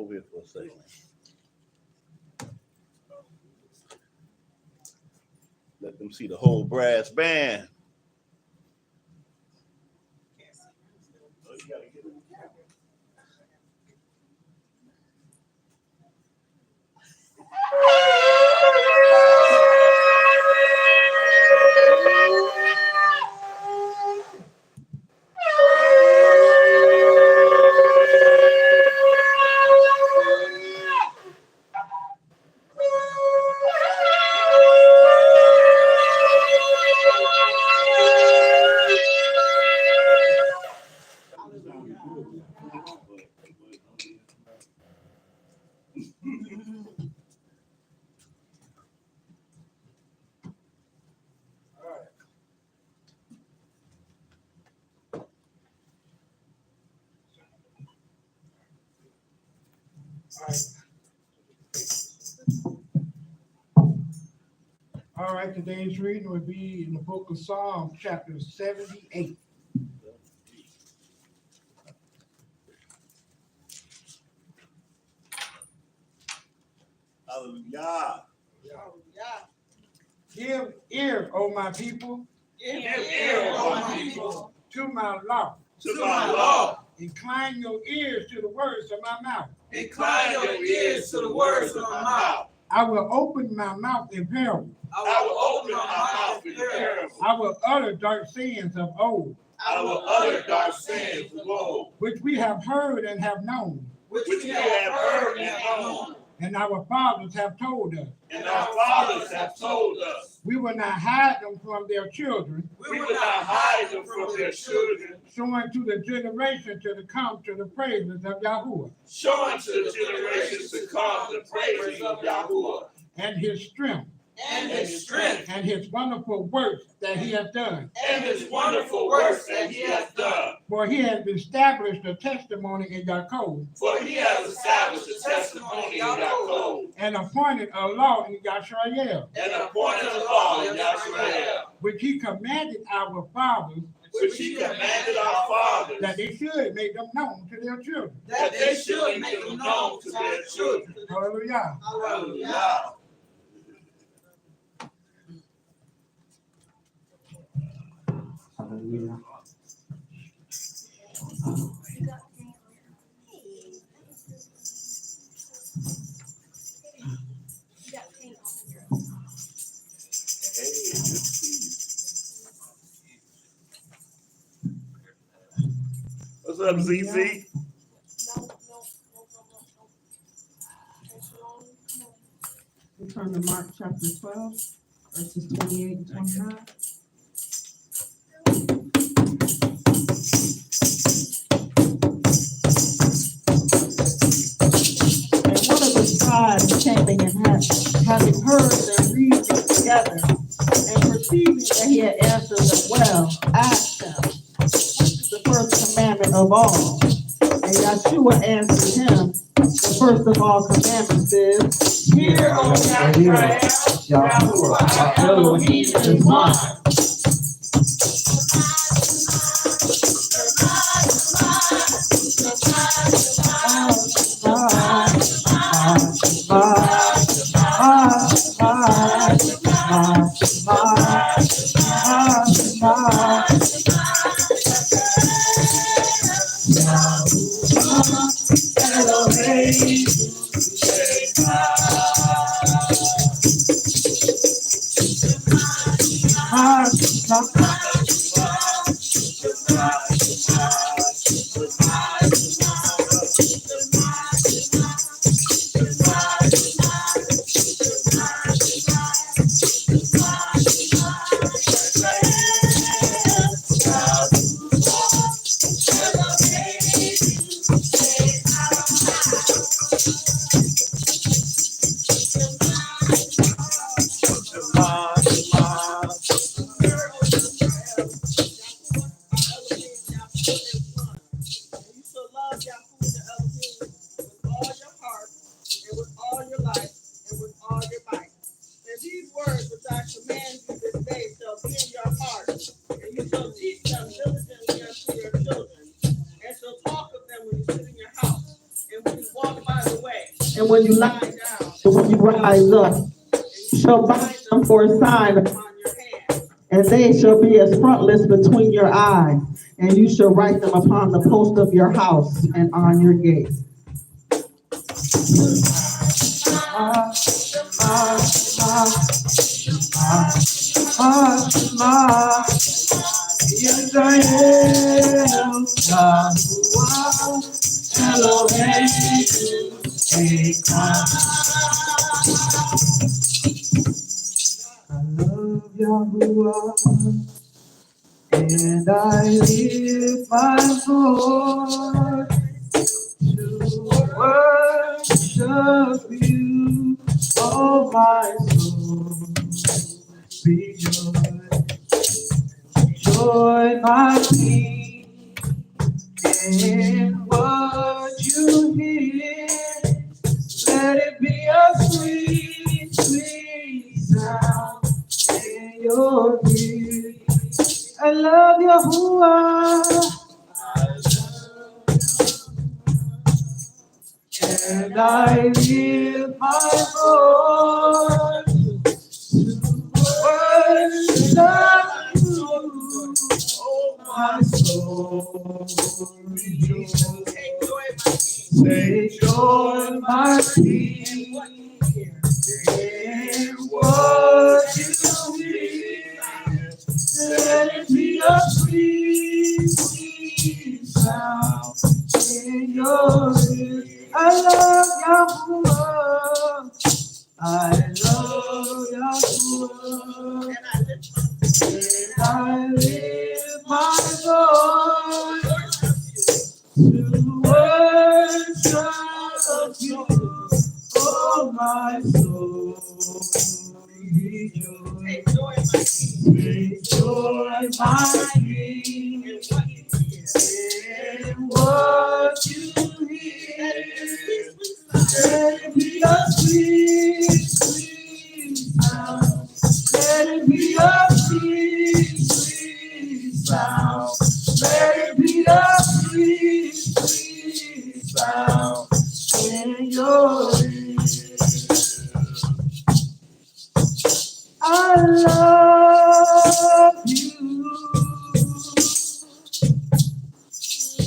over here for a second. Let them see the whole brass band. All right, today's reading will be in the book of Psalms, chapter 78. Hallelujah. Give ear, O my people. Give ear, O my people, to my law. to my law. Incline your ears to the words of my mouth. Incline your ears to the words of my mouth. I will open my mouth in parable. I will open my mouth in parable. I will utter dark sayings of old, I will utter dark sayings of old, which we have heard and have known, which we have heard and known, and our fathers have told us. and our fathers have told us. We will not hide them from their children, We will not hide them from their children, showing to the generation to come to the praises of Yahuwah showing to the generations to come the praises of Yahuwah and his strength and his strength and his wonderful works that he has done. and his wonderful works that he has done. For he has established a testimony in Yaakov For he has established a testimony in Yaakov and appointed a law in Yisrael, and appointed a law in Yisrael, which he commanded our fathers which he commanded our fathers that they should make them known to their children. that they should make them known to their children. Hallelujah. Hallelujah. Hallelujah. What's up, ZZ? We turn to Mark chapter 12, verses 28 and 29. And one of the scribes came in and having heard them reasoning together, and perceiving that he had answered them well, asked him, which is the first commandment of all? And Yeshua answered him, the first of all commandments is, Hear, O Israel, Yahuwah our Elohim is one. And so talk of them when you sit in your house, and when you walk by the when you lie down and when you rise up. You shall bind them for a sign upon your hand, and they shall be as frontlets between your eyes, and you shall write them upon the post of your house and on your gate. Yes, I am Yahuwah, Elohim, Ekah. I love Yahuwah, and I lift my voice to worship you, oh my soul. Rejoice. Joy, my King, in what you hear. Let it be a sweet, sweet sound in your ear. I love Yahuwah, and I lift my voice to worship you. Oh, my soul, rejoice. Take joy, my King, in what you hear. Let it be a sweet, sweet sound in your ear. I love Yahuwah. I love Yahuwah. And I lift my voice to worship you, oh my soul. Rejoice, take joy, my King, in what you hear. Let it be a sweet, sweet sound. Let it be a sweet, sweet sound. Let it be a sweet, sweet sound in your ears. I love you.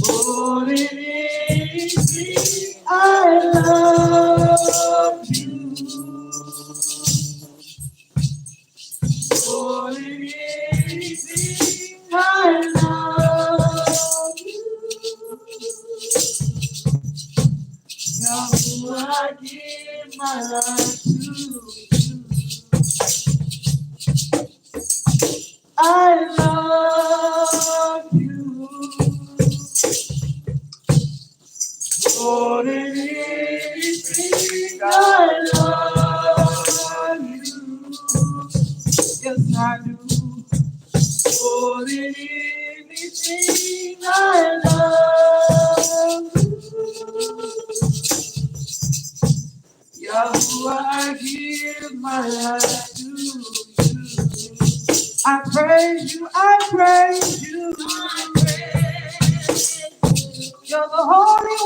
More than anything, I love you. More than anything, I love you. Yahuwah, I give my life to you. I love you. More than anything, I love you. Yes, I do. More than anything, I love you. Yahuwah, I give my life to you. I praise you, I praise you. You're the Holy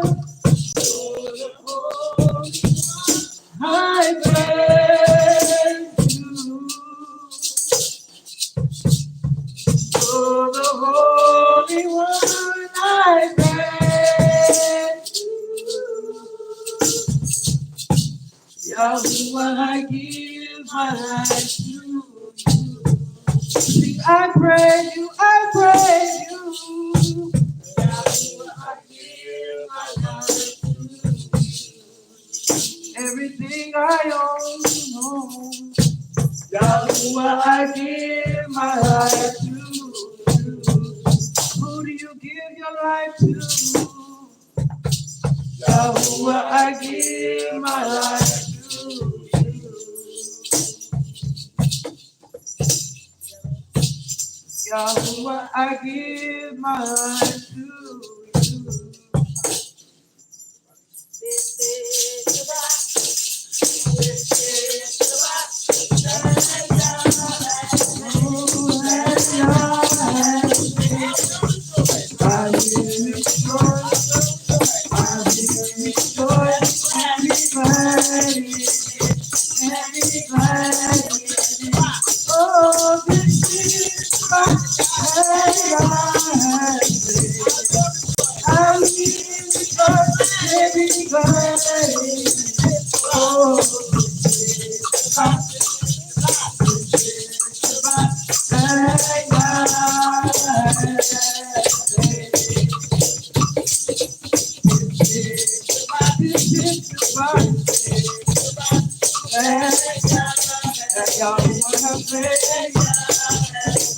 One. I praise you. You're the Holy One. I praise you. Yahuwah, I give my life to you. I praise you, I praise you. Yahuwah, I give my life to you. Everything I own. Yahuwah, I give my life to you. Who do you give your life to? Yahuwah, I give my life to you. Yahuwah, I give my life to you. This is Shabbat. This is Shabbat. I give you joy. I give you joy.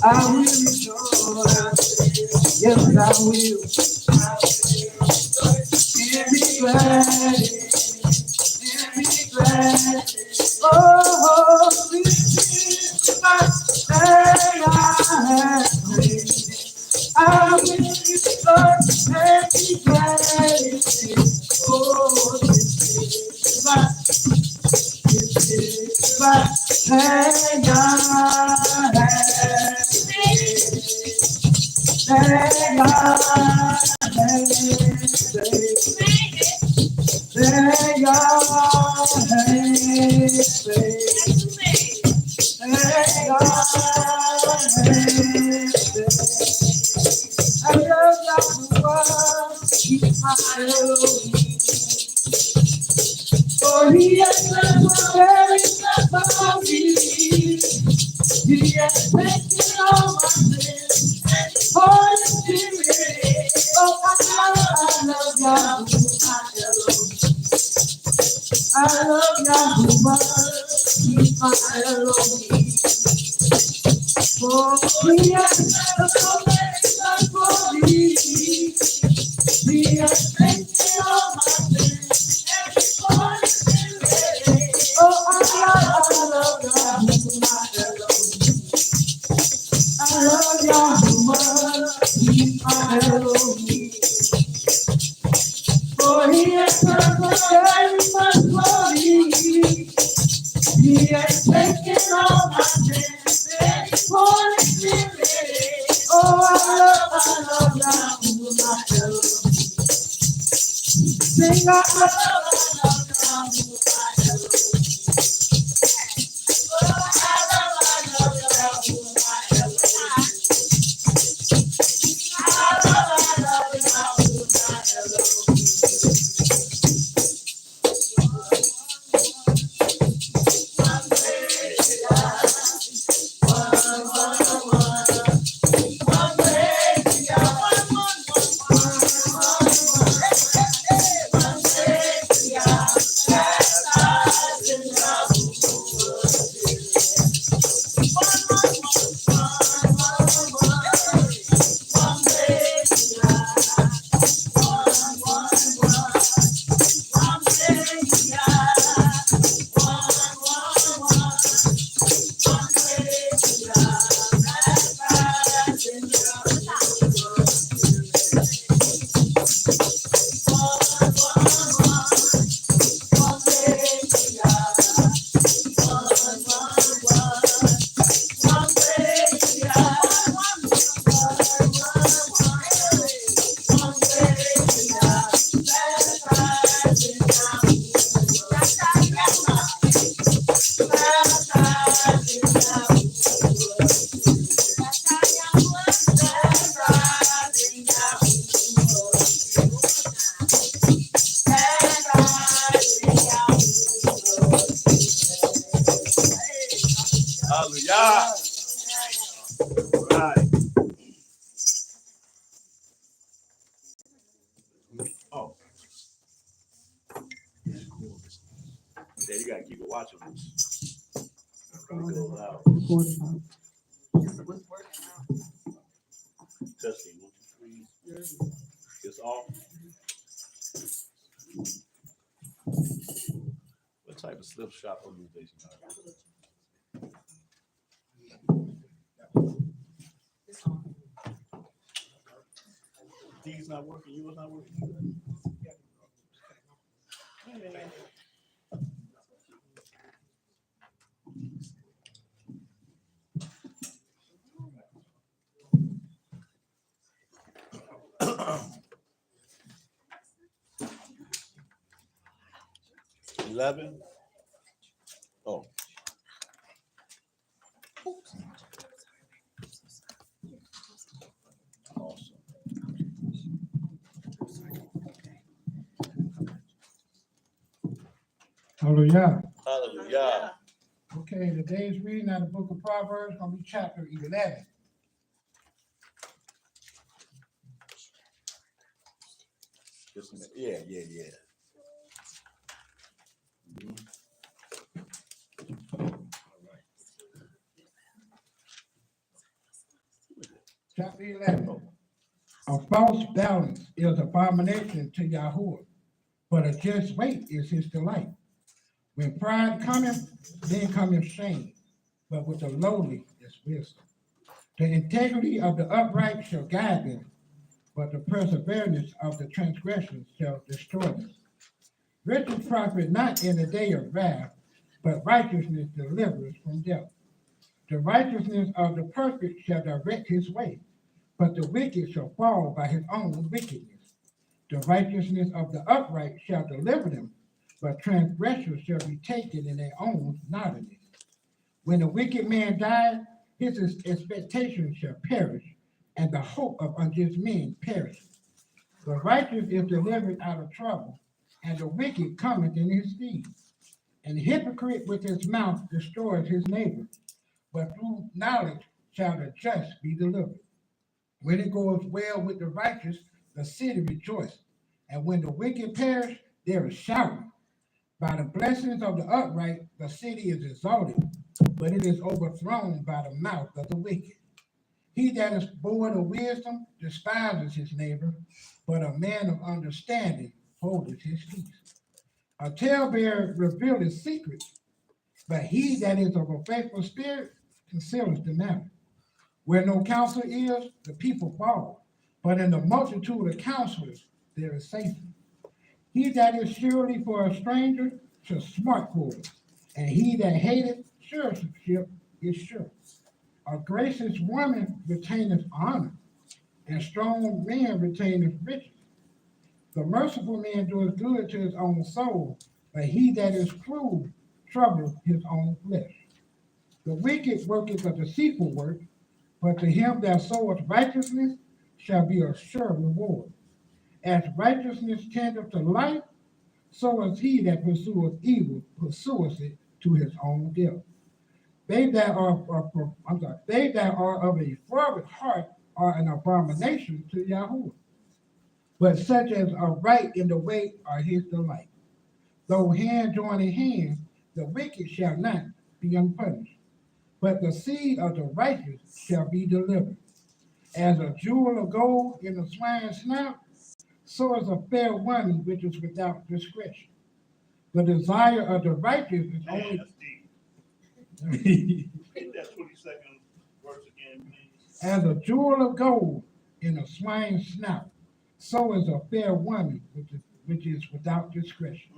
I will rejoice. Yes, I will. And be glad. And be glad. Oh, this is my day I have made. I will rejoice and be glad. Oh, this is my day I have made. For he has done very much for me. He has taken all my sins. Holy Spirit, oh, I love Yahweh. I love Yahweh. He's my Elohim. For he has done so very much for me. He has taken all my sins. Holy Spirit, oh, I love Yahweh. My Elohim. I love Yahweh, He's my Elohim. For He has done very much for me. He has taken all my sins. Holy Spirit, oh, I love Yahweh, my Elohim. Sing, I love Yahweh, my Elohim. Hallelujah. Right. Oh. Yeah, you gotta keep it watching this. Go loud. Testing. 1, 2, 3. It's off. What type of slip shot organization are you? D's not working, yours not working. $11. Oh. Awesome. Hallelujah. Hallelujah. Okay, today's reading out of the book of Proverbs gonna be chapter 11. Just a minute. Yeah. Mhm. All right. Chapter 11. A false balance is abomination to Yahuwah, but a just weight is his delight. When pride cometh, then cometh shame, but with the lowly is wisdom. The integrity of the upright shall guide them, but the perseverance of the transgressors shall destroy them. Riches profit not in the day of wrath, but righteousness delivers from death. The righteousness of the perfect shall direct his way, but the wicked shall fall by his own wickedness. The righteousness of the upright shall deliver them, but transgressors shall be taken in their own naughtiness. When the wicked man died, his expectation shall perish, and the hope of unjust men perishes. The righteous is delivered out of trouble, and the wicked cometh in his stead. And the hypocrite with his mouth destroys his neighbor, but through knowledge shall the just be delivered. When it goes well with the righteous, the city rejoices, and when the wicked perish, there is shouting. By the blessings of the upright, the city is exalted, but it is overthrown by the mouth of the wicked. He that is void of wisdom despises his neighbor, but a man of understanding holdeth his peace. A talebearer revealeth secrets, but he that is of a faithful spirit concealeth the matter. Where no counsel is, the people fall, but in the multitude of counselors there is safety. He that is surely for a stranger shall smart for it, and he that hateth surety is sure. A gracious woman retaineth honor, and strong man retaineth riches. The merciful man doeth good to his own soul, but he that is cruel troubleth his own flesh. The wicked worketh a deceitful work, but to him that soweth righteousness shall be a sure reward. As righteousness tendeth to life, so is he that pursueth evil, pursueth it to his own death. They that are of a froward heart are an abomination to Yahuwah, but such as are right in the way are his delight. Though hand join in hand, the wicked shall not be unpunished, but the seed of the righteous shall be delivered. As a jewel of gold in a swine's snout, so is a fair woman which is without discretion. The desire of the righteous is Man, only that's deep. Read that 22nd verse again, please. as a jewel of gold in a swine's snout, so is a fair woman which is without discretion.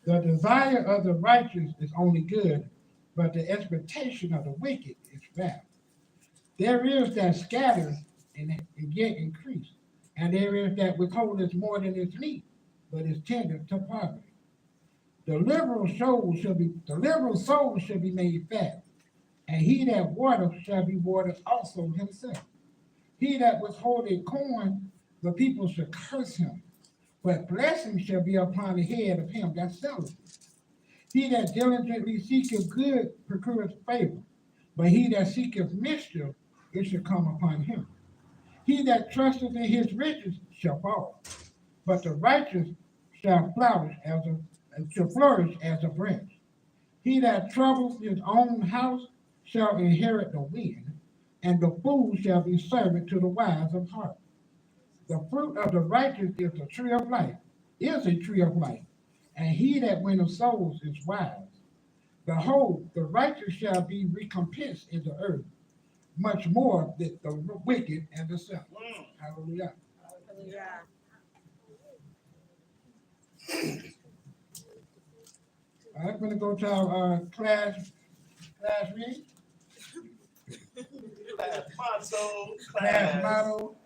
The desire of the righteous is only good, but the expectation of the wicked is wrath. There is that scatters and yet increase, and there is that withholdeth more than is meat, but is tender to poverty. The liberal soul shall be made fat, and he that watereth shall be watered also himself. He that withholdeth corn, the people shall curse him, but blessing shall be upon the head of him that selleth it. He that diligently seeketh good procureth favor, but he that seeketh mischief, it shall come upon him. He that trusteth in his riches shall fall, but the righteous shall flourish as a branch. He that troubles his own house shall inherit the wind, and the fool shall be servant to the wise of heart. The fruit of the righteous is a tree of life, and he that winneth souls is wise. Behold, the righteous shall be recompensed in the earth, much more than the wicked and the sinner. Hallelujah. All right, we're gonna go to our class read. Class motto,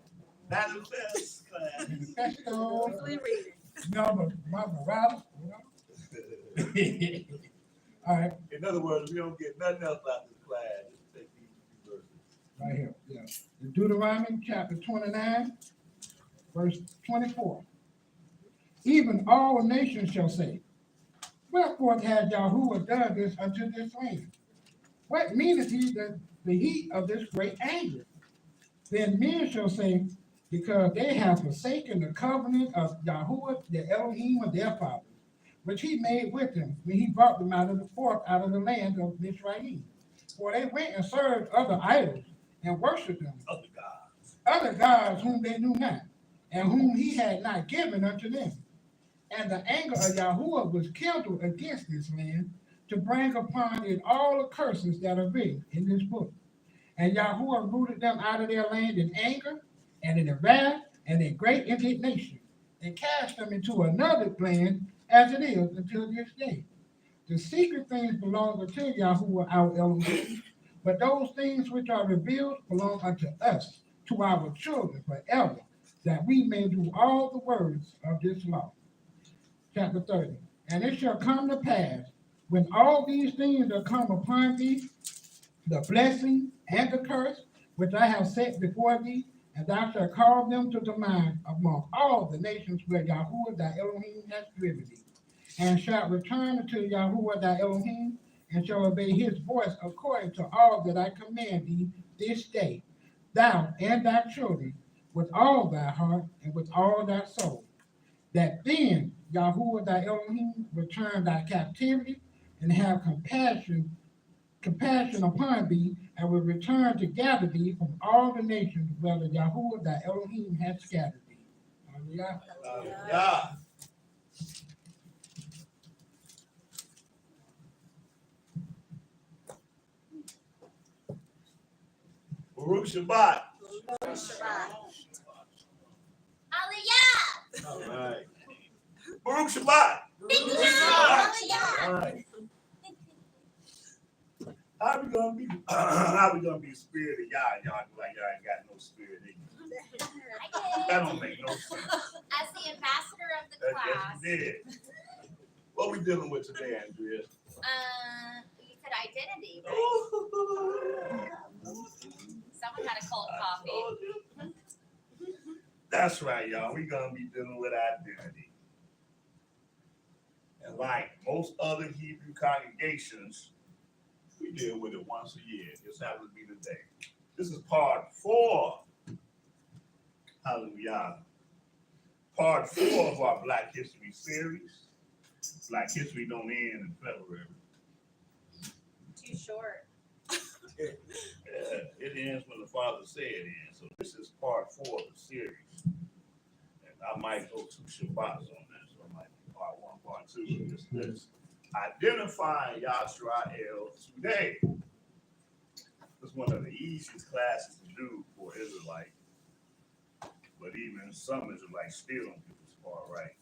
Manifest class. manifesto, number morale, All right, In other words, we don't get nothing else out of this class. Just take these two verses. right here, yeah. In Deuteronomy chapter 29, verse 24. Even all nations shall say, Wherefore has Yahuwah done this unto this land? What meaneth he the heat of this great anger? Then men shall say, because they have forsaken the covenant of Yahuwah, the Elohim of their fathers, which he made with them when he brought them out of the land of Mizraim. For they went and served other idols and worshipped them, other gods whom they knew not, and whom he had not given unto them. And the anger of Yahuwah was kindled against this land to bring upon it all the curses that are written in this book. And Yahuwah rooted them out of their land in anger and in wrath and in great indignation, and cast them into another land as it is until this day. The secret things belong unto Yahuwah our Elohim, but those things which are revealed belong unto us, to our children forever, that we may do all the words of this law. Chapter 30. And it shall come to pass, when all these things are come upon thee, the blessing and the curse which I have set before thee, and thou shalt call them to the mind among all the nations where Yahuwah thy Elohim hath driven thee, and shalt return unto Yahuwah thy Elohim, and shall obey his voice according to all that I command thee this day, thou and thy children, with all thy heart and with all thy soul, that then Yahuwah thy Elohim return thy captivity and have compassion upon thee, and will return to gather thee from all the nations where the Yahuwah thy Elohim hath scattered thee. Hallelujah. Yeah. Baruch Shabbat. Hallelujah. All right. Baruch Shabbat. All right. How we gonna be spirit of y'all? Y'all act like y'all ain't got no spirit in you. That don't make no sense. As the ambassador of the class, Yes, you did. What we dealing with today, Andrea? you said identity, right? Someone had a cold coffee. That's right, y'all. We gonna be dealing with identity. And like most other Hebrew congregations, we deal with it once a year. This happens to be today. This is part 4. Hallelujah. Part 4 of our Black History series. Black History don't end in February. Too short. Yeah, it ends when the Father said it ends. So this is part 4 of the series. And I might go 2 Shabbats on that. So I might do part 1, part 2 of this. Identifying Yisrael today. It's one of the easiest classes to do for Israelite. But even some Israelites still don't get this part right.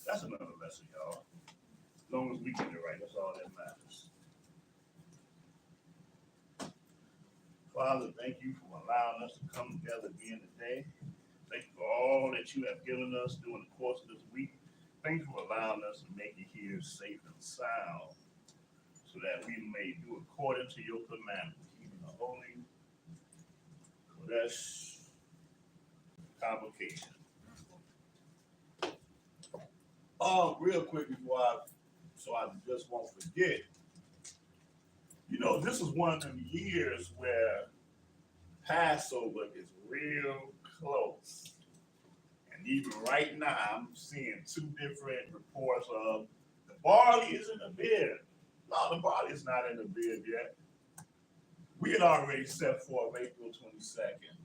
That's another lesson, y'all. As long as we get it right, that's all that matters. Father, thank you for allowing us to come together again today. Thank you for all that you have given us during the course of this week. Thank you for allowing us to make it here safe and sound so that we may do according to your commandments, even the holy Kodesh convocation. Real quick so I just won't forget. You know, this is one of the years where Passover is real close. And even right now, I'm seeing 2 different reports of the barley is in the bid. No, the barley is not in the bid yet. We had already set forth April 22nd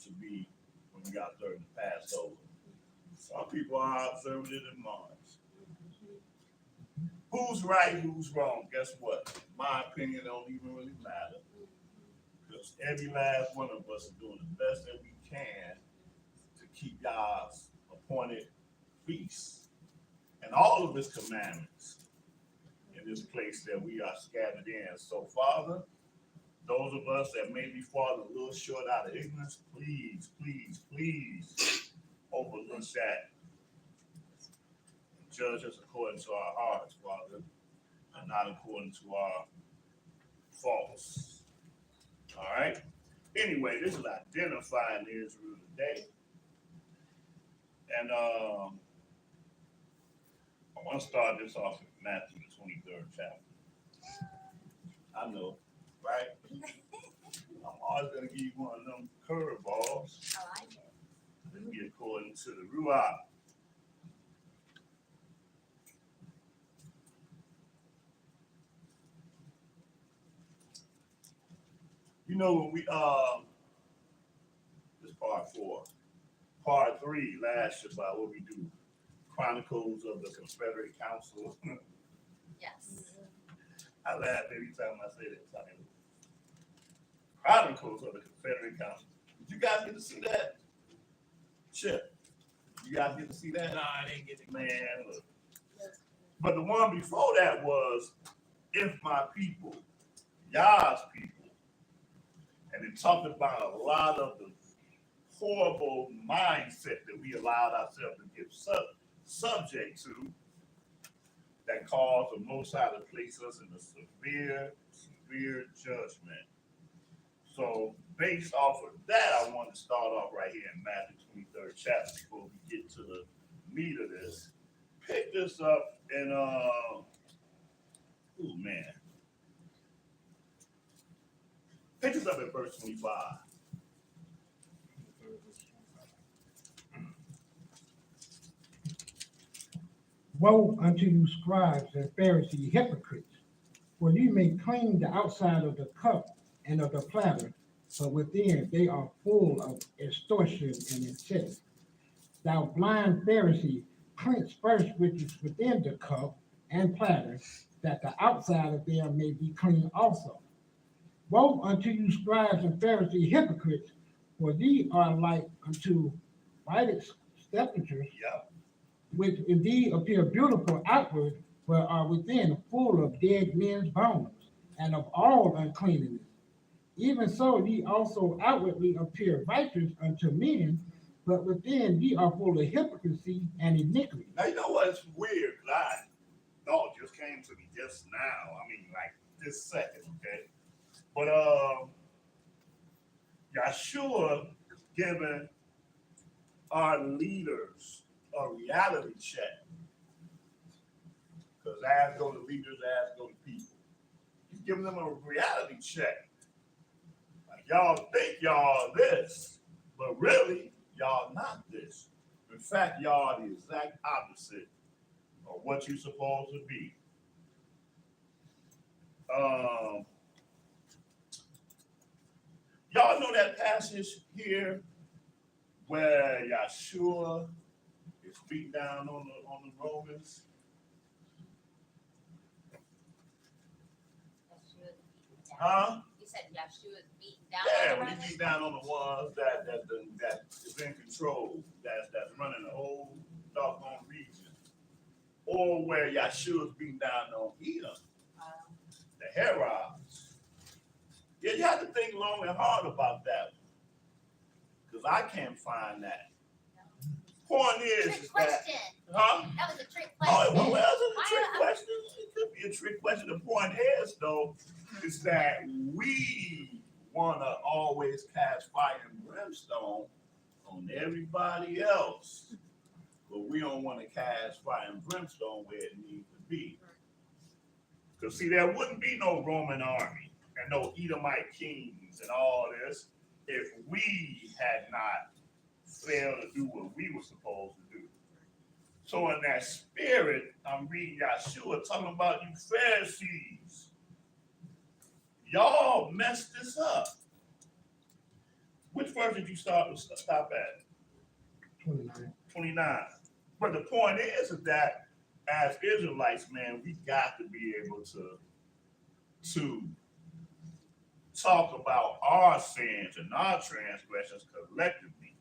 to be when we got observing the Passover. Some people are observing it in March. Who's right, who's wrong? Guess what? My opinion don't even really matter. Because every last one of us is doing the best that we can to keep God's appointed feasts and all of his commandments in this place that we are scattered in. So, Father, those of us that may be falling a little short out of ignorance, please, please, please overlook that. Judge us according to our hearts, Father, and not according to our faults. All right? Anyway, this is identifying Israel today. And I gonna start this off in Matthew the 23rd chapter. I know, right? I'm always gonna give you one of them curveballs. I like it. Let's get according to the YAH. You know when we this part 4, part 3 last Shabbat, what we do? Chronicles of the Confederate Council. Yes. I laugh every time I say that title. Chronicles of the Confederate Council. Did you guys get to see that? Chip. You guys get to see that? No, I didn't get it. Man, look. But the one before that was If My People, YAH's people. And it talked about a lot of the horrible mindset that we allowed ourselves to get subject to that caused the Most High to place us in a severe judgment. So based off of that, I want to start off right here in Matthew 23rd chapter before we get to the meat of this. Pick this up in pick this up at verse 25. Woe unto you, scribes and Pharisees, hypocrites! For you may clean the outside of the cup and of the platter, but within they are full of extortion and incest. Thou blind Pharisee, cleanse first which is within the cup and platter, that the outside of them may be clean also. Woe unto you, scribes and Pharisees, hypocrites! For ye are like unto whited sepulchres, Yep. which indeed appear beautiful outward, but are within full of dead men's bones, and of all uncleanness. Even so ye also outwardly appear righteous unto men, but within ye are full of hypocrisy and iniquity. Now you know what's weird? I thought just came to me just now. I mean, like this second, okay? But Yahshua is giving our leaders a reality check. Because as go the leaders, as go the people. He's giving them a reality check. Like y'all think y'all this, but really y'all not this. In fact, y'all are the exact opposite of what you're supposed to be. Y'all know that passage here where Yahshua is beat down on the Romans. Huh? You said Yahshua is beaten down. Yeah, on the when he Romans? beat down on the ones that is in control, that's running the whole doggone region. Or where Yahshua is beating down on Edom, the Herods. Yeah, you have to think long and hard about that. Because I can't find that. Point is Trick that, question. huh? That was a trick Oh, question. well, that's a Why trick not? question. It could be a trick question. The point is, though, is that we want to always cast fire and brimstone on everybody else, but we don't want to cast fire and brimstone where it needs to be. Because, see, there wouldn't be no Roman army and no Edomite kings and all this if we had not failed to do what we were supposed to do. So in that spirit, I'm reading Yahshua talking about you Pharisees. Y'all messed this up. Which verse did you stop at? 29. 29. But the point is that as Israelites, man, we got to be able to talk about our sins and our transgressions collectively.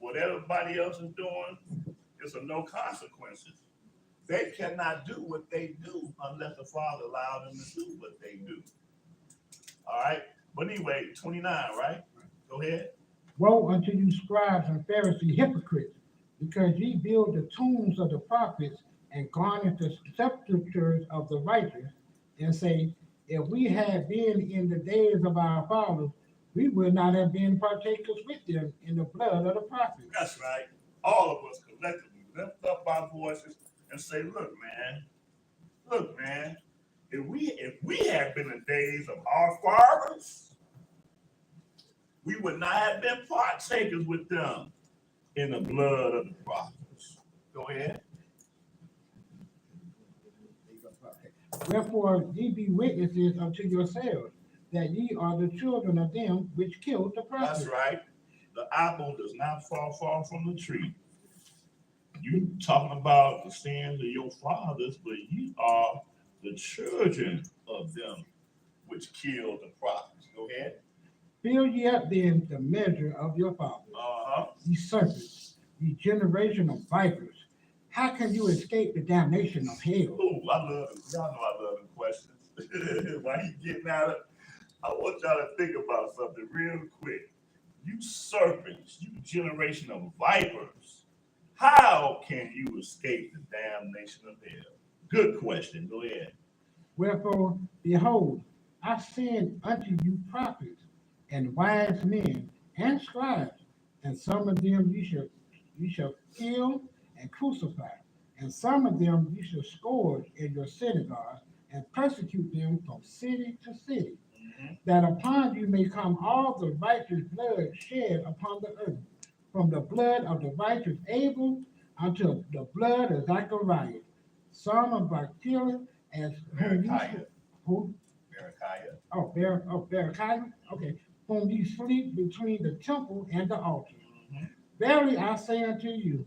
What everybody else is doing is of no consequences. They cannot do what they do unless the Father allowed them to do what they do. All right? But anyway, 29, right? Go ahead. Woe unto you, scribes and Pharisees, hypocrites! Because ye build the tombs of the prophets and garnish the sepulchres of the righteous, and say, if we had been in the days of our fathers, we would not have been partakers with them in the blood of the prophets. That's right. All of us collectively lift up our voices and say, look, man, if we had been in the days of our fathers, we would not have been partakers with them in the blood of the prophets. Go ahead. Wherefore ye be witnesses unto yourselves that ye are the children of them which killed the prophets. That's right. The apple does not fall far from the tree. You talking about the sins of your fathers, but you are the children of them which killed the prophets. Go ahead. Fill ye up then the measure of your fathers, ye serpents, ye generation of vipers. How can you escape the damnation of hell? Oh, I love it. Y'all know I love the questions. Why you getting out of? I want y'all to think about something real quick. You serpents, you generation of vipers, how can you escape the damnation of hell? Good question. Go ahead. Wherefore, behold, I send unto you prophets and wise men and scribes, and some of them you shall kill and crucify, and some of them you shall scourge in your synagogues and persecute them from city to city, that upon you may come all the righteous blood shed upon the earth, from the blood of the righteous Abel unto the blood of Zachariah, son of Barachel, as whom you Berechiah. who Berechiah, okay, whom you sleep between the temple and the altar. Verily I say unto you,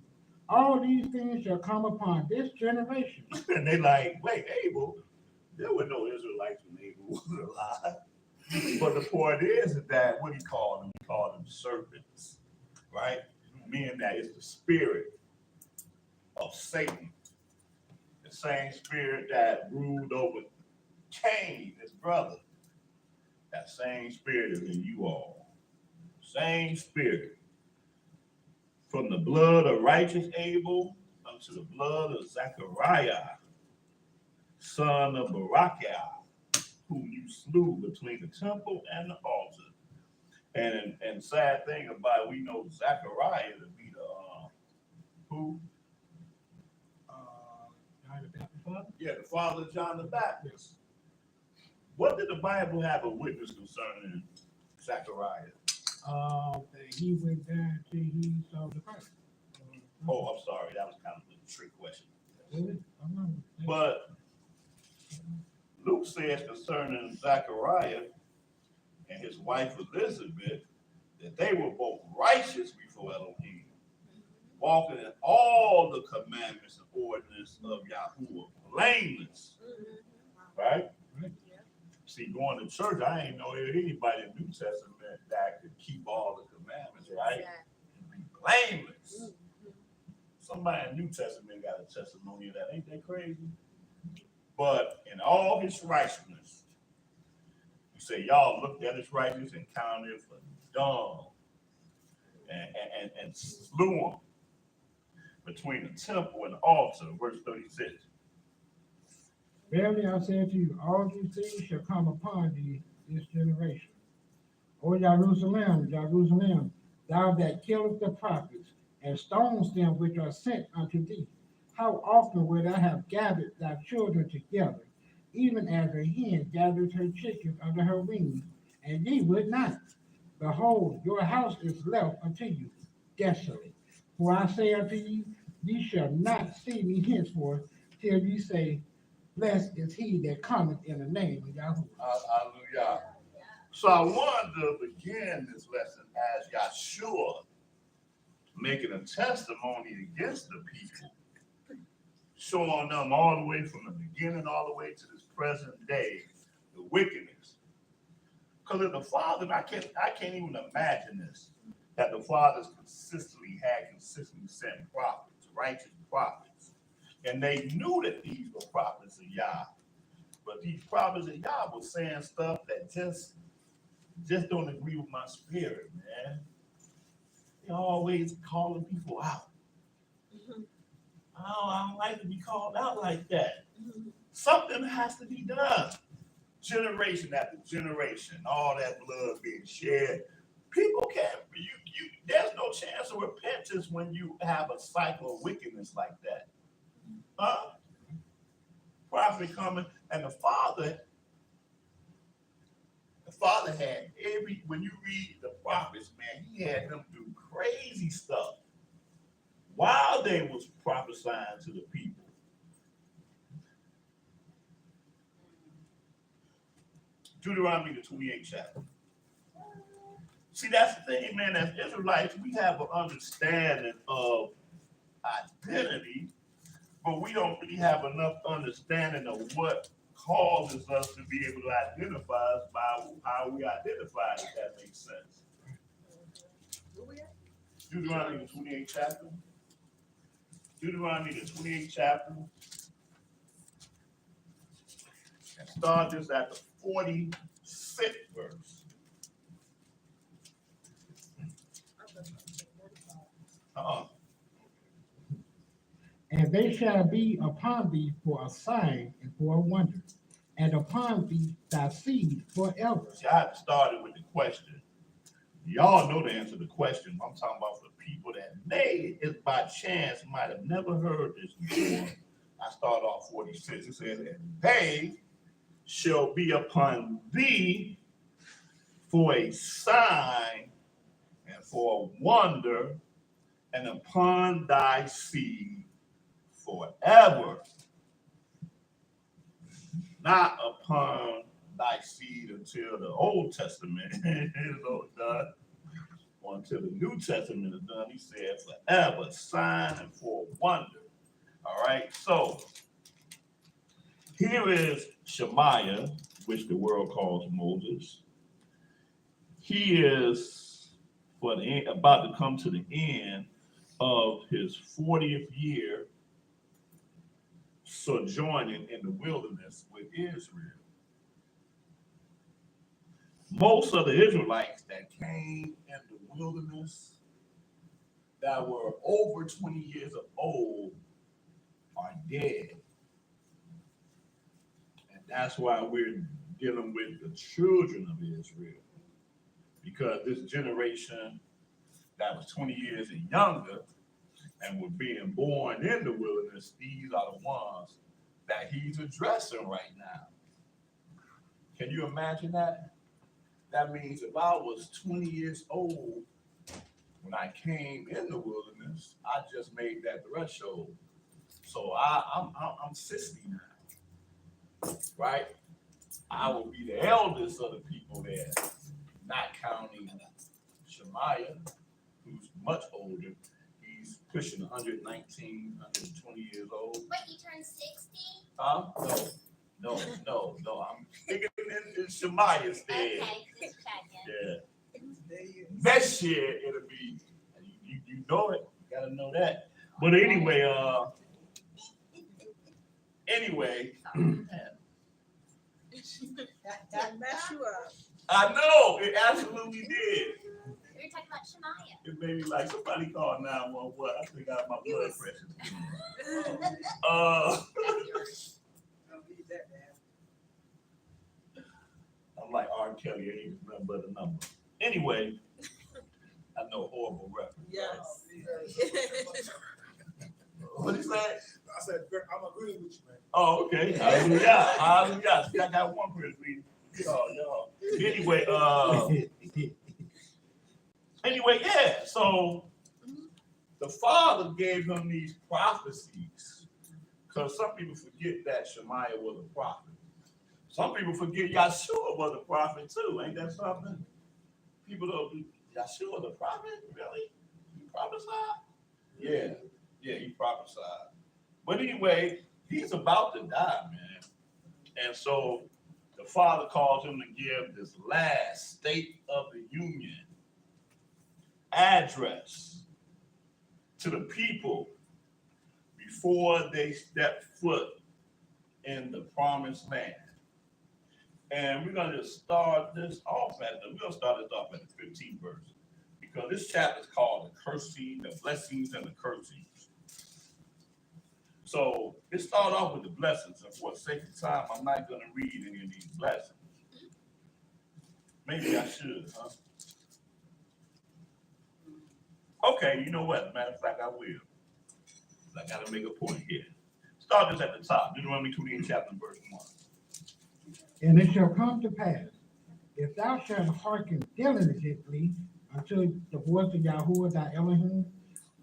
all these things shall come upon this generation. And they like, wait, Abel, there were no Israelites when Abel was alive. But the point is that what he called them? He called them serpents, right? Meaning that it's the spirit of Satan, the same spirit that ruled over Cain, his brother. That same spirit is in you all. Same spirit. From the blood of righteous Abel unto the blood of Zachariah, son of Barachel, whom you slew between the temple and the altar. And sad thing about it, we know Zachariah to be the who? John the Baptist's father? Yeah, the father of John the Baptist. What did the Bible have a witness concerning Zachariah? That he went down till he saw the Christ. Oh, I'm sorry, that was kind of a trick question. Really? I don't know. But Luke says concerning Zachariah and his wife Elizabeth that they were both righteous before Elohim, walking in all the commandments and ordinances of Yahuwah, blameless. Right? See, going to church, I ain't know anybody in the New Testament that could keep all the commandments, right? And be blameless. Somebody in the New Testament got a testimony of that. Ain't that crazy? But in all his righteousness, you say, y'all looked at his righteousness and counted it for dung and slew him between the temple and the altar, verse 36. Verily I say unto you, all these things shall come upon thee this generation. O Jerusalem, Jerusalem, thou that killest the prophets, and stones them which are sent unto thee, how often would I have gathered thy children together, even as a hen gathers her chickens under her wings, and ye would not. Behold, your house is left unto you desolate. For I say unto you, ye shall not see me henceforth, till ye say, blessed is he that cometh in the name of Yahweh. Hallelujah. So I wanted to begin this lesson as Yahshua making a testimony against the people, showing them all the way from the beginning all the way to this present day, the wickedness. Because if the Father, I can't even imagine this, that the fathers consistently sent prophets, righteous prophets. And they knew that these were prophets of Yah. But these prophets of Yah were saying stuff that just don't agree with my spirit, man. They're always calling people out. I don't like to be called out like that. Something has to be done. Generation after generation, all that blood being shed. People can't, there's no chance of repentance when you have a cycle of wickedness like that. prophet coming, and the father had when you read the prophets, man, he had them do crazy stuff while they was prophesying to the people. Deuteronomy the 28th chapter. See, that's the thing, man. As Israelites, we have an understanding of identity, but we don't really have enough understanding of what causes us to be able to identify us by how we identify, if that makes sense. Deuteronomy the 28th chapter. Deuteronomy the 28th chapter. And start this at the 46th verse. And they shall be upon thee for a sign and for a wonder, and upon thee thy seed forever. See, I started with the question. Y'all know the answer to the question. I'm talking about for people that may, if by chance, might have never heard this before. I start off 46. It says, and they shall be upon thee for a sign and for a wonder, and upon thy seed forever. Not upon thy seed until the Old Testament is done, or until the New Testament is done. He said forever, sign and for a wonder. All right, so here is Shemaiah, which the world calls Moses. He is about to come to the end of his 40th year sojourning in the wilderness with Israel. Most of the Israelites that came in the wilderness that were over 20 years old are dead. And that's why we're dealing with the children of Israel. Because this generation that was 20 years and younger and were being born in the wilderness, these are the ones that he's addressing right now. Can you imagine that? That means if I was 20 years old when I came in the wilderness, I just made that threshold. So I'm 60 now, right? I will be the eldest of the people there, not counting Shemaiah, who's much older. He's pushing 119, 120 years old. Wait, you turned 60? Huh? No. I'm thinking in Shemaiah's stead. Okay, just checking. Yeah. Next year it'll be, you know it. You gotta know that. But anyway, That mess you up. I know it absolutely did. We were talking about Shemaiah. It made me like somebody called 911. I think I have my blood pressure. Don't need that, man. I'm like R. Kelly, ain't even nothing but a number. Anyway, I know horrible reference. Yes. What did you say? I said, I'm agreeing with you, man. Oh, okay. Hallelujah. Hallelujah. See, I got one person. Y'all. Anyway, yeah. So the Father gave him these prophecies. Because some people forget that Shemaiah was a prophet. Some people forget Yahshua was a prophet too. Ain't that something? People don't do Yahshua the prophet? Really? He prophesied? Yeah, he prophesied. But anyway, he's about to die, man. And so the Father calls him to give this last State of the Union address to the people before they step foot in the promised land. And we're going to start this off at the 15th verse, because this chapter is called the cursing, the blessings and the cursings. So let's start off with the blessings, and for the sake of time, I'm not going to read any of these blessings. Maybe I should, huh? Okay, you know what? Matter of fact, I will. I got to make a point here. start this at the top. Deuteronomy 28, chapter and verse 1. And it shall come to pass, if thou shalt hearken diligently unto the voice of Yahuwah thy Elohim,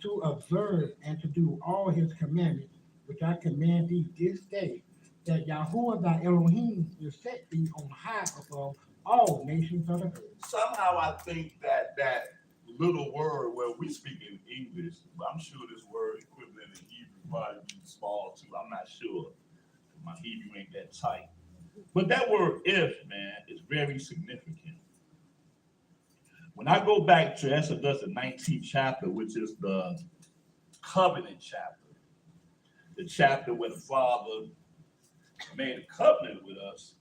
to observe and to do all his commandments, which I command thee this day, that Yahuwah thy Elohim will set thee on high above all nations of the earth. Somehow I think that that little word, well, we speak in English, but I'm sure this word equivalent in Hebrew probably be small too. I'm not sure. My Hebrew ain't that tight. But that word if, man, is very significant. When I go back to Exodus, the 19th chapter, which is the covenant chapter, the chapter where the Father made a covenant with us,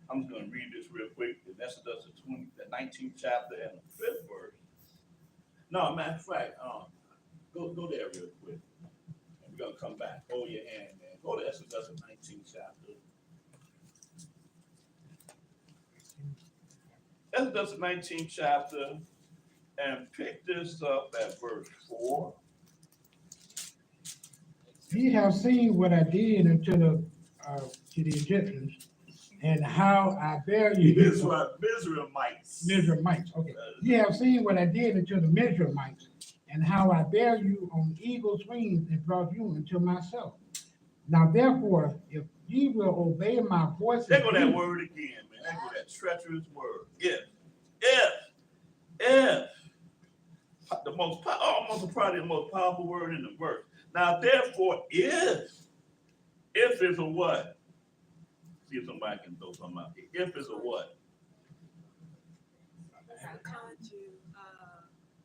I'm just going to read this real quick. In Exodus, the 19th chapter and the 5th verse. No, matter of fact, go there real quick. And we're going to come back. Hold your hand, man. Go to Exodus, the 19th chapter. Exodus, the 19th chapter, and pick this up at verse 4. Ye have seen what I did unto the Egyptians, and how I bare you. Mizraimites. Okay. Ye have seen what I did unto the Mizraimites, and how I bare you on eagle's wings and brought you unto myself. Now therefore, if ye will obey my voice. There go that word again, man. There go that treacherous word. If. The most, almost probably the most powerful word in the verse. Now therefore, if is a what? See if somebody can throw something out. If is a what?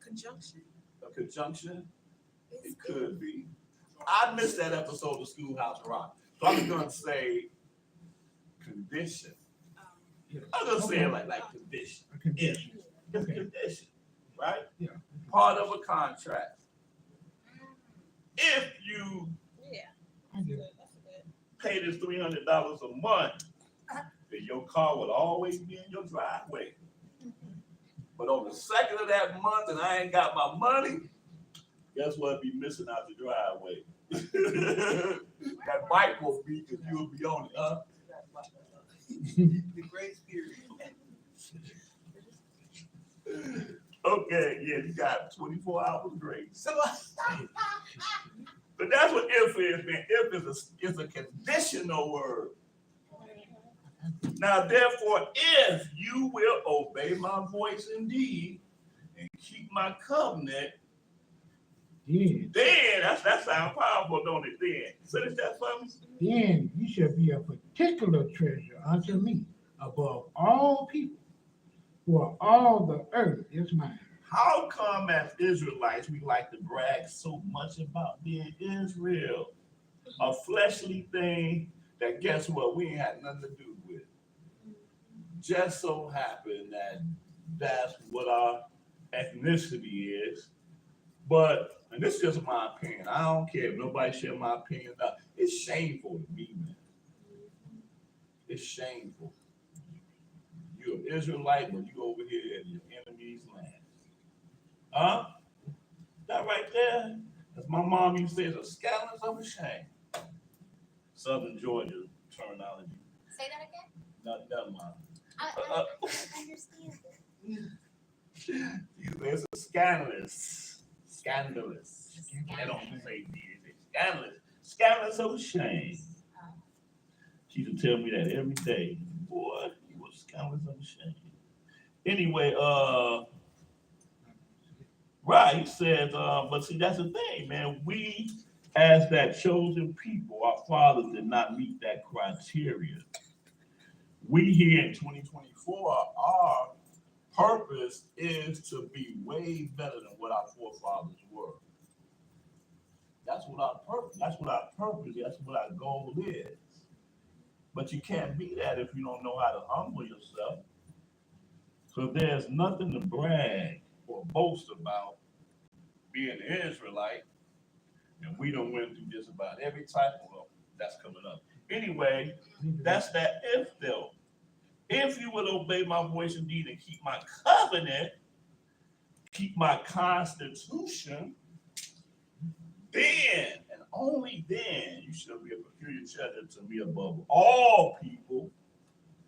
Conjunction. A conjunction? It could be. I missed that episode of Schoolhouse Rock. So I'm going to say condition. I'm going to say it like condition. A condition. It's a condition, right? Yeah. Part of a contract. If you I get it. pay this $300 a month, then your car will always be in your driveway. But on the second of that month and I ain't got my money, guess what? Be missing out the driveway. That bike will be because you'll be on it, huh? The grace period. Okay, yeah, you got 24 hours grace. But that's what if is, man. If is a conditional word. Now, therefore, if you will obey my voice indeed and keep my covenant, then that sounds powerful, don't it? Then finish that for me. Then ye shall be a particular treasure unto me above all people, for all the earth is mine. How come as Israelites we like to brag so much about being Israel? A fleshly thing that guess what? We ain't had nothing to do with. Just so happened that that's what our ethnicity is. But, and this is just my opinion. I don't care if nobody share my opinion. It's shameful to me, man. It's shameful. You're an Israelite, but you over here in your enemy's land. Huh? That right there, as my mom used to say, is a scandalous of a shame. Southern Georgia terminology. Say that again? Never mind. I understand it. It's a scandalous. Scandalous. They don't say it's scandalous. Scandalous of a shame. She used to tell me that every day. Boy, you was scandalous of a shame. Anyway, right, he says, but see, that's the thing, man. We, as that chosen people, our fathers did not meet that criteria. We here in 2024, our purpose is to be way better than what our forefathers were. That's what our purpose, that's what our goal is. But you can't be that if you don't know how to humble yourself. So there's nothing to brag or boast about being an Israelite, and we done went through just about every type of that's coming up. Anyway, that's that if though. If you would obey my voice indeed and keep my covenant, keep my constitution, then and only then you shall be a peculiar treasure to me above all people,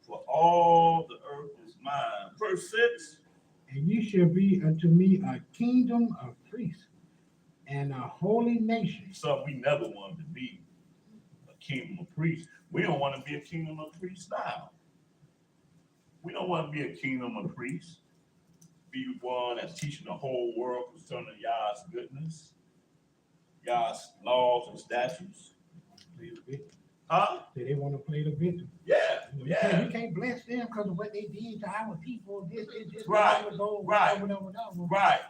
for all the earth is mine. Verse 6. And ye shall be unto me a kingdom of priests and a holy nation. So we never wanted to be a kingdom of priests. We don't want to be a kingdom of priests now. We don't want to be a kingdom of priests. Be one that's teaching the whole world concerning Yah's goodness, Yah's laws and statutes. Play the victim. Huh? So they want to play the victim. Yeah, We yeah. can't bless them because of what they did to our people. This, Right, whatever, right. whatever. Right,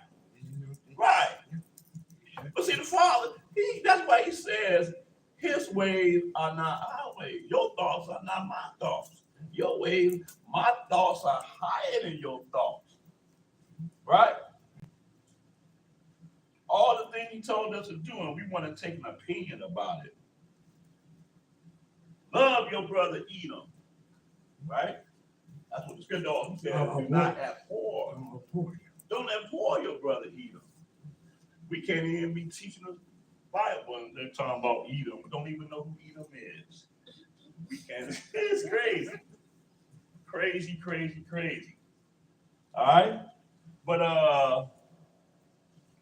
right. But see, the Father, that's why he says, his ways are not our ways. Your thoughts are not my thoughts. Your ways, my thoughts are higher than your thoughts. Right? All the things he told us to do, and we want to take an opinion about it. Love your brother Edom. Right? That's what the scripture also says. Do not abhor. Don't abhor your brother Edom. We can't even be teaching the Bible and they're talking about Edom. We don't even know who Edom is. We can't. It's crazy. Crazy, crazy, crazy. All right? But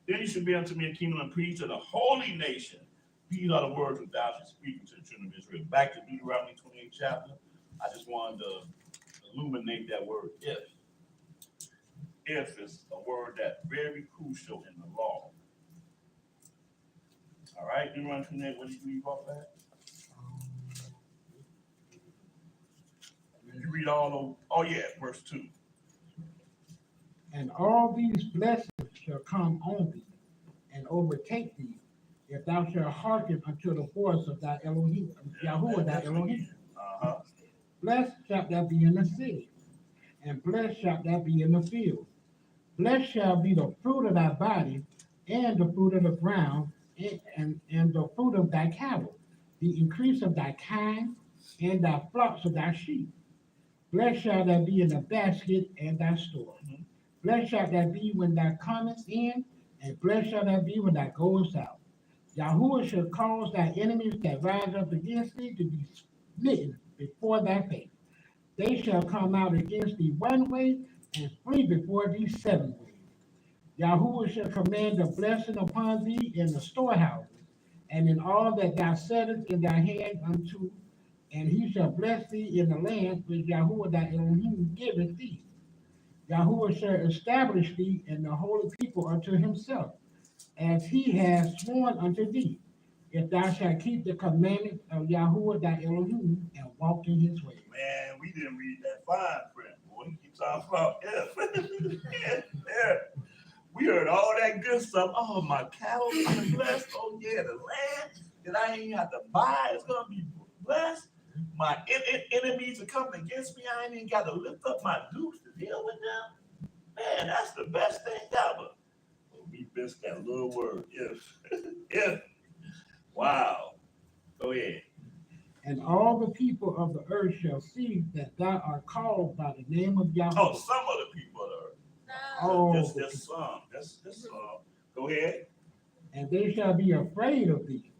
then you should be unto me a kingdom and priest of the holy nation. These are the words that thou shalt speak to the children of Israel. Back to Deuteronomy 28 chapter. I just wanted to illuminate that word if. If is a word that's very crucial in the law. All right, Deuteronomy 28, what did you leave off at? Did you read all of, oh yeah, verse 2. And all these blessings shall come on thee and overtake thee, if thou shalt hearken unto the voice of thy Elohim, Yahuwah thy Elohim. Uh-huh. Blessed shalt thou be in the city, and blessed shalt thou be in the field. Blessed shall be the fruit of thy body, and the fruit of the ground, and the fruit of thy cattle, the increase of thy kind, and thy flocks of thy sheep. Blessed shall thou be in the basket and thy store. Blessed shall thou be when thou comest in, and blessed shall thou be when thou goest out. Yahuwah shall cause thy enemies that rise up against thee to be smitten before thy face. They shall come out against thee one way, and flee before thee 7 ways. Yahuwah shall command a blessing upon thee in the storehouses, and in all that thou settest in thy hand unto, and he shall bless thee in the land which Yahuwah thy Elohim giveth thee. Yahuwah shall establish thee in the holy people unto himself, as he has sworn unto thee, if thou shalt keep the commandments of Yahuwah thy Elohim and walk in his ways. Man, we didn't read that fine print, boy. He keeps talking about if. Yeah. We heard all that good stuff. Oh, my cattle is blessed. Oh, yeah, the land that I ain't have to buy is going to be blessed. My enemies are coming against me. I ain't even got to lift up my dukes to deal with them. Man, that's the best thing ever. But we missed that little word, if. If. Wow. Go ahead. And all the people of the earth shall see that thou art called by the name of Yahweh. Oh, some of the people of the earth. Oh, Just some. Just some. Go ahead. and they shall be afraid of thee.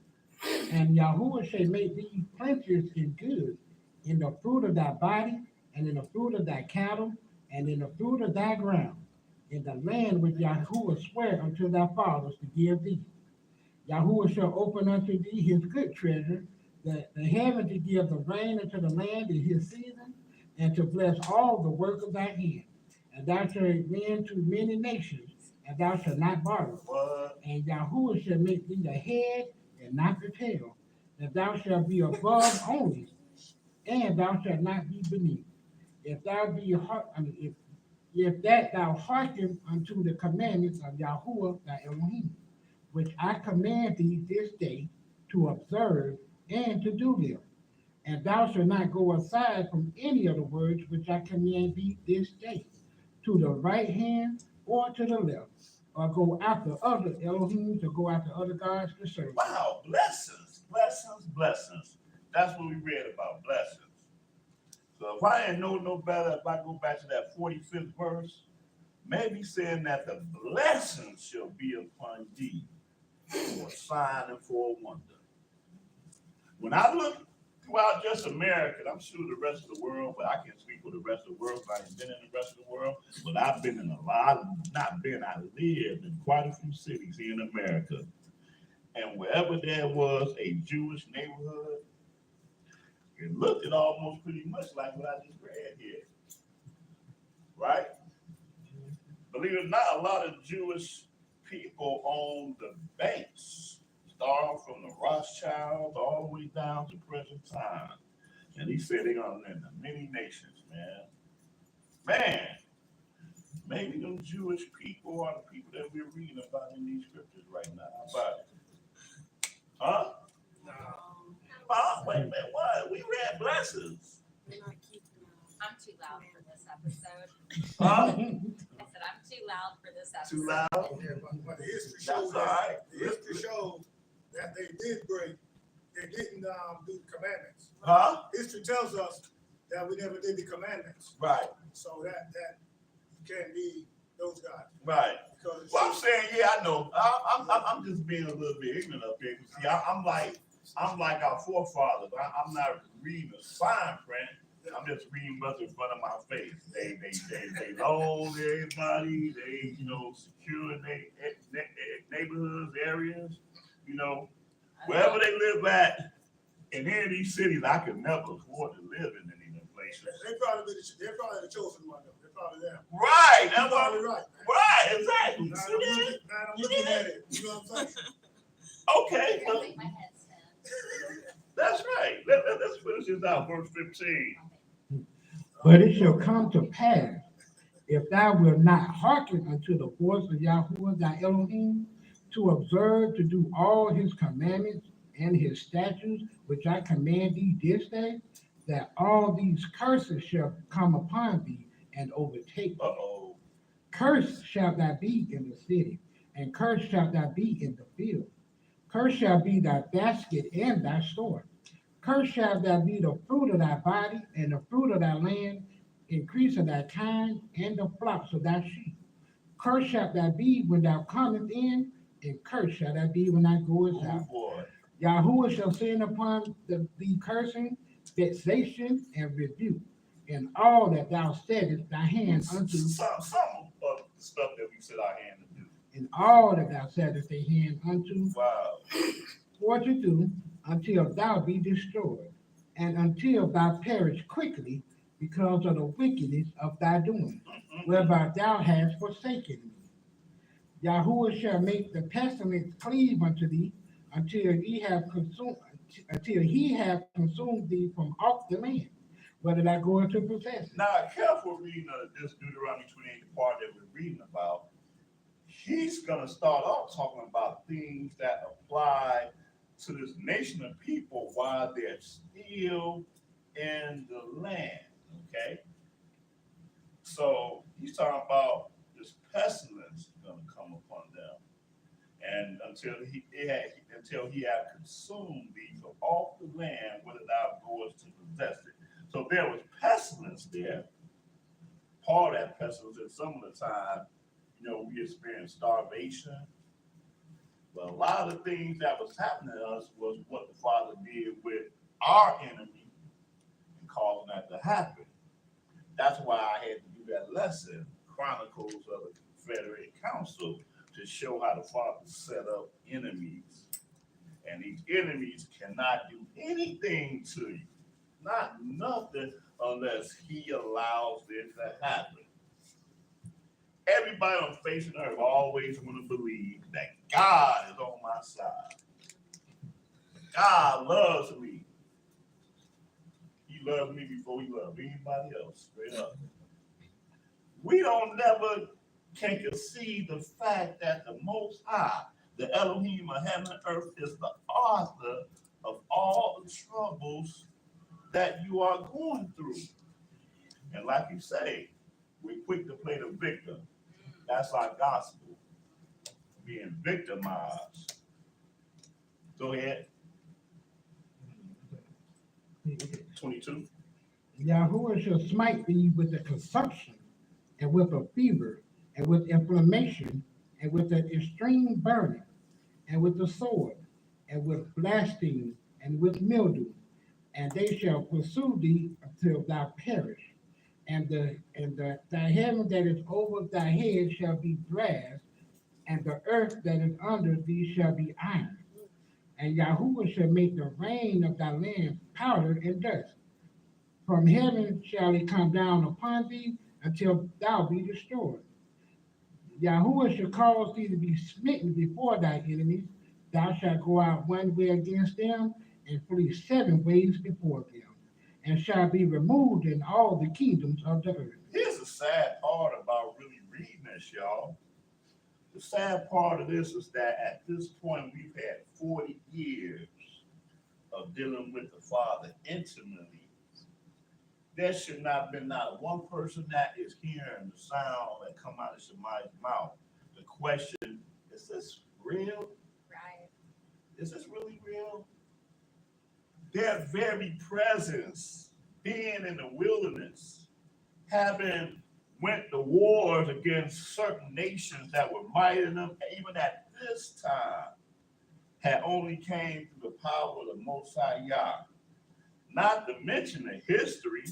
And Yahuwah shall make thee plenteous in goods, in the fruit of thy body, and in the fruit of thy cattle, and in the fruit of thy ground, in the land which Yahuwah sware unto thy fathers to give thee. Yahuwah shall open unto thee his good treasure, the heaven to give the rain unto the land in his season, and to bless all the work of thy hand. And thou shalt lend to many nations, and thou shalt not borrow. What? And Yahuwah shall make thee the head and not the tail, that thou shalt be above only, and thou shalt not be beneath. If thou be if that thou hearken unto the commandments of Yahuwah thy Elohim, which I command thee this day to observe and to do them. And thou shalt not go aside from any of the words which I command thee this day, to the right hand or to the left, or go after other Elohims, or go after other gods to serve. Wow, blessings, blessings, blessings. That's what we read about, blessings. So if I ain't know no better, if I go back to that 45th verse, maybe saying that the blessings shall be upon thee for a sign and for a wonder. When I look throughout just America, and I'm sure the rest of the world, but I can't speak for the rest of the world, 'cause I ain't been in the rest of the world, but I've been in a lot, not been, I lived in quite a few cities here in America. And wherever there was a Jewish neighborhood, it looked almost pretty much like what I just read here. Right? Believe it or not, a lot of Jewish people own the banks, starting from the Rothschilds all the way down to present time. And he said they're gonna lend to many nations, man. Man, maybe them Jewish people are the people that we're reading about in these scriptures right now. How about it? Huh? Wait a minute, what? We read blessings. I'm too loud for this episode. Huh? I said, I'm too loud for this episode. Too loud? Yeah, but the history That's shows all right. the history shows that they did break, they didn't do the commandments. Huh? History tells us that we never did the commandments, Right, so that you can't be those guys. right. Because Well, I'm saying, yeah, I know. I'm just being a little bit ignorant up here. See, I'm like our forefathers. I'm not reading the fine print. I'm just reading what's in front of my face. They loan everybody. They, secure their neighborhoods, areas. Wherever they live at. In any of these cities, I could never afford to live in any of them places. they're probably the chosen one, though. They're probably them. Right. You're That's probably what. right. Right. Exactly. Now See I'm that? looking at it. You know what I'm saying? Okay. You're gonna make my head spin. That's right. Let's finish this out. Verse 15. But it shall come to pass, if thou wilt not hearken unto the voice of Yahuwah thy Elohim, to observe to do all his commandments and his statutes, which I command thee this day, that all these curses shall come upon thee and overtake thee. Uh-oh. Cursed shalt thou be in the city, and cursed shalt thou be in the field. Cursed shall be thy basket and thy store. Cursed shall thou be the fruit of thy body, and the fruit of thy land, increase of thy kind, and the flocks of thy sheep. Cursed shalt thou be when thou comest in, and cursed shalt thou be when thou goest Oh, out. boy. Yahuwah shall send upon thee cursing, vexation, and rebuke, and all that thou settest thy hand unto, Some of the stuff that we set our hand to do. and all that thou settest thy hand unto, Wow. for to do, until thou be destroyed, and until thou perish quickly because of the wickedness of thy doing, whereby thou hast forsaken me. Yahuwah shall make the pestilence cleave unto thee until he have consumed thee from off the land, whether thou goest to possess it. Now, careful reading of this Deuteronomy 28, the part that we're reading about. He's going to start off talking about things that apply to this nation of people while they're still in the land. Okay? So he's talking about this pestilence going to come upon them. And until he had consumed thee from off the land, whether thou goest to possess it. So there was pestilence there. Part of that pestilence, and some of the time, we experienced starvation. But a lot of the things that was happening to us was what the Father did with our enemy and causing that to happen. That's why I had to do that lesson, Chronicles of the Confederate Council, to show how the Father set up enemies. And these enemies cannot do anything to you. Not nothing unless he allows it to happen. Everybody on the face of the earth always want to believe that God is on my side. God loves me. He loves me before he loves anybody else. Straight up. We don't never can conceive the fact that the Most High, the Elohim of heaven and earth, is the author of all the troubles that you are going through. And like you say, we're quick to play the victim. That's our gospel, being victimized. Go ahead. 22. Yahuwah shall smite thee with a consumption, and with a fever, and with inflammation, and with an extreme burning, and with the sword, and with blasting, and with mildew, and they shall pursue thee until thou perish. Thy heaven that is over thy head shall be brass, and the earth that is under thee shall be iron. And Yahuwah shall make the rain of thy land powder and dust. From heaven shall it come down upon thee until thou be destroyed. Yahuwah shall cause thee to be smitten before thy enemies. Thou shalt go out one way against them, and flee 7 ways before them, and shall be removed in all the kingdoms of the earth. Here's the sad part about really reading this, y'all. The sad part of this is that at this point we've had 40 years of dealing with the Father intimately. There should not have been not one person that is hearing the sound that come out of Shemaiah's mouth. The question, is this real? Right. Is this really real? Their very presence, being in the wilderness, having went to wars against certain nations that were mighty enough, even at this time, had only came through the power of the Most High YAH. Not to mention the history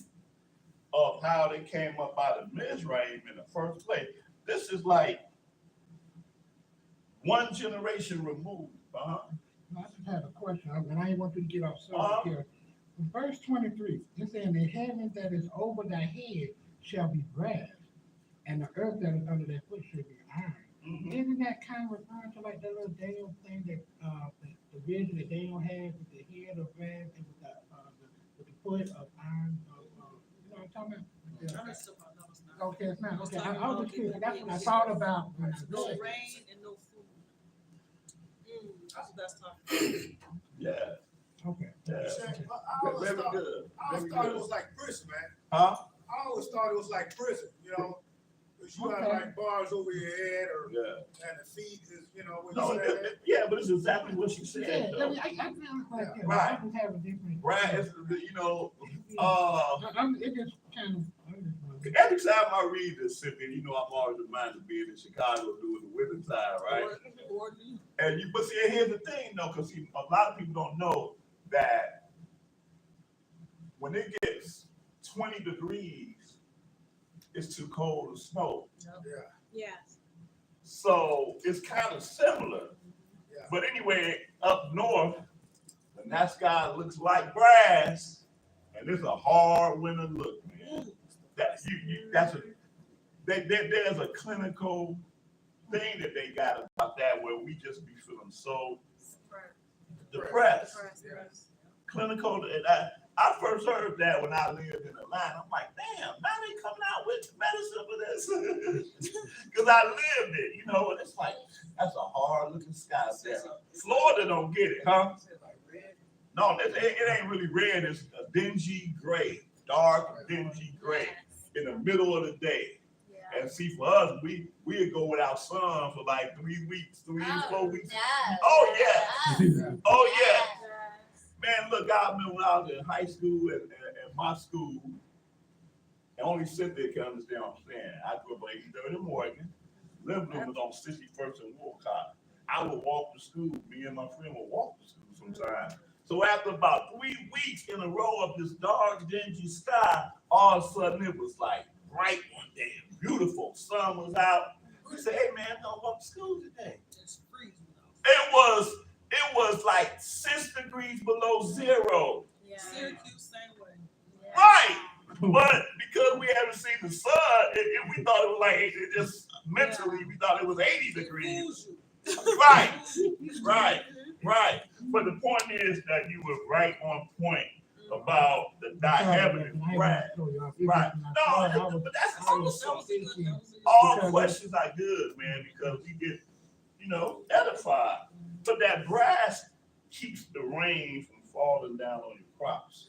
of how they came up out of Mizraim in the first place. This is like one generation removed. I just have a question, and I ain't want you to get off subject here. In verse 23, it says, the heaven that is over thy head shall be brass, and the earth that is under thy foot shall be iron. Mhm. Isn't that kind of referring to like that little Daniel thing that the vision that Daniel had with the head of brass and with the foot of iron? You know what I'm talking about? Yeah. Okay, it's not. Okay, I was just curious. That's what I thought about when I No read it. rain and no food. That's what that's talking Yeah, Okay. yeah. I always Very thought, good. I always Very thought it good. was like prison, man. Huh? I always thought it was like prison, you know? Cause you got Okay. like bars over your head or, Yeah. and the feet is, you know, what No, you said. yeah, but it's exactly what she Yeah, said, I though. mean, I feel like that. Right. I just have a different. Right, it's, you know, It just kind of. every time I read this, Cynthia, you know, I'm always reminded of being in Chicago during the winter time, right? And you, but see, here's the thing, though, because a lot of people don't know that when it gets 20 degrees, it's too cold to snow. Yeah, Yes. So it's kind of similar. yeah. But anyway, up north, the night sky looks like brass, and it's a hard winter look, man. There's a clinical thing that they got about that where we just be feeling so depressed. Clinical, and I first heard that when I lived in Atlanta. I'm like, damn, now they coming out with medicine for this. Because I lived it, you know, and it's like, that's a hard looking sky there. Florida don't get it, huh? No, it ain't really red. It's a dingy gray, dark, dingy gray in the middle of the day. Yeah. And see, for us, we'd go without sun for like 3 weeks, 4 weeks. Yeah. Oh, yeah. Oh, yeah. Yes. Man, look, I remember when I was in high school and my school, and only Cynthia can understand what I'm saying. I grew up on 83rd and Morgan. Liverpool was on 61st and Wolcott. I would walk to school. Me and my friend would walk to school sometimes. So after about 3 weeks in a row of this dark, dingy sky, all of a sudden it was like bright one day, beautiful. Sun was out. We said, hey man, don't walk to school today. It's freezing It though. was like 6 degrees below zero. Yeah. Syracuse, same way. Yeah. Right. But because we haven't seen the sun, we thought it was like, it just mentally, we thought it was 80 degrees. Right. Right. Right. But the point is that you were right on point about the heaven and brass. Right. No, but that's awesome. All questions are good, man, because we get, you know, edified. But that brass keeps the rain from falling down on your crops.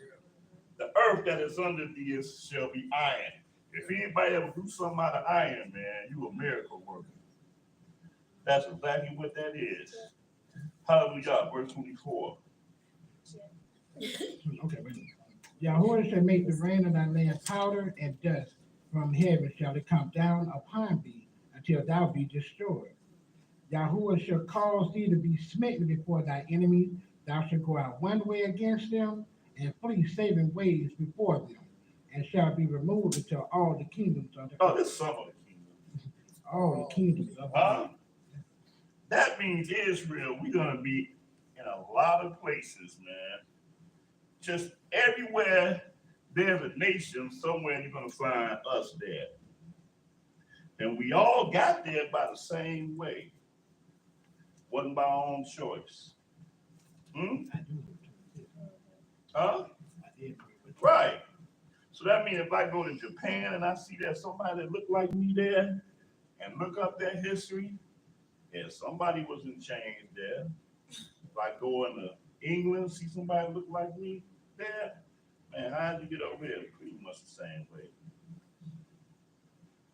The earth that is under thee shall be iron. If anybody ever do something out of iron, man, you a miracle worker. That's exactly what that is. Hallelujah, verse 24. Okay, wait. Yahuwah shall make the rain of thy land powder and dust. From heaven shall it come down upon thee until thou be destroyed. Yahuwah shall cause thee to be smitten before thy enemies. Thou shalt go out one way against them, and flee 7 ways before them, and shall be removed until all the kingdoms of the Oh, earth. this is some of the kingdom. All the kingdoms of the Huh? earth. That means Israel, we're gonna be in a lot of places, man. Just everywhere there's a nation, somewhere you're gonna find us there. And we all got there by the same way. Wasn't by our own choice. Hmm? I do agree with this. Huh? I did agree with Right. So that means if I go to Japan and I see that somebody that look like me there and look up their history, yeah, somebody was in chains there. If I go into England, see somebody look like me there, man, how'd you get over here? Pretty much the same way.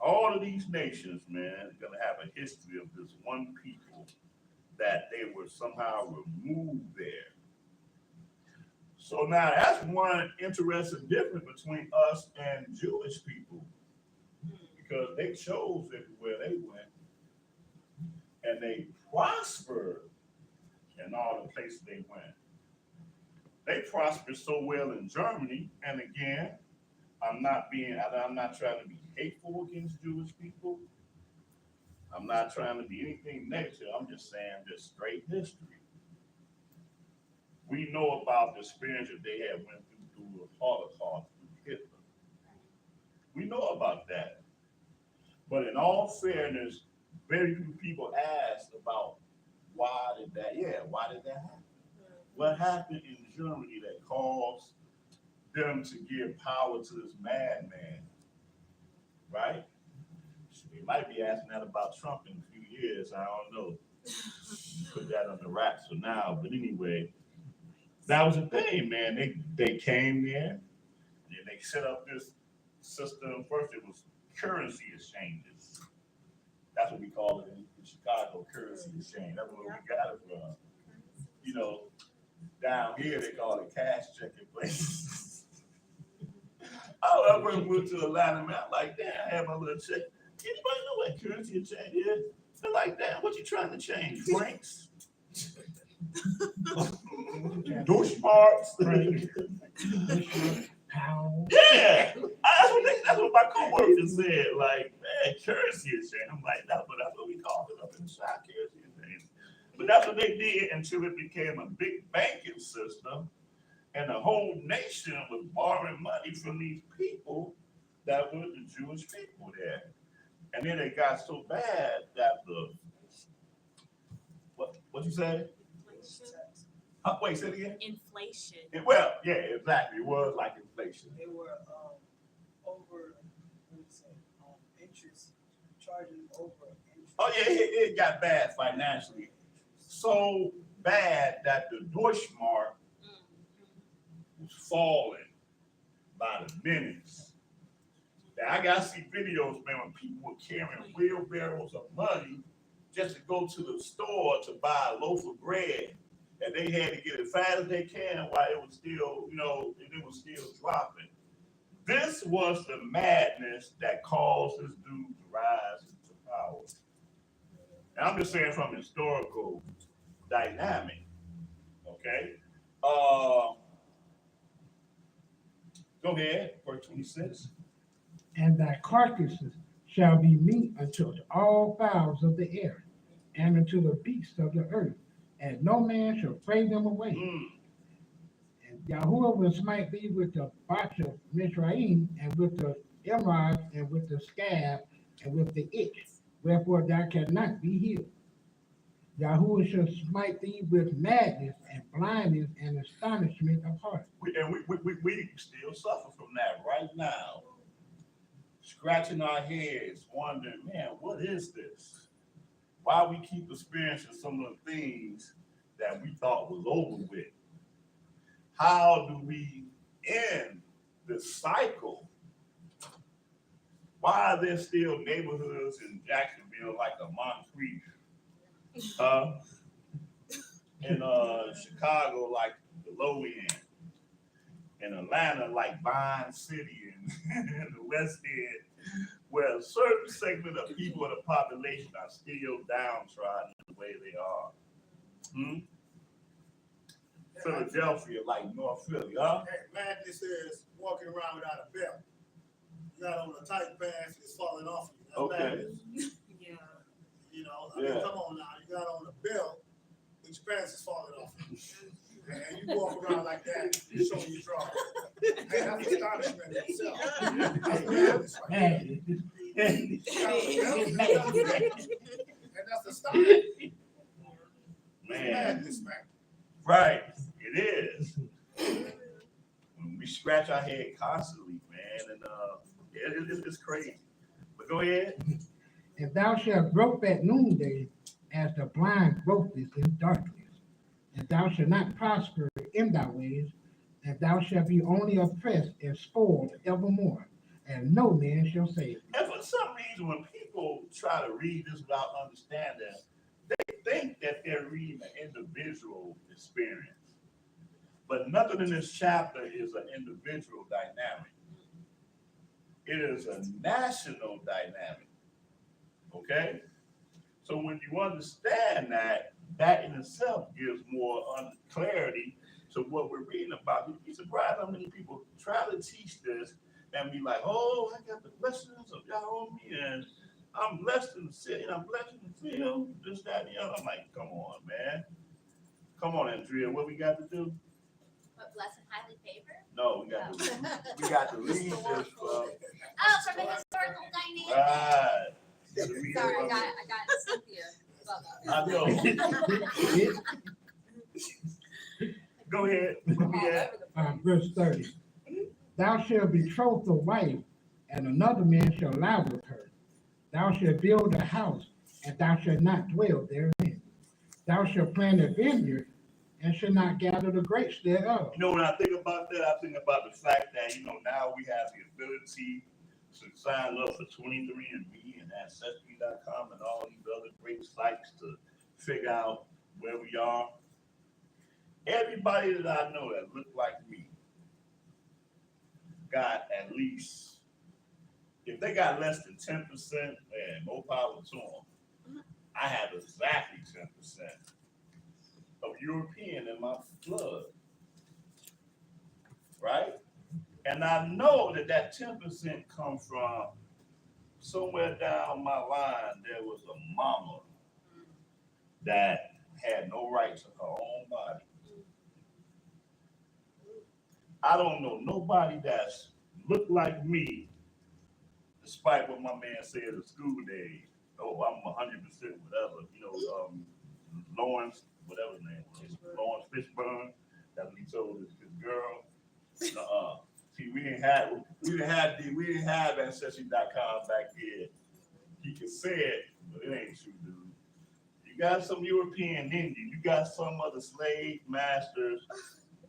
All of these nations, man, gonna have a history of this one people that they were somehow removed there. So now that's one interesting difference between us and Jewish people, because they chose everywhere they went, and they prospered in all the places they went. They prospered so well in Germany, and again, I'm not trying to be hateful against Jewish people. I'm not trying to be anything negative. I'm just saying just straight history. We know about the experience that they had went through the Holocaust through Hitler. We know about that. But in all fairness, very few people ask about why did that happen? What happened in Germany that caused them to give power to this madman? Right? They might be asking that about Trump in a few years. I don't know. Put that on the wraps for now. But anyway, that was the thing, man. They came there and they set up this system. First, it was currency exchanges. That's what we call it in Chicago, currency exchange. That's where we got it from. You know, down here they call it cash checking places. I went to Atlanta, man. I'm like, damn, I have my little check. Anybody know what currency exchange is? They're like, damn, what you trying to change? Francs? Deutschmarks? pound. Yeah, that's what my coworkers said. Like, man, currency exchange. I'm like, that's what we call it up in the South, currency exchange. But that's what they did until it became a big banking system, and the whole nation was borrowing money from these people that were the Jewish people there. And then it got so bad that what you say? Wait, say it again. Inflation. Well, yeah, exactly. It was like inflation. They were over, interest, charging over interest. Oh yeah, it got bad financially. So bad that the Deutschmark was falling by the minutes. Now, I gotta see videos, man, when people were carrying wheelbarrows of money just to go to the store to buy a loaf of bread. And they had to get it fast as they can while it was still, it was still dropping. This was the madness that caused this dude to rise into power. And I'm just saying from historical dynamic, okay? Go ahead, verse 26. And thy carcasses shall be meat unto all fowls of the air, and unto the beasts of the earth, and no man shall fray them away. And Yahuwah will smite thee with the botch of Mizraim, and with the emerald, and with the scab, and with the itch, wherefore thou cannot be healed. Yahuwah shall smite thee with madness, and blindness, and astonishment of heart. We still suffer from that right now. Scratching our heads, wondering, man, what is this? Why we keep experiencing some of the things that we thought was over with? How do we end this cycle? Why are there still neighborhoods in Jacksonville like a Moncrief? In Chicago like the low end? In Atlanta like Vine City and the West End, where a certain segment of people in the population are still downtrodden the way they are. Philadelphia, like North Philly, huh? Hey, madness is walking around without a belt. You got on a tight pants, it's falling off you. That's Okay. madness. Yeah. You know, I mean, Yeah. come on now, you got on a belt, but your pants is falling off. And you walk around like that, you showing your draw. Hey, that's astonishment in itself. That's madness right there. Man, And that's astonishment. It's Man, madness, man. right, it is. We scratch our head constantly, man, and it's crazy. But go ahead. and thou shalt grope at noonday as the blind gropeth in darkness. And thou shalt not prosper in thy ways, and thou shalt be only oppressed and spoiled evermore, and no man shall save thee. And for some reason, when people try to read this without understanding, they think that they're reading an individual experience. But nothing in this chapter is an individual dynamic. It is a national dynamic. Okay? So when you understand that, that in itself gives more clarity to what we're reading about. You'd be surprised how many people try to teach this and be like, oh, I got the blessings of Yah on me, and I'm blessed in the city, and I'm blessed in the field, this, that, and the other. I'm like, come on, man. Come on, Andrea, what we got to do? But blessed and highly favored? No, we got to read this from, Oh, from the historical dynamic. right. You gotta read it Sorry, I from- got Cynthia. I know. Go ahead. Where we at? Verse 30. Thou shalt betroth a wife, and another man shall lie with her. Thou shalt build a house, and thou shalt not dwell therein. Thou shalt plant a vineyard, and shalt not gather the grapes thereof. You know, when I think about that, I think about the fact that, now we have the ability to sign up for 23andMe and Ancestry.com and all these other great sites to figure out where we are. Everybody that I know that looked like me got at least, if they got less than 10%, man, more power to them. I have exactly 10% of European in my blood, right? And I know that 10% comes from somewhere down my line. There was a mama that had no right to her own body. I don't know nobody that's looked like me, despite what my man said at school days. Oh, I'm 100% whatever. Lawrence, whatever his name was, Lawrence Fishburne. That's what he told his girl. See, we didn't have Ancestry.com back then. He could say it, but it ain't true, dude. You got some European in you. You got some other slave masters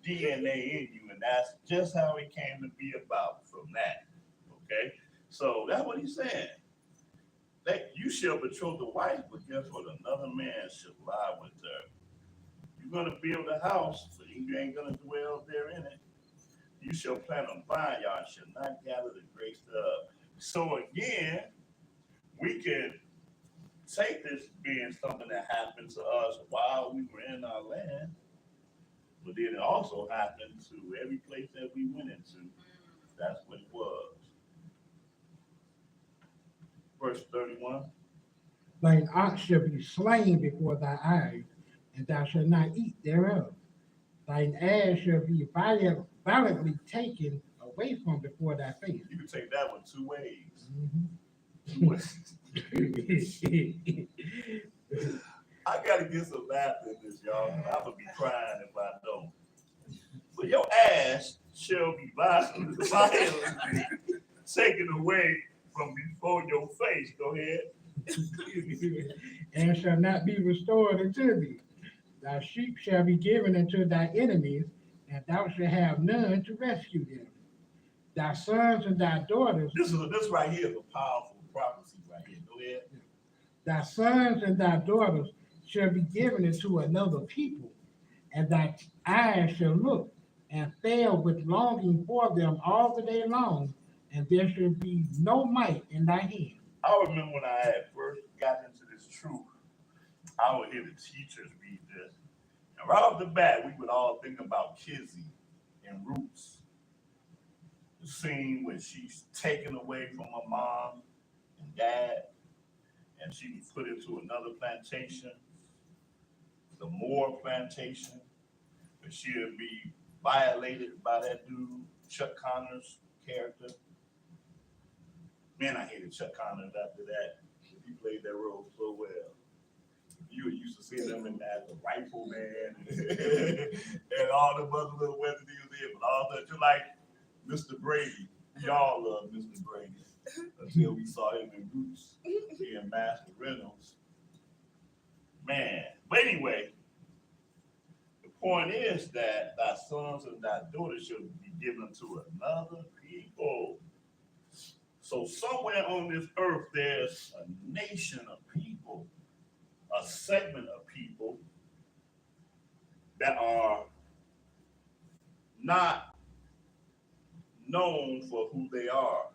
DNA in you, and that's just how it came to be about from that. Okay, so that's what he's saying. That you shall betroth the wife, but guess what? Another man shall lie with her. You're gonna build a house, but you ain't gonna dwell therein it. You shall plant a vineyard, shall not gather the grapes thereof. So again, we can take this being something that happened to us while we were in our land, but then it also happened to every place that we went into. That's what it was. Verse 31. Thine ox shall be slain before thy eyes, and thou shalt not eat thereof. Thine ass shall be violently taken away from before thy face. You can take that one two ways. I gotta get some laughter in this, y'all. I'm gonna be crying if I don't. But your ass shall be violently taken away from before your face. Go ahead. And shall not be restored unto thee. Thy sheep shall be given unto thy enemies, and thou shalt have none to rescue them. Thy sons and thy daughters, This right here is a powerful prophecy right here. Go ahead. thy sons and thy daughters shall be given into another people, and thy eyes shall look and fail with longing for them all the day long, and there shall be no might in thy hand. I remember when I had first got into this truth, I would hear the teachers read this, And right off the bat, we would all think about Kizzy and Roots. The scene when she's taken away from her mom and dad, and she was put into another plantation, the Moore plantation, where she'll be violated by that dude, Chuck Connor's character. Man, I hated Chuck Connors after that. He played that role so well. You used to see them in that, the Rifleman, and all the other little weather deals there, but all that, just like Mr. Brady. We all love Mr. Brady until we saw him in Roots being Master Reynolds. Man, but anyway, the point is that thy sons and thy daughters shall be given to another people. So somewhere on this earth, there's a nation of people, a segment of people that are not known for who they are.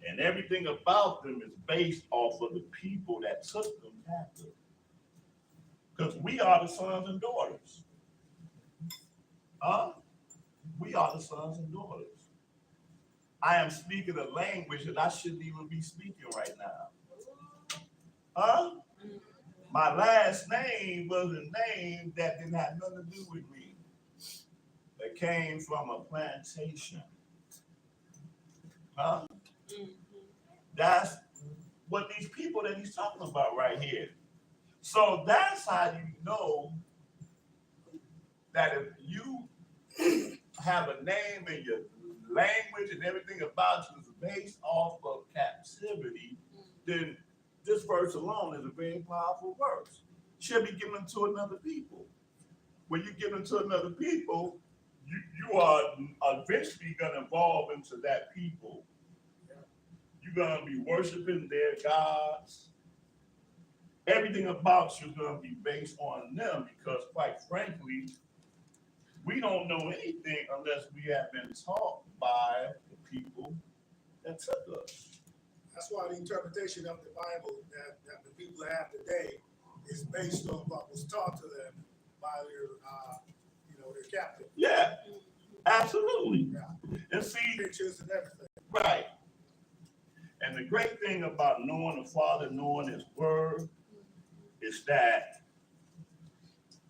And everything about them is based off of the people that took them captive. Because we are the sons and daughters. Huh? We are the sons and daughters. I am speaking a language that I shouldn't even be speaking right now. Huh? My last name was a name that didn't have nothing to do with me. That came from a plantation. Huh? That's what these people that he's talking about right here. So that's how you know that if you have a name and your language and everything about you is based off of captivity, then this verse alone is a very powerful verse. Should be given to another people. When you give them to another people, you are eventually going to evolve into that people. You're going to be worshiping their gods. Everything about you is going to be based on them because, quite frankly, we don't know anything unless we have been taught by the people that took us. That's why the interpretation of the Bible that the people have today is based on what was taught to them by their captain. Yeah, absolutely. Yeah. And see, Pictures and everything. right. And the great thing about knowing the Father, knowing His Word, is that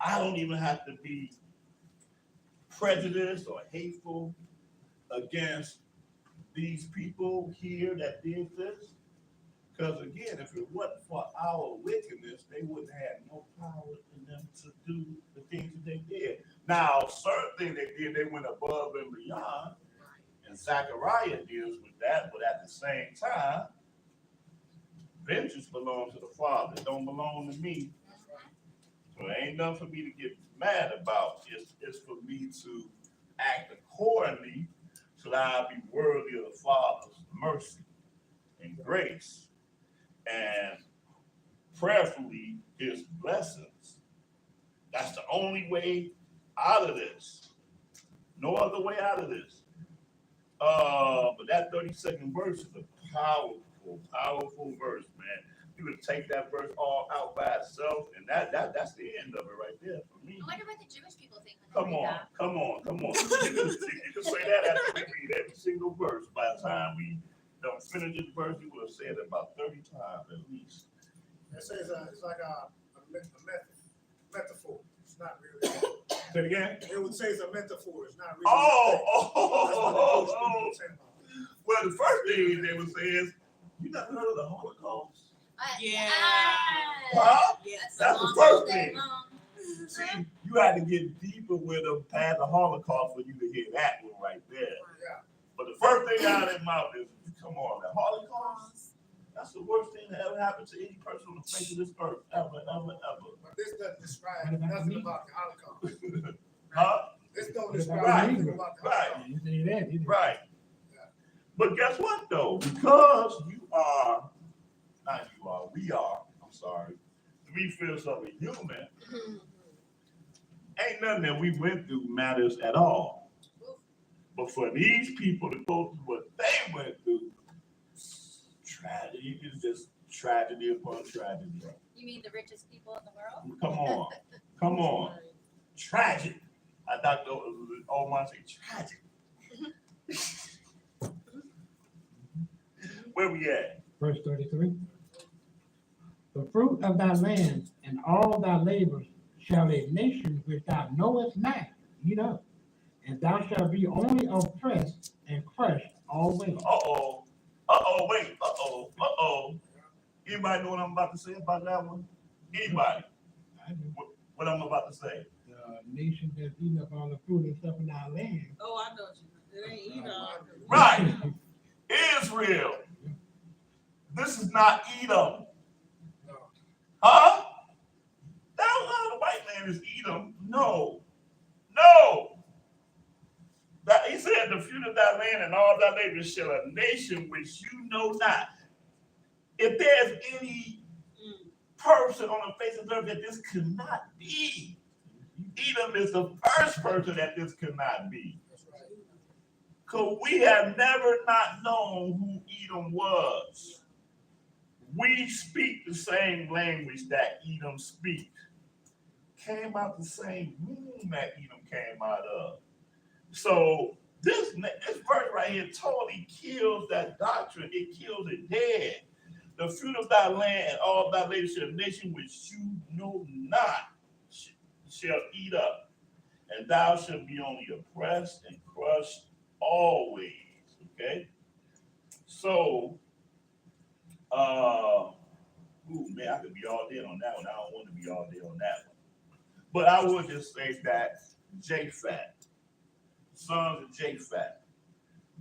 I don't even have to be prejudiced or hateful against these people here that did this. Because again, if it wasn't for our wickedness, they wouldn't have no power in them to do the things that they did. Now, certain things they did, they went above and beyond. And Zechariah deals with that, but at the same time, vengeance belongs to the Father. It don't belong to me. So it ain't nothing for me to get mad about. It's for me to act accordingly so that I'll be worthy of the Father's mercy and grace. And prayerfully, His blessings. That's the only way out of this. No other way out of this. But that 32nd verse is a powerful verse, man. You would take that verse all out by itself, and that's the end of it right there for me. I wonder what the Jewish people think when Come they read on, that. come on, come on. You can say that after we read every single verse. By the time we don't finish this verse, you will have said it about 30 times at least. It says it's like a metaphor. It's not really. Say it again. It would say it's a metaphor. It's not really. Oh. Well, the first thing they would say is, you never heard of the Holocaust? Yeah. Huh? That's the first thing. Long. See, you had to get deeper with them past the Holocaust for you to hear that one right there. Yeah. But the first thing out of their mouth is, come on, the Holocaust? That's the worst thing that ever happened to any person on the face of this earth, ever. But this doesn't describe nothing about the Holocaust. Huh? This don't describe Right. anything about the Holocaust. You say that, didn't you? Right. But guess what, though? Because we are, I'm sorry, 3/5 of a human, ain't nothing that we went through matters at all. But for these people to go through what they went through, tragedy is just tragedy upon tragedy. You mean the richest people in the world? Come on. tragic. I thought Omar say tragic. Where we at? Verse 33. The fruit of thy land and all thy labors shall a nation which thou knowest not eat up, and thou shalt be only oppressed and crushed always. Uh-oh. Wait. Anybody know what I'm about to say about that one? Anybody? I do. What I'm about to say? The nation that's eating up all the fruit and stuff in our land. Oh, I know what you, it ain't Edom. Right. Israel. This is not Edom. Huh? That the white man is Edom. No. That he said, the fruit of thy land and all thy labors shall a nation which you know not. If there's any person on the face of the earth that this could not be, Edom is the first person that this could not be. Because we have never not known who Edom was. We speak the same language that Edom speaks. Came out the same womb that Edom came out of. So this verse right here totally kills that doctrine. It kills it dead. The fruit of thy land and all thy labor shall a nation which you know not shall eat up, and thou shalt be only oppressed and crushed always. Okay? So, man, I could be all day on that one. I don't want to be all day on that one. But I would just say that Japhet, sons of Japhet,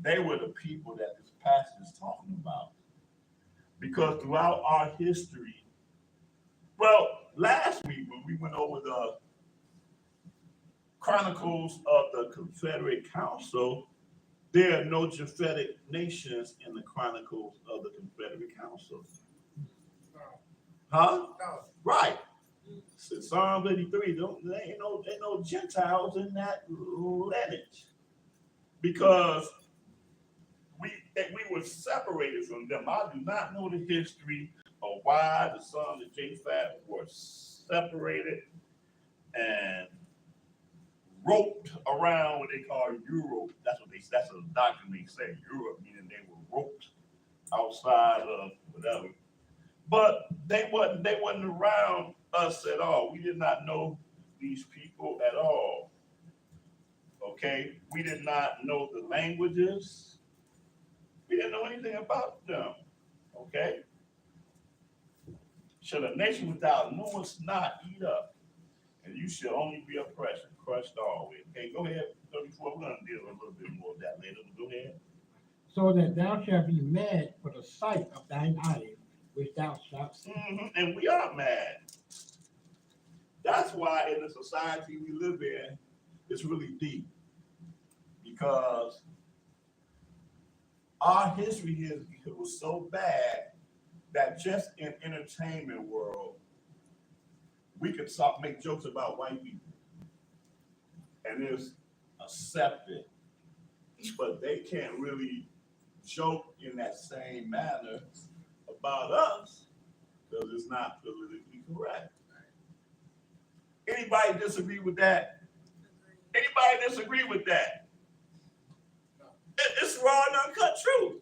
they were the people that this passage is talking about. Because throughout our history, well, last week when we went over the Chronicles of the Confederate Council, there are no Japhetic nations in the Chronicles of the Confederate Council. Huh? No. Right. So Psalm 83, there ain't no Gentiles in that lineage. Because we were separated from them. I do not know the history of why the sons of Japhet were separated and roped around what they call Europe. That's a doctrine they say, Europe, meaning they were roped outside of whatever. But they wasn't around us at all. We did not know these people at all. Okay? We did not know the languages. We didn't know anything about them. Okay? Shall a nation without knowest not eat up, and you shall only be oppressed and crushed always. Okay, go ahead, 34. We're going to deal with a little bit more of that later. Go ahead. So that thou shalt be mad for the sight of thine eyes, which thou shalt see. And we are mad. That's why in the society we live in, it's really deep. Because our history here was so bad that just in entertainment world, we could make jokes about white people. And it's accepted. But they can't really joke in that same manner about us because it's not politically correct. Anybody disagree with that? Anybody disagree with that? It's raw and uncut truth.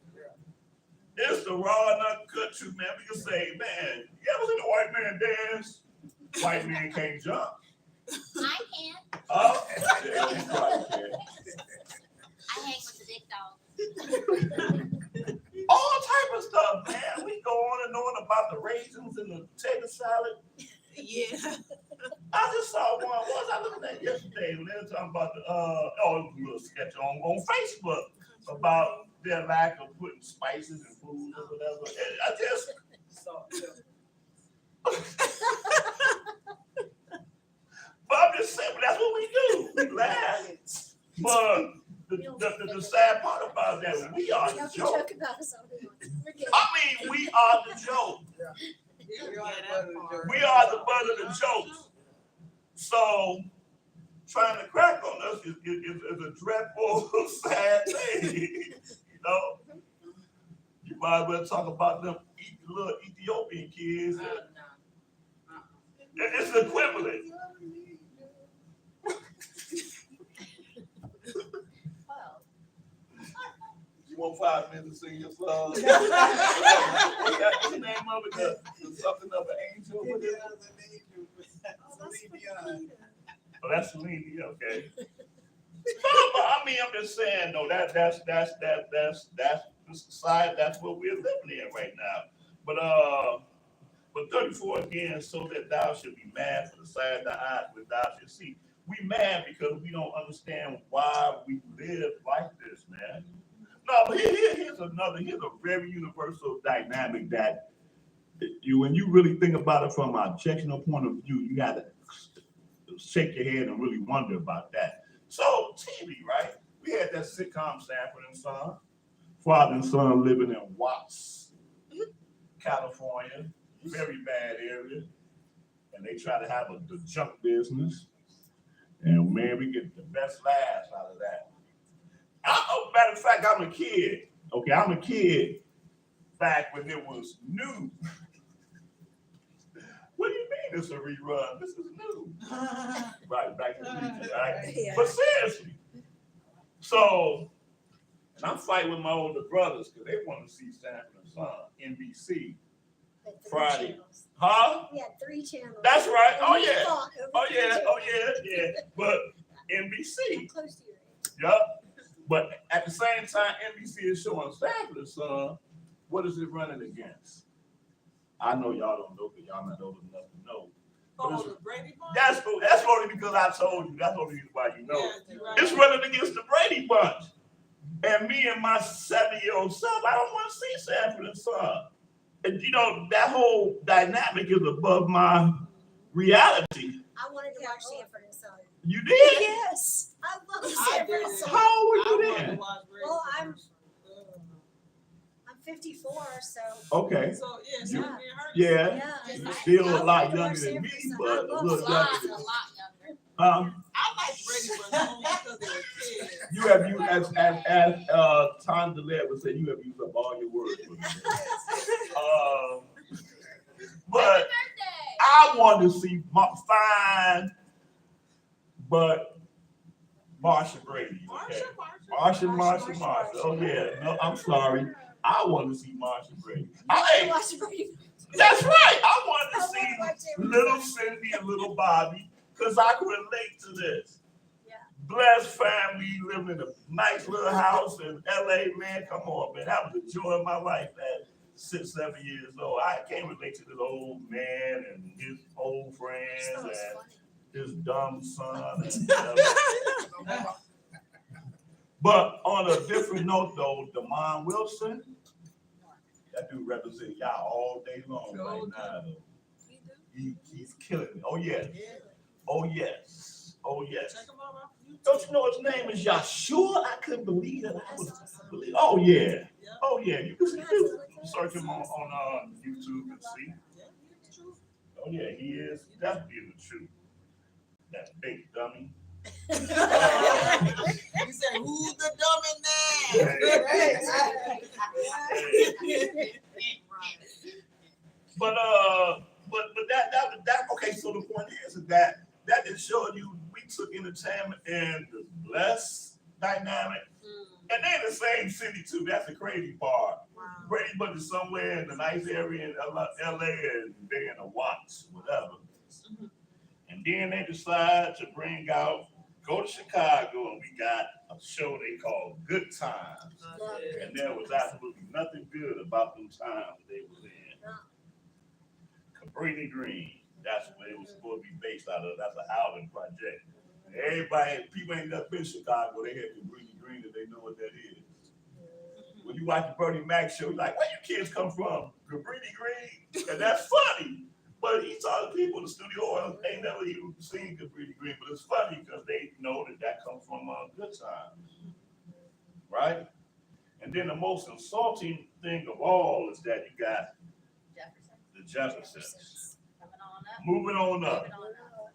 It's the raw and uncut truth, man. We can say, man, you ever seen a white man dance? White man can't jump. I can't. Oh, yeah, you probably can. I hang with the big dogs. All type of stuff, man. We go on and on about the raisins and the potato salad. Yeah. I just saw one. What was I looking at yesterday? When they were talking about it was a little sketch on Facebook about their lack of putting spices in food or whatever. And I just but I'm just saying, that's what we do. We laugh. But the sad part about that, we are the joke. I mean, we are the joke. We are the butt of the joke. So trying to crack on us is a dreadful, sad thing. You know? You might as well talk about them little Ethiopian kids. It's equivalent. You want 5 minutes to sing your song? What's the name of it? The something of an angel? What is it? Oh, that's Celine Dion, okay. No, but I mean, I'm just saying, though, that's the society, that's what we're living in right now. But 34 again, so that thou should be mad for the side of the eye which thou should see. We mad because we don't understand why we live like this, man. No, but here's a very universal dynamic that when you really think about it from an objectional point of view, you got to shake your head and really wonder about that. So TV, right? We had that sitcom Sanford and Son, father and son living in Watts, California, very bad area, and they try to have the junk business, and man, we get the best laughs out of that. Matter of fact, I'm a kid. Okay, I'm a kid back when it was new. What do you mean it's a rerun? This is new. Right, back in the future, right? Yeah. But seriously. So, and I'm fighting with my older brothers because they want to see Sanford and Son, NBC, Friday. Huh? We had 3 channels. That's right. And Oh, we yeah. fought over Oh, 3 yeah. channels. Oh, yeah. But NBC. Close to your age. Yup. But at the same time, NBC is showing Sanford and Son. What is it running against? I know y'all don't know because y'all not old enough to know. Oh, the Brady Bunch? That's only because I told you. That's the only reason why you know. Yeah, you're right. It's running against the Brady Bunch. And me and my 7-year-old self, I don't want to see Sanford and Son. And you know, that whole dynamic is above my reality. I wanted to watch Sanford and Son. You did? Yes. I love I Sanford and did. Son. How old were I you wanted to then? watch Brady Well, Bunch. I'm 54, so Okay. So, yeah, so You- me and her. Yeah. yeah. You're still a I lot wanted to younger watch than me, Sanford and Son. but I a love little Sanford A younger and lot, than a Son. lot younger. I like Brady Bunch only because they were kids. You as Tom DeLette would say, you have used up all your words. But Happy birthday. I want to see fine, but Marsha Brady. Okay? Marsha. Oh yeah. No, I'm sorry. I want to see Marsha Brady. Hey, Watch Brady. that's right. I want I to wanna see watch Sanford and little Son. Cindy and little Bobby because I can relate to this. Yeah. Blessed family living in a nice little house in LA, man. Come on, man. That was the joy of my life at 6, 7 years old. I can't relate to this old man and his old I just friends thought it was and funny. his dumb son. And but on a different note, though, Damon Wilson, that dude represents y'all all day long right now. He's killing it. Oh, yes. Oh, yes. Oh, yes. Check them out on YouTube. Don't you know his name is Yahshua? I couldn't believe that. That's awesome. Oh, yeah. Yeah. Oh, yeah. You can Yeah, you it's search him on YouTube and see. Yeah, it's true. Oh, yeah. He is definitely the truth. That big dummy. You said, who's the dummy But that okay. So the point is that just showed you we took entertainment and the blessed dynamic, and they're in the same city too. That's the crazy part. Brady Bunch is somewhere in the nice area in LA, and they're in a Watts, whatever. And then they decide to go to Chicago, and we got a show they call Good Times. And there was absolutely nothing good about them times they was in. Cabrini Green, that's what it was supposed to be based out of. That's a housing project. People ain't never been to Chicago, they had Cabrini Green, and they know what that is. When you watch the Bernie Mac show, you're like, where you kids come from? Cabrini Green? And that's funny. But he saw the people in the studio, they never even seen Cabrini Green, but it's funny because they know that comes from Good Times, right? And then the most insulting thing of all is that you got Jefferson. the Jeffersons Coming on up. moving on up,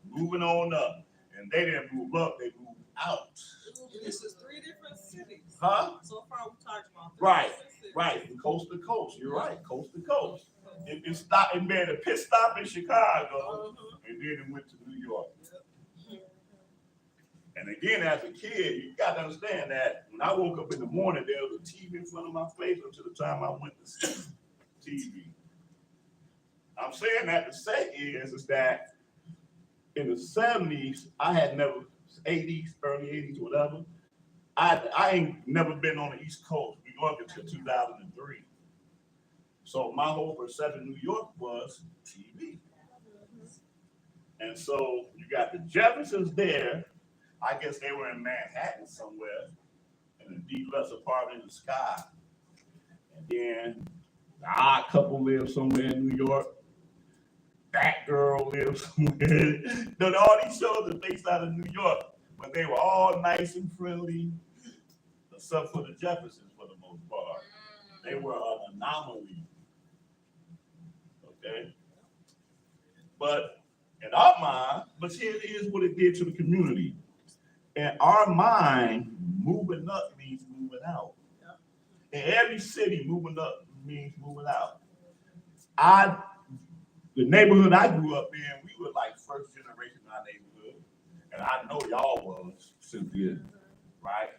Moving on up. and they didn't move up, they moved out. This is 3 different cities. Huh? So far, we talked about 3 Right, different cities. right, from coast to coast. You're right, coast to coast. It made a pit stop in Chicago, and then it went to New York. And again, as a kid, you got to understand that when I woke up in the morning, there was a TV in front of my face until the time I went to sleep. TV. I'm saying that to say is that in the 70s, I had never, 80s, early 80s, whatever, I ain't never been on the East Coast, New York until 2003. So my whole perception of New York was TV. And so you got the Jeffersons there. I guess they were in Manhattan somewhere in a deluxe apartment in the sky. And then the Odd Couple lived somewhere in New York. That Girl lives somewhere. All these shows are based out of New York, but they were all nice and friendly, except for the Jeffersons for the most part. They were an anomaly. Okay? But in our mind, but here it is what it did to the community. In our mind, moving up means moving out. In every city, moving up means moving out. The neighborhood I grew up in, we were like first generation in our neighborhood. And I know y'all was, Cynthia, right?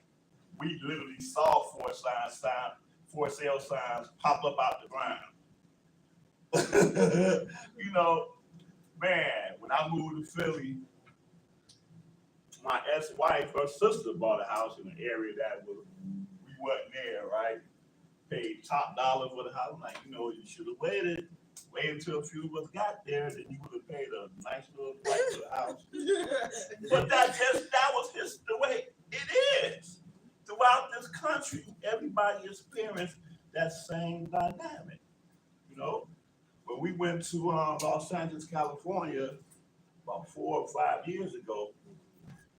We literally saw for sale signs pop up out the ground. You know, man, when I moved to Philly, my ex-wife, her sister bought a house in an area that we wasn't there, right? Paid top dollar for the house. I'm like, you should have waited until a few of us got there, then you would have paid a nice little price for the house. But that was just the way it is. Throughout this country, everybody experienced that same dynamic. When we went to Los Angeles, California, about 4 or 5 years ago,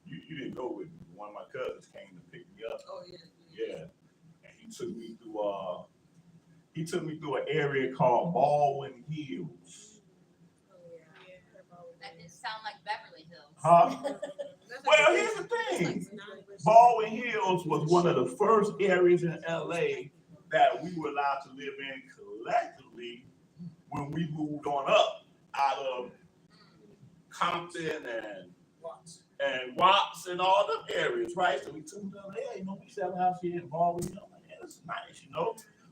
you didn't go with me. One of my cousins came to pick me up. Oh yeah. Yeah, and he took me through an area called Baldwin Hills. Oh yeah. That didn't sound like Beverly Hills. Huh? Well, here's the thing. Baldwin Hills was one of the first areas in LA that we were allowed to live in collectively when we moved on up out of Compton and Watts and all them areas, right? So we took them, hey, we sell a house here in Baldwin Hills. Like, yeah, that's nice,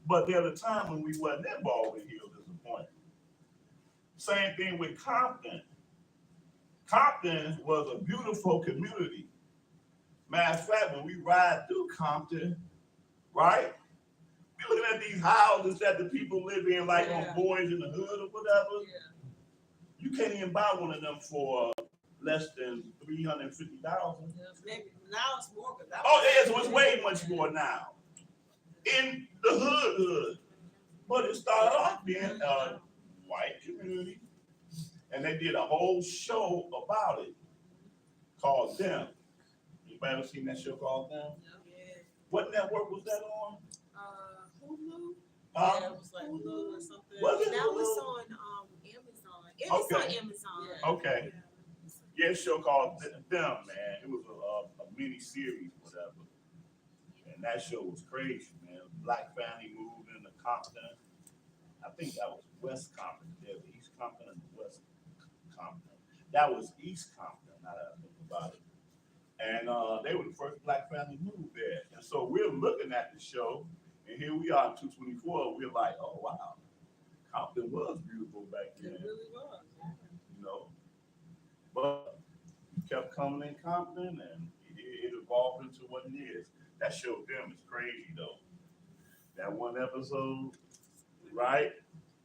But there was a time when we wasn't in Baldwin Hills at the point. Same thing with Compton. Compton was a beautiful community. Matter of fact, when we ride through Compton, right? We looking at these houses that the people live in, like on Boys in the Hood or whatever. Yeah. You can't even buy one of them for less than $350,000. Maybe now it's more. It's way much more now. In the hood. But it started off being a white community. And they did a whole show about it called Them. Anybody ever seen that show called Them? Yeah. What network was that on? Hulu. Yeah, it was like Hulu or something. Was it now Hulu? It's on Amazon. It's on Amazon. Yeah. Okay. Yeah, a show called Them, man. It was a mini series, whatever. And that show was crazy, man. Black family moved into Compton. I think that was West Compton. There's East Compton and West Compton. That was East Compton, now that I think about it. And they were the first black family moved there. And so we're looking at the show, and here we are in 224. We're like, oh, wow. Compton was beautiful back then. It really was. But we kept coming in Compton, and it evolved into what it is. That show Them is crazy, though. That one episode, right?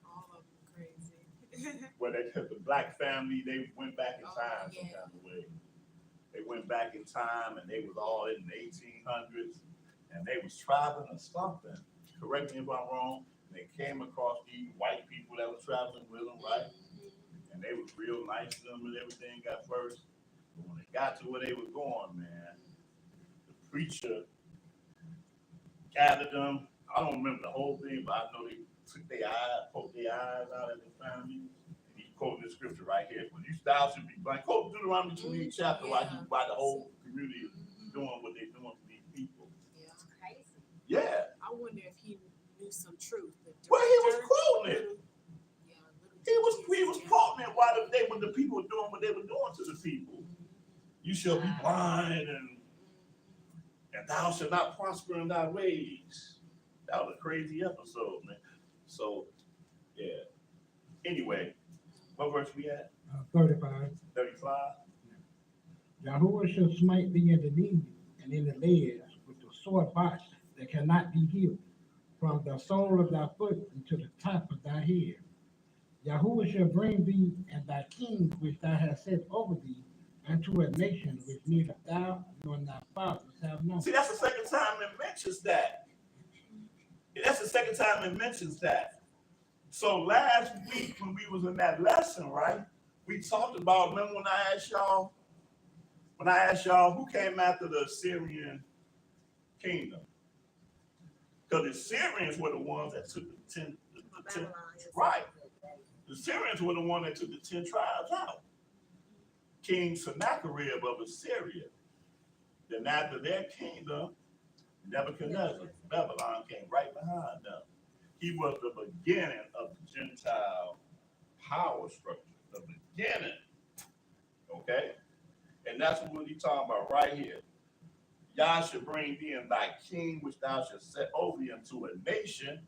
All of them crazy. Where they took the black family, they went back in time some kind of way. They went back in time, and they was all in the 1800s, and they was traveling or something. Correct me if I'm wrong. They came across these white people that were traveling with them, right? And they was real nice to them and everything at first. But when they got to where they were going, man, the preacher gathered them. I don't remember the whole thing, but I know they took their eyes, poked their eyes out at the family. And he quoted the scripture right here. For you styles should be blind. Quote Deuteronomy 28 chapter why the whole community is doing what they're doing to these people. Yeah, crazy. Yeah. I wonder if he knew some truth. Well, he was quoting it. He was quoting it while the people were doing what they were doing to the people. You shall be blind and thou shalt not prosper in thy ways. That was a crazy episode, man. So, yeah. Anyway, what verse we at? 35. 35? Yahuwah shall smite thee in the knees and in the legs with the sore box that cannot be healed, from the sole of thy foot unto the top of thy head. Yahuwah shall bring thee and thy king which thou hast set over thee unto a nation which neither thou nor thy fathers have known. See, that's the second time it mentions that. That's the second time it mentions that. So last week when we was in that lesson, right, we talked about, remember when I asked y'all who came after the Assyrian kingdom? Because the Syrians were the ones that took the 10, right. The Syrians were the one that took the 10 tribes out. King Sennacherib of Assyria. Then after their kingdom, Nebuchadnezzar, Babylon came right behind them. He was the beginning of the Gentile power structure, the beginning. Okay? And that's what he's talking about right here. Yah shall bring thee and thy king, which thou shalt set over thee unto a nation,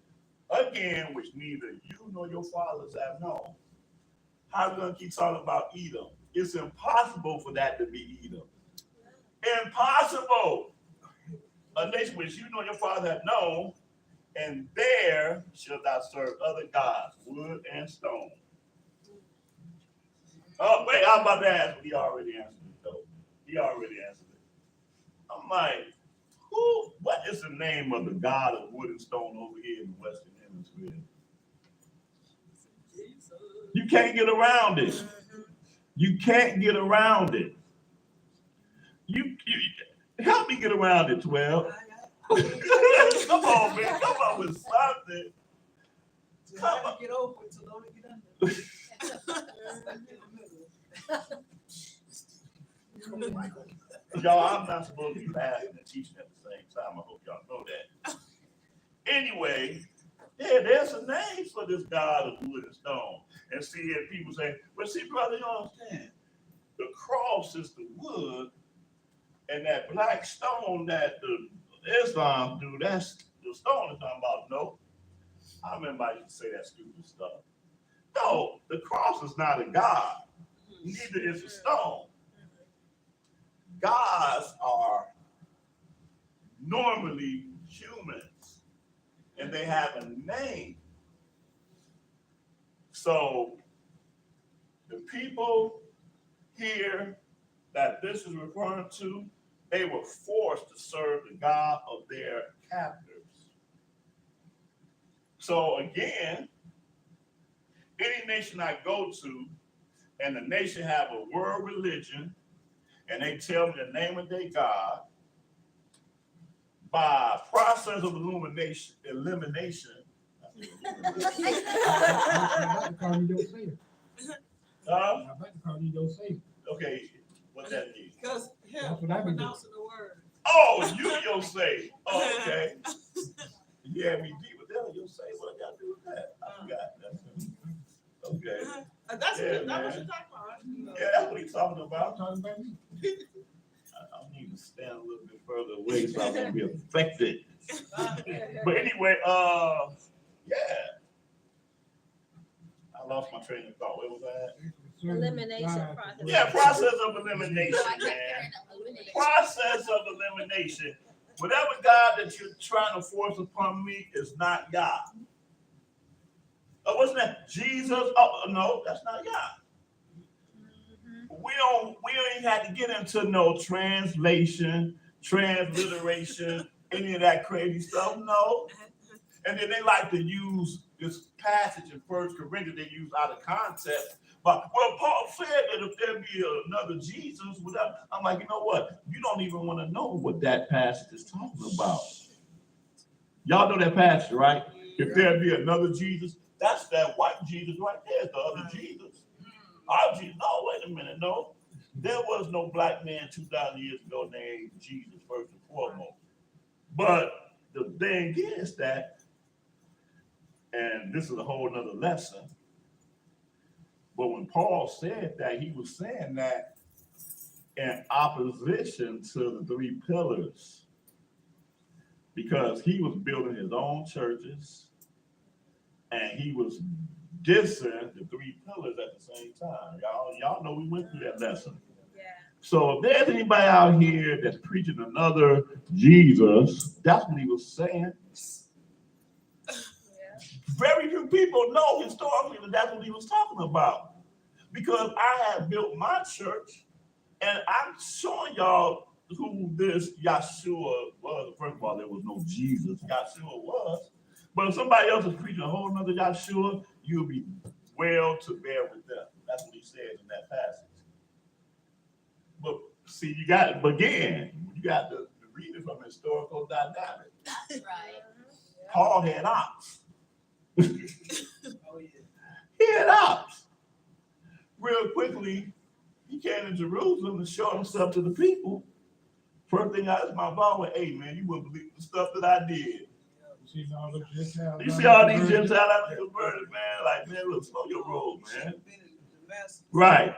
again, which neither you nor your fathers have known. How are we going to keep talking about Edom? It's impossible for that to be Edom. Impossible. A nation which you nor your father have known, and there shalt thou serve other gods, wood and stone. Oh, wait, I'm about to ask, but he already answered it, though. He already answered it. I'm like, what is the name of the god of wood and stone over here in the Western Hemisphere? You can't get around it. You can't get around it. You help me get around it, 12. Come on, man. Come on with something. Come on. Get over it to don't get under. Y'all, I'm not supposed to be laughing and teaching at the same time. I hope y'all know that. Anyway, yeah, there's a name for this god of wood and stone. And see, if people say, well, see, brother, you understand? The cross is the wood, and that black stone that the Islam do, that's the stone is talking about. No, I remember I used to say that stupid stuff. No, the cross is not a god. Neither is a stone. Gods are normally humans, and they have a name. So the people here that this is referring to, they were forced to serve the God of their captors. So again, any nation I go to, and the nation have a world religion, and they tell me the name of their God, by process of elimination. I'm about to call you Yosef. I'm about to call you Yosef. Okay, what that mean? Because him That's what I be doing. pronouncing the word. Oh, you say. Oh, okay. Yeah, me deep with that. You'll say what I got to do with that. I forgot. That's okay. That's Yeah, what man. you're talking about, right? Yeah, that's what he's talking I'm about. talking about me. I need to stand a little bit further away so I won't be affected. But anyway, yeah. I lost my train of thought. Where was that? Elimination process. Yeah, process of elimination, So I kept man. hearing elimination. Process of elimination. Whatever God that you're trying to force upon me is not Yah. Oh, what's that? Jesus? Oh, no, that's not Yah. We don't even have to get into no translation, transliteration, any of that crazy stuff. No. And then they like to use this passage in 1 Corinthians, they use out of context. But well, Paul said that if there be another Jesus, whatever, I'm like, you know what? You don't even want to know what that passage is talking about. Y'all know that passage, right? If there be another Jesus, that's that white Jesus right there, the other Jesus. Our Jesus, no, wait a minute, no. There was no black man 2,000 years ago named Jesus, first and foremost. But the thing is that, and this is a whole nother lesson, but when Paul said that, he was saying that in opposition to the three pillars because he was building his own churches and he was dissing the three pillars at the same time. Y'all know we went through that lesson. Yeah. So if there's anybody out here that's preaching another Jesus, that's what he was saying. Yeah. Very few people know historically that that's what he was talking about. Because I have built my church and I'm showing y'all who this Yahshua was. First of all, there was no Jesus. Yahshua was. But if somebody else is preaching a whole nother Yahshua, you'll be well to bear with them. That's what he says in that passage. But see, you got to read it from historical dynamic. That's right. Paul had ops. Oh, yeah. He had ops. Real quickly, he came to Jerusalem to show himself to the people. First thing out of my mouth was, hey man, you wouldn't believe the stuff that I did. You see all those Gentiles. You see all these Gentiles out there converted, man? Like, man, look, slow your roll, man. Right.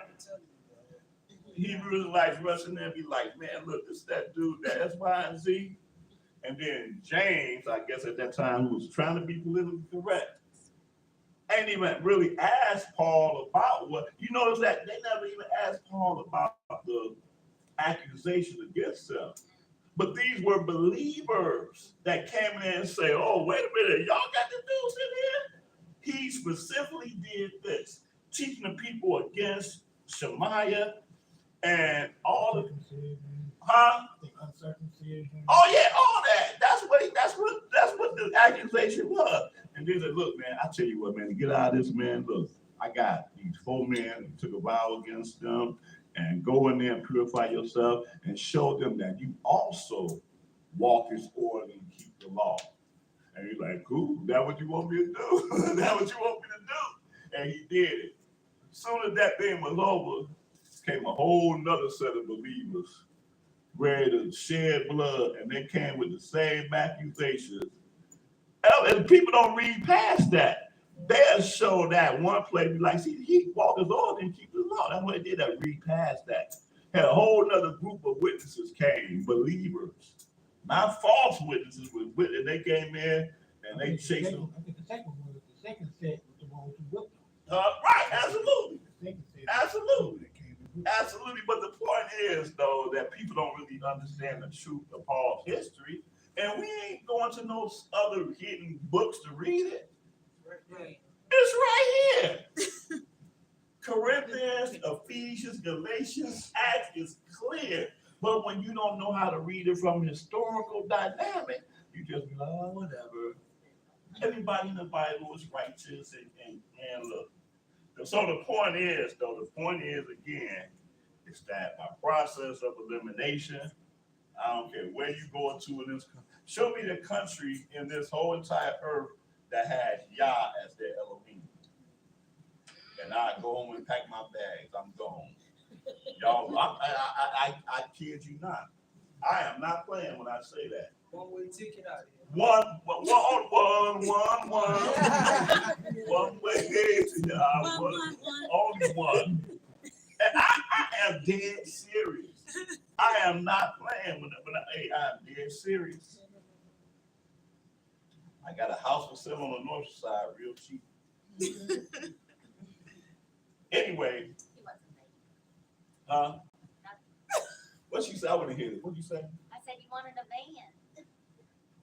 Hebrews like rushing there and be like, man, look, this that dude, that S, Y, and Z. And then James, I guess at that time, who was trying to be politically correct, ain't even really asked Paul about what, you notice that they never even asked Paul about the accusation against him. But these were believers that came in and say, oh, wait a minute, y'all got the dudes in here? He specifically did this, teaching the people against Shemaiah and all the, Uncircumcision. oh yeah, all that. That's what the accusation was. And they said, look, man, I tell you what, man, to get out of this, man, look, I got these 4 men who took a vow against them, and go in there and purify yourself and show them that you also walk his order and keep the law. And he's like, cool, that what you want me to do? That what you want me to do? And he did it. As soon as that thing was over, came a whole nother set of believers ready to shed blood, and they came with the same accusations. And people don't read past that. They'll show that one place, be like, see, he walked his order and keep the law. That's what they did, that read past that. Had a whole other group of witnesses came, believers, not false witnesses, but witnesses. They came in and they chased them. I think the second set was the one who whipped them. Right, absolutely. The second set Absolutely. that came and whipped them. Absolutely. But the point is, though, that people don't really understand the truth of Paul's history. And we ain't going to no other hidden books to read it. Right. It's right here. Corinthians, Ephesians, Galatians, Acts is clear. But when you don't know how to read it from historical dynamic, you just be like, oh, whatever. Everybody in the Bible is righteous and look. So the point is, again, is that by process of elimination, I don't care where you go into in this country, show me the country in this whole entire earth that has YAH as their Elohim. And I go home and pack my bags. I'm gone. Y'all, I kid you not. I am not playing when I say that. One-way ticket out here. One way to y'all. Only one. And I am dead serious. I am not playing when I'm dead serious. I got a house for sale on the north side, real cheap. Anyway, He wasn't there. what she said, I want to hear it. What'd you say? I said you wanted a van.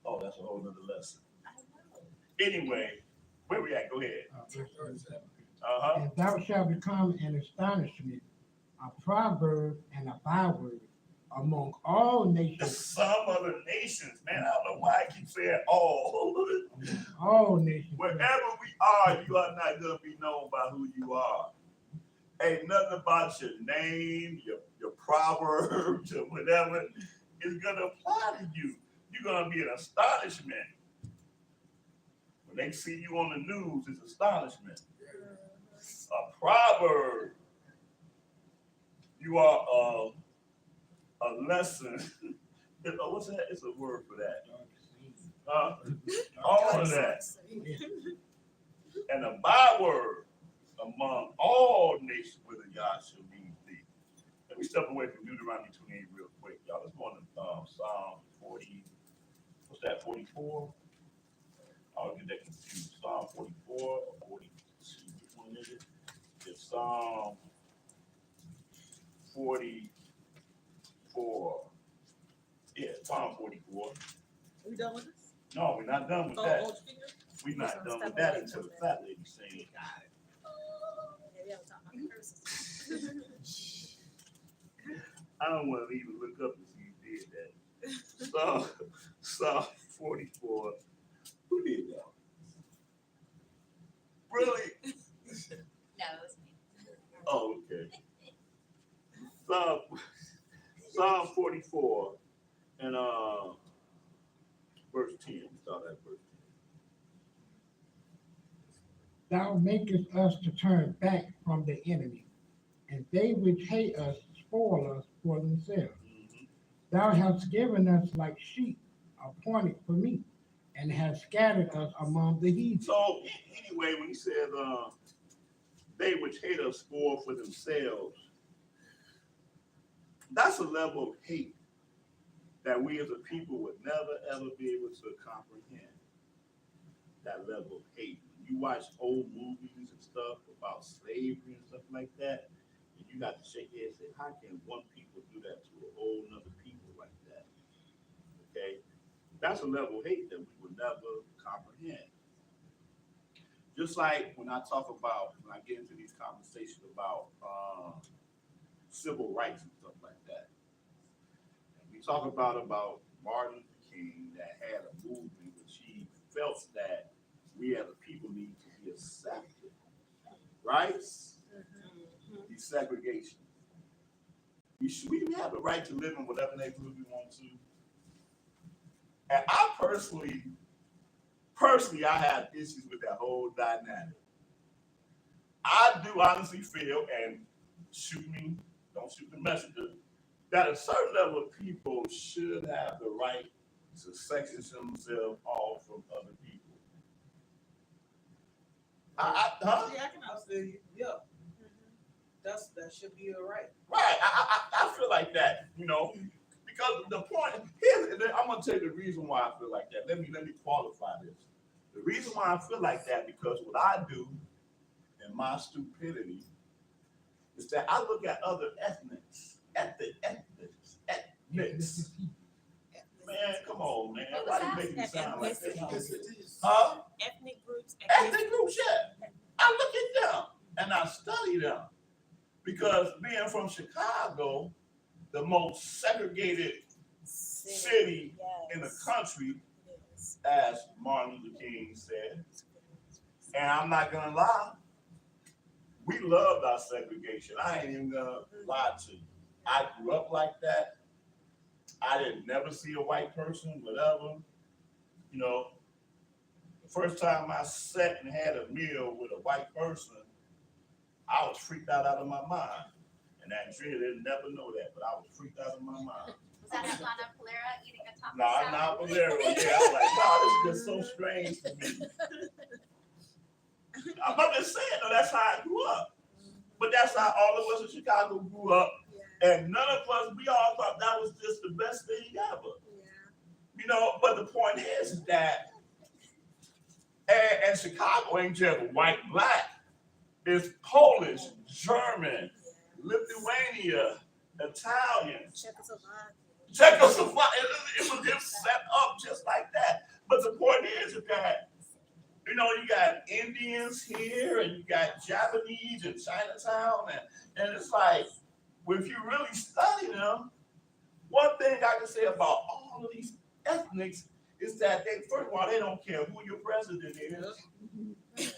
Oh, that's a whole nother lesson. I know. Anyway, where we at? Go ahead. And thou shalt become an astonishment, a proverb and a byword among all nations. Some other nations, man, I don't know why I keep saying all. All nations. Wherever we are, you are not going to be known by who you are. Ain't nothing about your name, your proverbs, or whatever is going to apply to you. You're going to be an astonishment. When they see you on the news, it's astonishment. A proverb. You are a lesson. What's that? It's a word for that. All of that. And a byword among all nations where the YAH shall be thee. Let me step away from Deuteronomy 28 real quick, y'all. Let's go on to Psalm 40. What's that, 44? I'll get that confused. Psalm 44 or 42? Which one is it? It's Psalm 44. Yeah, Psalm 44. Are we done with this? No, we're not done with Oh, that. old finger? We're not done with that until the fat lady sings. Maybe I'll talk about the curses. I don't want to even look up to see who did that. Psalm 44. Who did that? Really? No, it was me. Oh, okay. Psalm 44 and verse 10. We start at verse 10. Thou makest us to turn back from the enemy, and they which hate us spoil us for themselves. Mhm. Thou hast given us like sheep appointed for meat, and hast scattered us among the heathen. So anyway, when he says they which hate us spoil for themselves, that's a level of hate that we as a people would never ever be able to comprehend. That level of hate. When you watch old movies and stuff about slavery and stuff like that, and you got to shake your head and say, how can one people do that to a whole nother people like that? Okay? That's a level of hate that we would never comprehend. Just like when I get into these conversations about civil rights and stuff like that. And we talk about Martin Luther King that had a movement which he felt that we as a people need to be accepted. Right? Desegregation. We have the right to live in whatever neighborhood we want to. And I personally, I have issues with that whole dynamic. I do honestly feel, and don't shoot the messenger, that a certain level of people should have the right to section themselves off from other people. Yeah, I can feel you. Yeah. That should be all right. Right. I feel like that, because the point here, I'm gonna tell you the reason why I feel like that. Let me qualify this. The reason why I feel like that, because what I do in my stupidity is that I look at other ethnics. Man, come on, man. Why you making me sound like that? Huh? Ethnic groups. Ethnic groups, yeah. I look at them and I study them. Because being from Chicago, the most segregated city in the country, as Martin Luther King said, and I'm not gonna lie, we loved our segregation. I ain't even gonna lie to you. I grew up like that. I didn't never see a white person, whatever. The first time I sat and had a meal with a white person, I was freaked out of my mind. And Andrea didn't never know that, but I was freaked out of my mind. Was that at Lana Polera eating a taco No, salad? not Valero. Yeah, I was like, wow, this is just so strange to me. I'm just saying, though, that's how I grew up. But that's how all of us in Chicago grew up. And none of us, we all thought that was just the best thing ever. But the point is that, and Chicago ain't just white, black. It's Polish, German, Lithuania, Italian, Czechoslovakia. It was just set up just like that. But the point is that, you got Indians here and you got Japanese in Chinatown. And it's like, well, if you really study them, one thing I can say about all of these ethnics is that first of all, they don't care who your president is.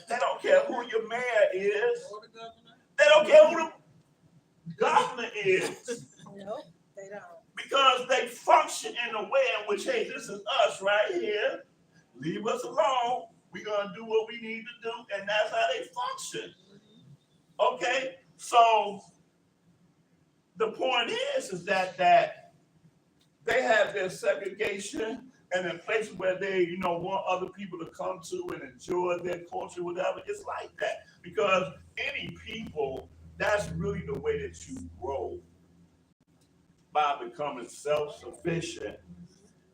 They don't care who your mayor is. They don't care who the governor is. No, they don't. Because they function in a way in which, hey, this is us right here. Leave us alone. We're going to do what we need to do. And that's how they function. Okay? So the point is that they have their segregation, and in places where they, want other people to come to and enjoy their culture, whatever, it's like that. Because any people, that's really the way that you grow. by becoming self-sufficient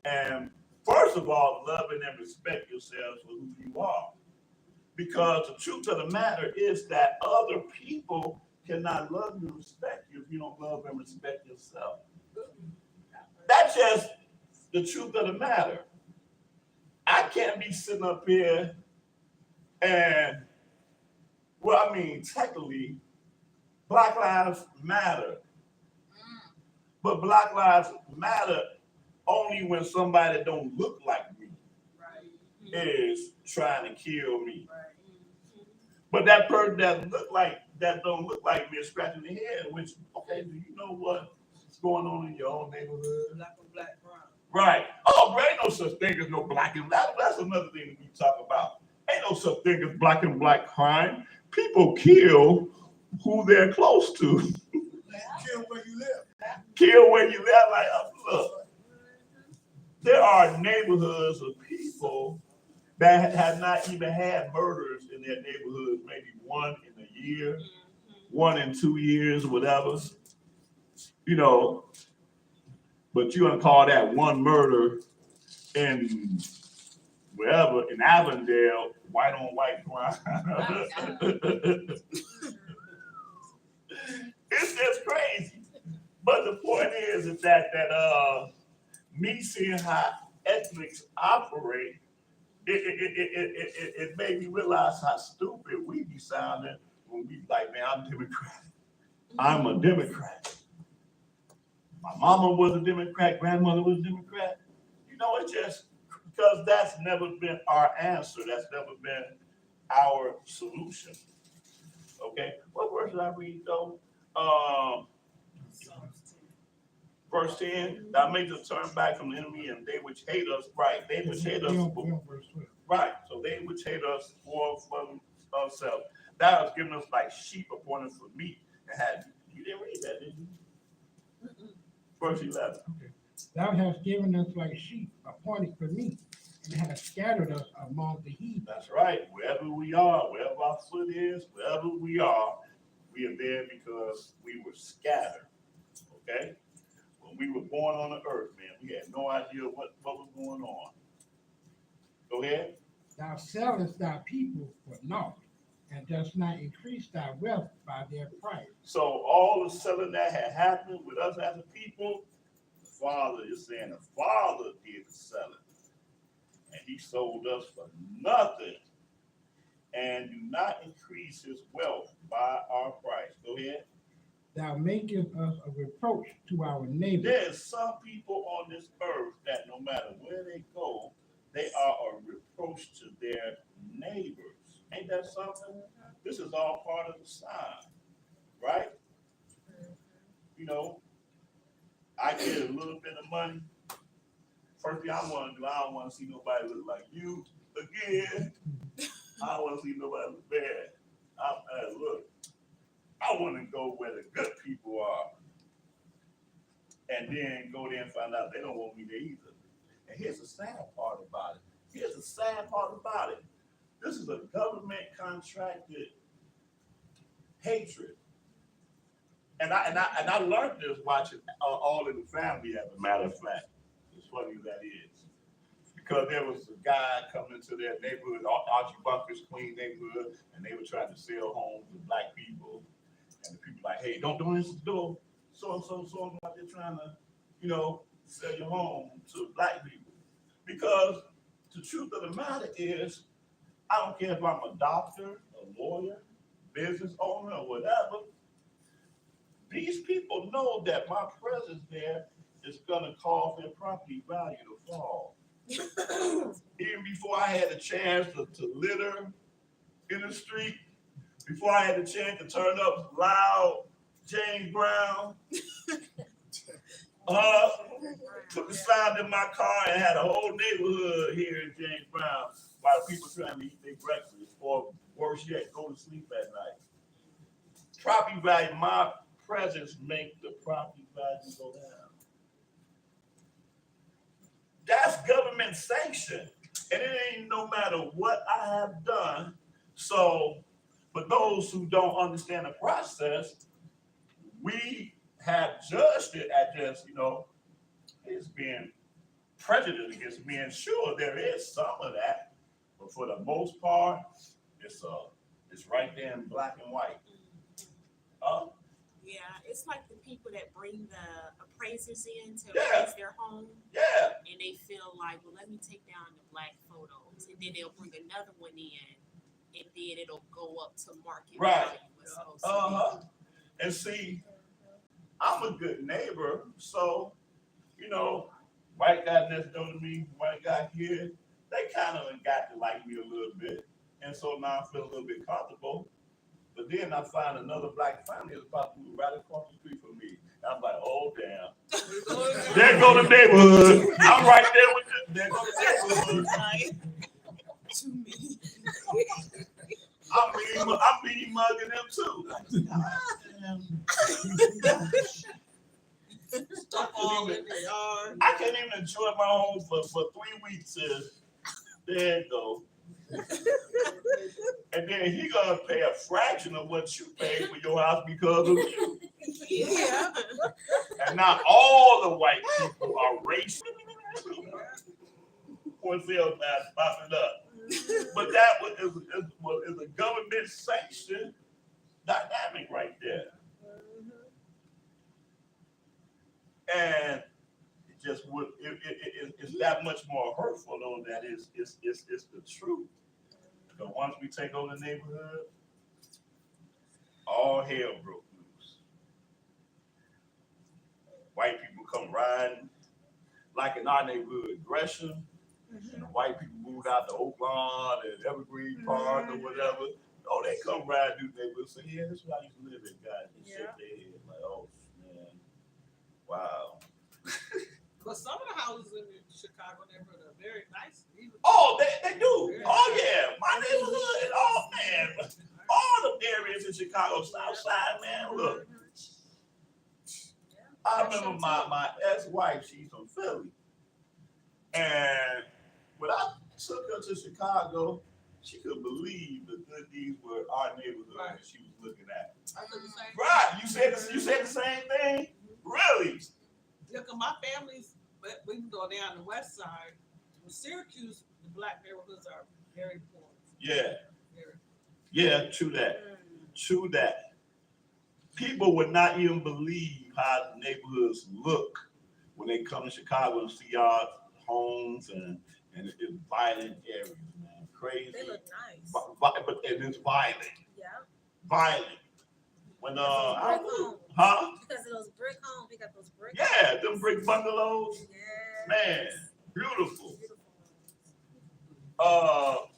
and first of all, loving and respect yourselves for who you are. Because the truth of the matter is that other people cannot love you and respect you if you don't love and respect yourself. That's just the truth of the matter. I can't be sitting up here and, well, I mean, technically, Black Lives Matter. But Black Lives Matter only when somebody that don't look like me is trying to kill me. But that person that don't look like me is scratching their head, which, okay, do you know what's going on in your own neighborhood? Black on black crime. Right. Oh, bro, ain't no such thing as no black and black. That's another thing that we talk about. Ain't no such thing as black and black crime. People kill who they're close to. Kill where you live. Kill where you live. Like, look, there are neighborhoods of people that have not even had murders in their neighborhoods, maybe one in a year, 1 in 2 years, whatever. You know, but you gonna call that one murder in wherever in Avondale, white on white crime. It's just crazy. But the point is that me seeing how ethnics operate, it made me realize how stupid we be sounding when we like, man, I'm Democrat. I'm a Democrat. My mama was a Democrat, grandmother was a Democrat. You know, it's just because that's never been our answer. That's never been our solution. Okay, what verse did I read though? Verse 10, thou make us turn back from the enemy and they which hate us, right, they which hate us, right, so they which hate us for ourselves. Thou hast given us like sheep appointed for meat. And had you didn't read that, did you? Verse 11. Okay. Thou hast given us like sheep appointed for meat, and hast scattered us among the heathen. That's right. Wherever we are, wherever our foot is, wherever we are there because we were scattered. Okay? When we were born on the earth, man, we had no idea what was going on. Go ahead. Thou sellest thy people for naught, and dost not increase thy wealth by their price. So all the selling that had happened with us as a people, the Father is saying the Father did the selling. And he sold us for nothing. And do not increase his wealth by our price. Go ahead. Thou makest us a reproach to our neighbors. There's some people on this earth that no matter where they go, they are a reproach to their neighbors. Ain't that something? This is all part of the sign, right? You know, I get a little bit of money. First thing I want to do, I don't want to see nobody look like you again. I don't want to see nobody look bad. Look, I want to go where the good people are. And then go there and find out they don't want me there either. And here's the sad part about it. Here's the sad part about it. This is a government contracted hatred. And I learned this watching All in the Family, as a matter of fact. As funny as that is. Because there was a guy coming into their neighborhood, Archie Bunker's Queen neighborhood, and they were trying to sell homes to black people. And the people like, hey, don't answer the door. So out there trying to, you know, sell your home to black people. Because the truth of the matter is, I don't care if I'm a doctor, a lawyer, business owner, or whatever. These people know that my presence there is going to cause their property value to fall. Even before I had a chance to litter in the street, before I had a chance to turn up loud James Brown, put the sound in my car and had a whole neighborhood here in James Brown while people trying to eat their breakfast, or worse yet, go to sleep at night. Property value, my presence make the property value go down. That's government sanctioned. And it ain't no matter what I have done. So for those who don't understand the process, we have judged it as just, it's being prejudiced against men. Sure, there is some of that, but for the most part, it's right there in black and white. Yeah, it's like the people that bring the appraisers in to Yeah. appraise their home, Yeah, and they feel like, well, let me take down the black photos, and then they'll bring another one in, and then it'll go up to market Right. value. It's supposed to be. and see, I'm a good neighbor, so white guy next door to me, white guy here, they kind of got to like me a little bit, and so now I feel a little bit comfortable. But then I find another black family is about to move right across the street from me. I'm like, oh damn. There go the neighborhood. I'm right there with them. There go the neighborhood. To me. I'm mean mugging them too. Stuff all in the yard. I can't even enjoy my home for 3 weeks. There you go. And then he gonna pay a fraction of what you paid for your house because of you. Yeah. And not all the white people are racist. Once they're popping up. But that is a government sanctioned dynamic right there. And it just would it's that much more hurtful though that it's the truth. But once we take over the neighborhood, all hell broke loose. White people come riding, like in our neighborhood, Gresham, and the white people moved out to Oakland and Evergreen Park or whatever. Oh, they come ride through the neighborhood. Say, yeah, this is where I used to live in, guys. And shake their head like, oh man, wow. But some of the houses in the Chicago neighborhood are very nice. Oh, they do. Oh yeah, my neighborhood. Oh man, all the areas in Chicago, South Side, man. Look, I remember my ex-wife. She's from Philly, and when I took her to Chicago, she couldn't believe the good deeds were our neighborhood that she was looking at. Right? You said the same thing. Really? Look, my family's, we can go down the west side. In Syracuse, the black neighborhoods are very poor. Yeah. Very. Yeah. True that. True that. People would not even believe how the neighborhoods look when they come to Chicago and see our homes and violent areas, man. Crazy. They look nice. But it is violent. Yeah. Violent. When Brick homes. huh? Because of those brick homes, we got those brick. Yeah, them brick bungalows. Yeah. Man, beautiful.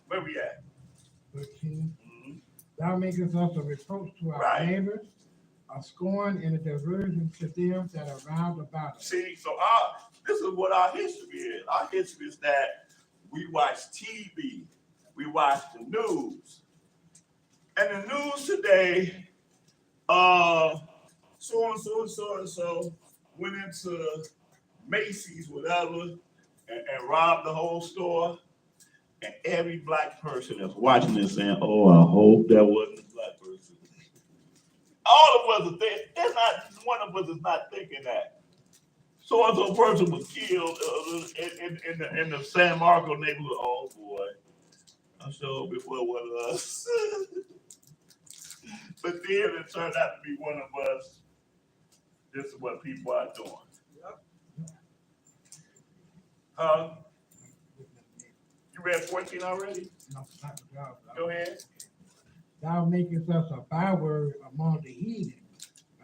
Where we at? 13. Mhm. Thou makest us a reproach to our Right. neighbors, a scorn and a diversion to them that are round about us. See, so this is what our history is. Our history is that we watch TV, we watch the news, and the news today, so and so went into Macy's, whatever, and robbed the whole store. And every black person that's watching this saying, "Oh, I hope that wasn't a black person." All of us are thinking. There's not one of us is not thinking that. So and so person was killed in the San Marco neighborhood. Oh boy, I'm sure before one of us. But then it turned out to be one of us. This is what people are doing. You read 14 already? No, not the job. Go ahead. Thou makest us a byword among the heathen,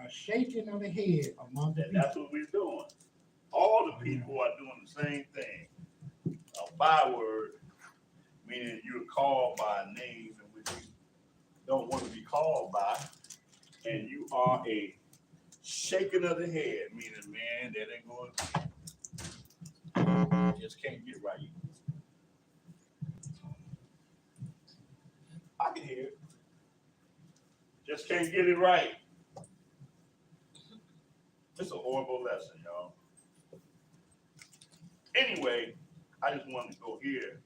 a shaking of the head among the And people. that's what we're doing. All the people are doing the same thing. A byword, meaning you're called by a name in which you don't want to be called by, and you are a shaking of the head, meaning, man, that ain't going to just can't get right. I can hear it. Just can't get it right. It's a horrible lesson, y'all. Anyway, I just wanted to go here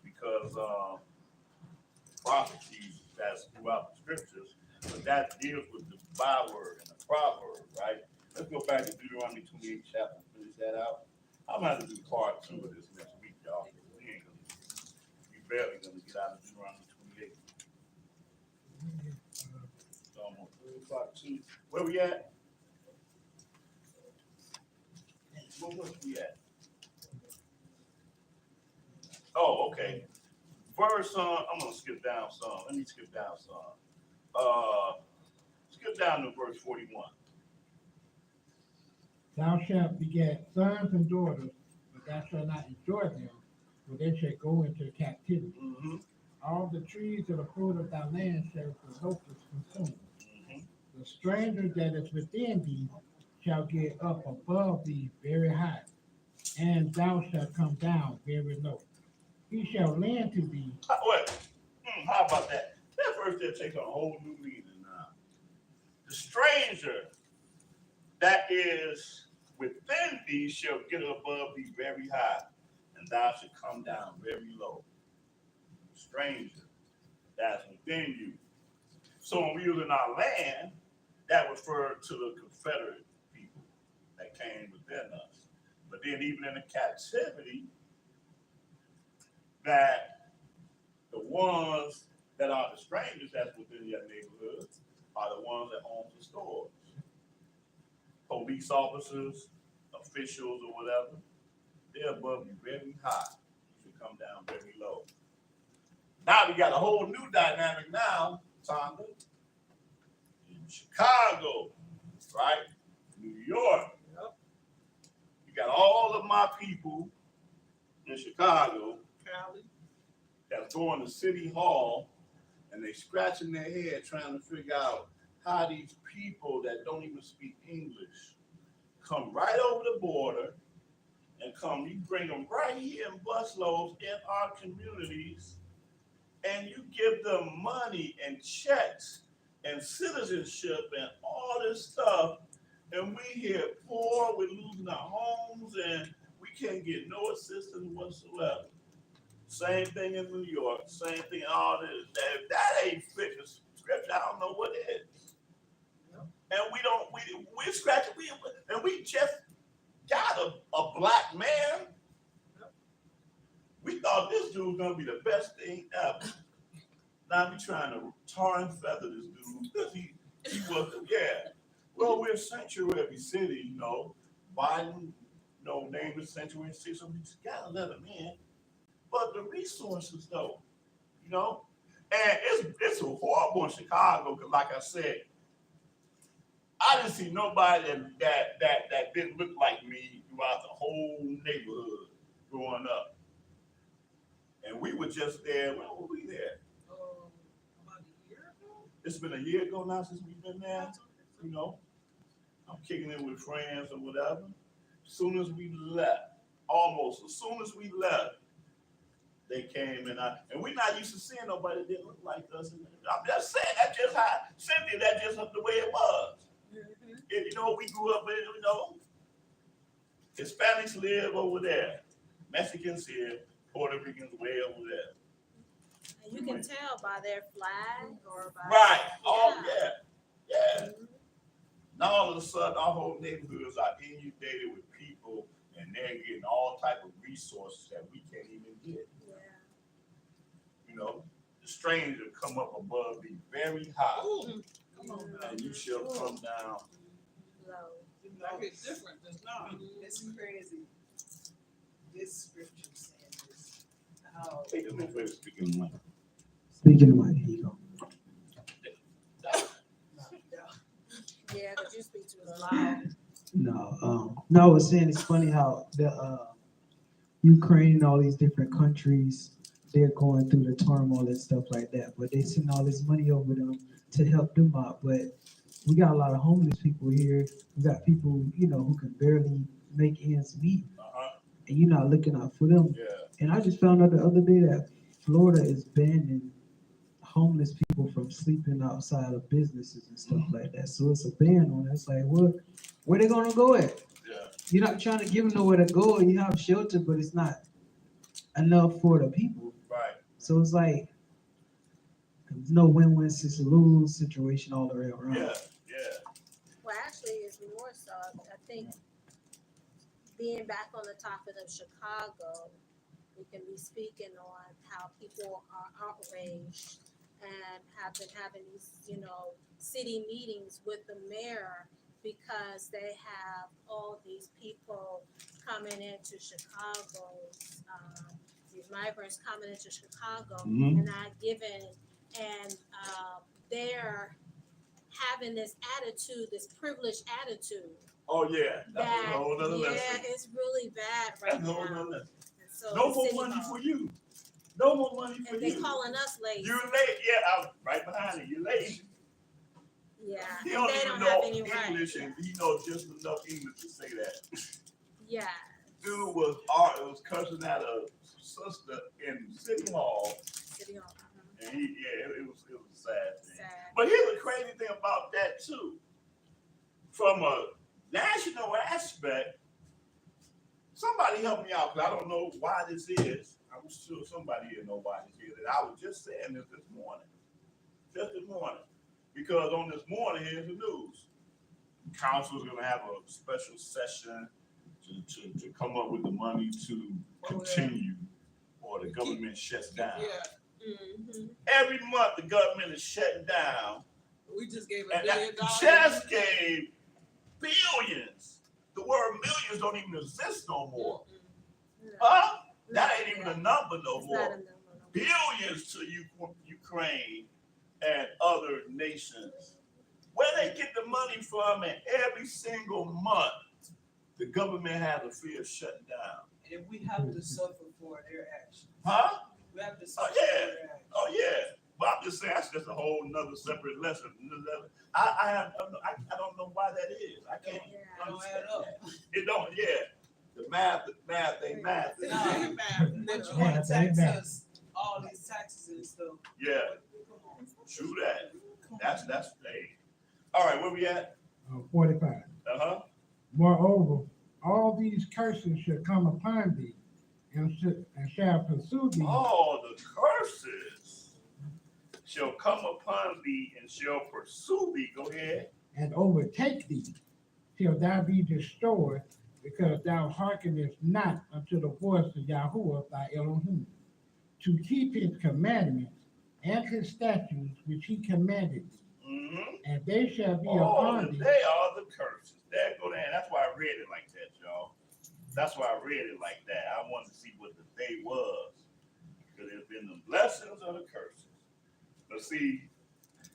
because prophecies that's throughout the scriptures, but that deals with the byword and the proverb, right? Let's go back to Deuteronomy 28 chapter, finish that out. I'm gonna have to do part two of this next week, y'all. We barely gonna get out of Deuteronomy 28. So I'm on 3 o'clock too. Where we at? Where we at? Oh, okay. Verse, I'm gonna skip down some. Let me skip down some. Skip down to verse 41. Thou shalt beget sons and daughters, but thou shalt not enjoy them, for they shall go into captivity. Mm-hmm. All the trees of the fruit of thy land shall the locusts consume. Mm-hmm. The stranger that is within thee shall get up above thee very high, and thou shalt come down very low. He shall lend to thee. How about that? That verse there takes a whole new meaning now. The stranger that is within thee shall get above thee very high, and thou shalt come down very low. Stranger that's within you. So when we was in our land, that referred to the Confederate people that came within us. But then even in the captivity, that the ones that are the strangers that's within your neighborhood are the ones that own the stores. Police officers, officials, or whatever, they're above you very high. You should come down very low. Now we got a whole new dynamic now, Tonga. In Chicago, right? New York. You got all of my people in Chicago Cali. that's going to City Hall and they scratching their head trying to figure out how these people that don't even speak English come right over the border and you bring them right here in busloads in our communities, and you give them money and checks and citizenship and all this stuff, and we here poor, we're losing our homes, and we can't get no assistance whatsoever. Same thing in New York, same thing in all this. If that ain't fit the scripture, I don't know what is. And we're scratching, and we just got a black man. We thought this dude was gonna be the best thing ever. Now we trying to tar and feather this dude because he was, yeah. Well, we're a sanctuary city, you know. Biden, named a sanctuary city, so we just gotta let him in. But the resources, though, and it's horrible in Chicago because, like I said, I didn't see nobody that didn't look like me throughout the whole neighborhood growing up. And we were just there. When were we there? About a year ago. It's been a year ago now since we've been there. I'm kicking in with friends or whatever. As soon as we left, they came and we're not used to seeing nobody that didn't look like us. I'm just saying that's just how Cynthia, that's just the way it was. We grew up in, Hispanics live over there, Mexicans here, Puerto Ricans way over there. And you can tell by their flag or by. Right. Oh yeah. Now all of a sudden, our whole neighborhoods are inundated with people, and they're getting all type of resources that we can't even get. Yeah. The stranger come up above thee very high, Ooh, come on now. and you shall come down. Low. Like it's different than not. It's crazy. This scripture saying this. How Take them in for speaking one. speaking of my ego. Yeah, because you speak too loud. No, I was saying it's funny how the Ukraine and all these different countries, they're going through the turmoil and stuff like that, but they send all this money over them to help them out. But we got a lot of homeless people here. We got people, who can barely make ends meet, and you're not looking out for them. Yeah. And I just found out the other day that Florida is banning homeless people from sleeping outside of businesses and stuff like that. So it's a ban on it. It's like, where they gonna go at? Yeah. You're not trying to give them nowhere to go. You have shelter, but it's not enough for the people. Right. So it's like there's no win-win, it's a lose situation all the way around. Yeah. Well, actually, it's more So I think being back on the topic of Chicago, we can be speaking on how people are outraged and have been having these, city meetings with the mayor because they have all these people coming into Chicago, these migrants coming into Chicago Mhm. and not given, and they're having this attitude, this privileged attitude. Oh, yeah, that's a That, whole nother yeah, lesson. it's really bad That's right a whole now. nother lesson. And so No the more city money hall- for you. No more money for And they you. calling us lazy. You're late. Yeah, I'm right behind you. You're late. Yeah, He and don't they even don't know have any English, right. and he knows just enough English to say that. Yeah, Dude was cussing at a sister in City Hall, city hall. and it was a sad thing. Sad. But here's the crazy thing about that too. From a national aspect, somebody help me out, because I don't know why this is. I'm sure somebody here know why this is. And I was just saying this morning. Just this morning. Because on this morning, here's the news. Council's gonna have a special session to come up with the money to continue, or the government shuts down. Yeah, Mm-hmm. Every month, the government is shutting down. we just gave $1 And billion. that just gave billions. The word millions don't even exist no more. Huh? That ain't even a number no It's not more. a number, no. Billions to Ukraine and other nations. Where they get the money from, and every single month, the government has a fear of shutting down. And if we have to suffer for their actions, Huh? we have to suffer yeah. for their actions. Oh yeah. But I'm just saying that's just a whole nother separate lesson. I don't know why that is. I can't Yeah. Don't understand add up. that. It don't, yeah. The math ain't math. Nah, That But you wanna tax us, all these taxes and stuff. Yeah, Come on. true that. That's hey. All right, where we at? 45. Uh-huh. Moreover, all these curses shall come upon thee, and shall pursue thee. All the curses shall come upon thee and shall pursue thee. Go ahead. And overtake thee, till thou be destroyed, because thou hearkenest not unto the voice of Yahuwah thy Elohim, to keep his commandments and his statutes which he commanded thee. Mm-hmm. And they shall be Oh, upon thee. they are the curses. There go there. That's why I read it like that, y'all. That's why I read it like that. I wanted to see what the day was. Because there's been the blessings or the curses. But see,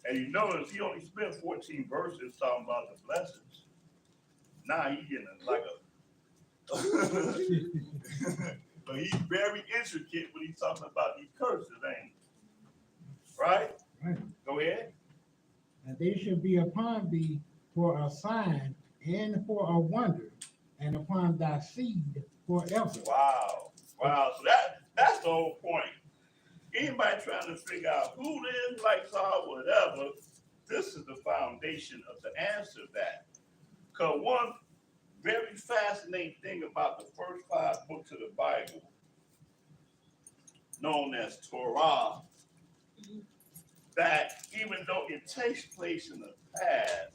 and you notice he only spent 14 verses talking about the blessings. Now he getting like a but he's very intricate when he's talking about these curses, ain't he? Right? Right. Go ahead. And they shall be upon thee for a sign and for a wonder, and upon thy seed forever. Wow. Wow. So that's the whole point. Anybody trying to figure out who the Israelites are, whatever, this is the foundation of the answer to that. Because one very fascinating thing about the first 5 books of the Bible, known as Torah, that even though it takes place in the past,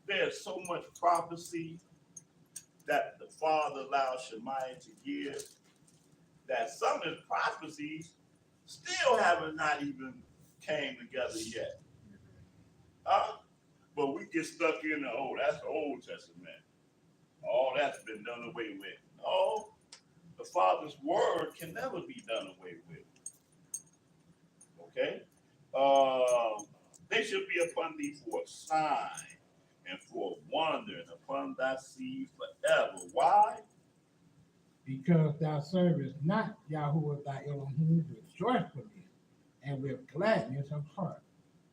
there's so much prophecy that the Father allowed Shemaiah to give, that some of his prophecies still haven't not even came together yet. But we get stuck in that's the Old Testament. All that's been done away with. No, the Father's word can never be done away with. Okay? They should be upon thee for a sign and for a wonder, and upon thy seed forever. Why? Because thou servest not Yahuwah thy Elohim with joyfulness and with gladness of heart,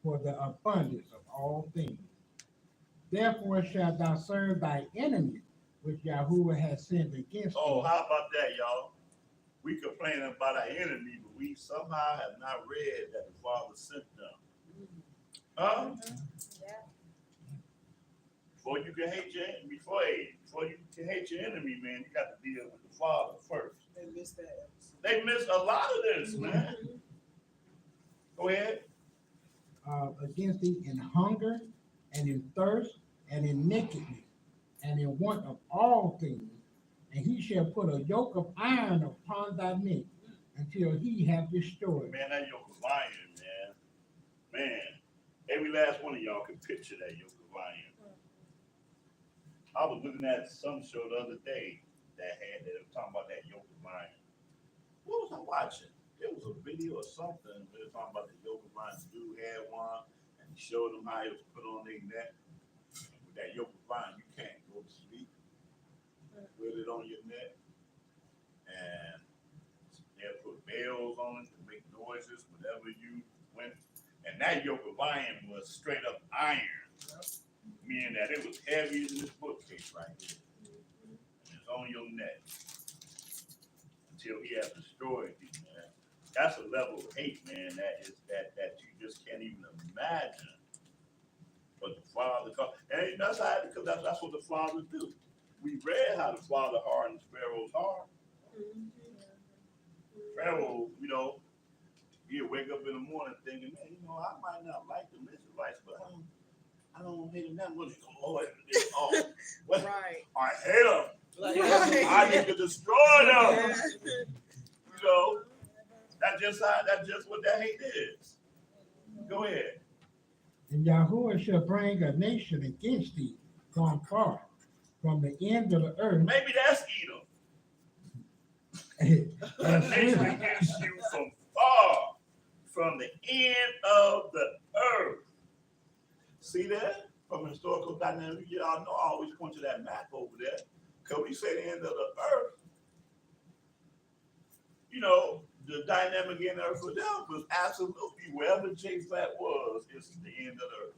for the abundance of all things. Therefore shalt thou serve thy enemy, which Yahuwah has sinned against Oh, thee. how about that, y'all? We complain about our enemy, but we somehow have not read that the Father sent them. Huh? Yeah. Before you can hate your enemy, before you can hate your enemy, man, you got to deal with the Father first. They missed that episode. They miss a lot of this, man. Go ahead. Against thee in hunger and in thirst and in nakedness and in want of all things, and he shall put a yoke of iron upon thy neck until he have destroyed. Man, that yoke of iron, man. Man, every last one of y'all can picture that yoke of iron. I was looking at some show the other day that was talking about that yoke of iron. What was I watching? It was a video or something. They were talking about the yoke of iron. The dude had one, and he showed them how it was put on their neck. With that yoke of iron, you can't go to sleep with it on your neck. And they'll put bells on it to make noises whenever you went. And that yoke of iron was straight up iron, meaning that it was heavier than this bookcase right here. And it's on your neck until he has destroyed you, man. That's a level of hate, man. That you just can't even imagine. But the Father, and that's how, because that's what the Father do. We read how the Father hardens Pharaoh's heart. Pharaoh, he'll wake up in the morning thinking, man, I might not like the Israelites, but I don't hate them that much. Right. I hate them. Like, I need to destroy them. That's just what that hate is. Go ahead. And Yahuwah shall bring a nation against thee from far, from the end of the earth. Maybe that's Edom. A and nation swift, against you from far, from the end of the earth. See that? From a historical dynamic, y'all know I always point to that map over there. Because we say the end of the earth, the dynamic in the earth for them was absolutely wherever J-Flat was, it's the end of the earth.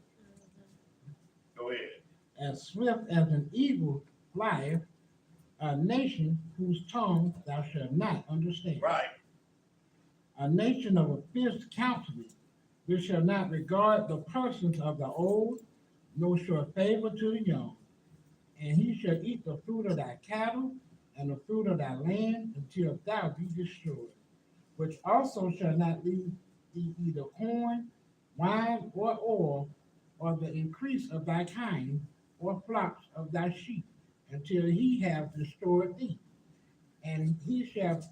Go ahead. as swift as an eagle flieth, a nation whose tongue thou shalt not understand. Right. A nation of a fierce countenance, which shall not regard the persons of the old, nor show favor to the young. And he shall eat the fruit of thy cattle and the fruit of thy land until thou be destroyed, which also shall not leave thee either corn, wine, or oil, or the increase of thy kind, or flocks of thy sheep, until he have destroyed thee. And he shall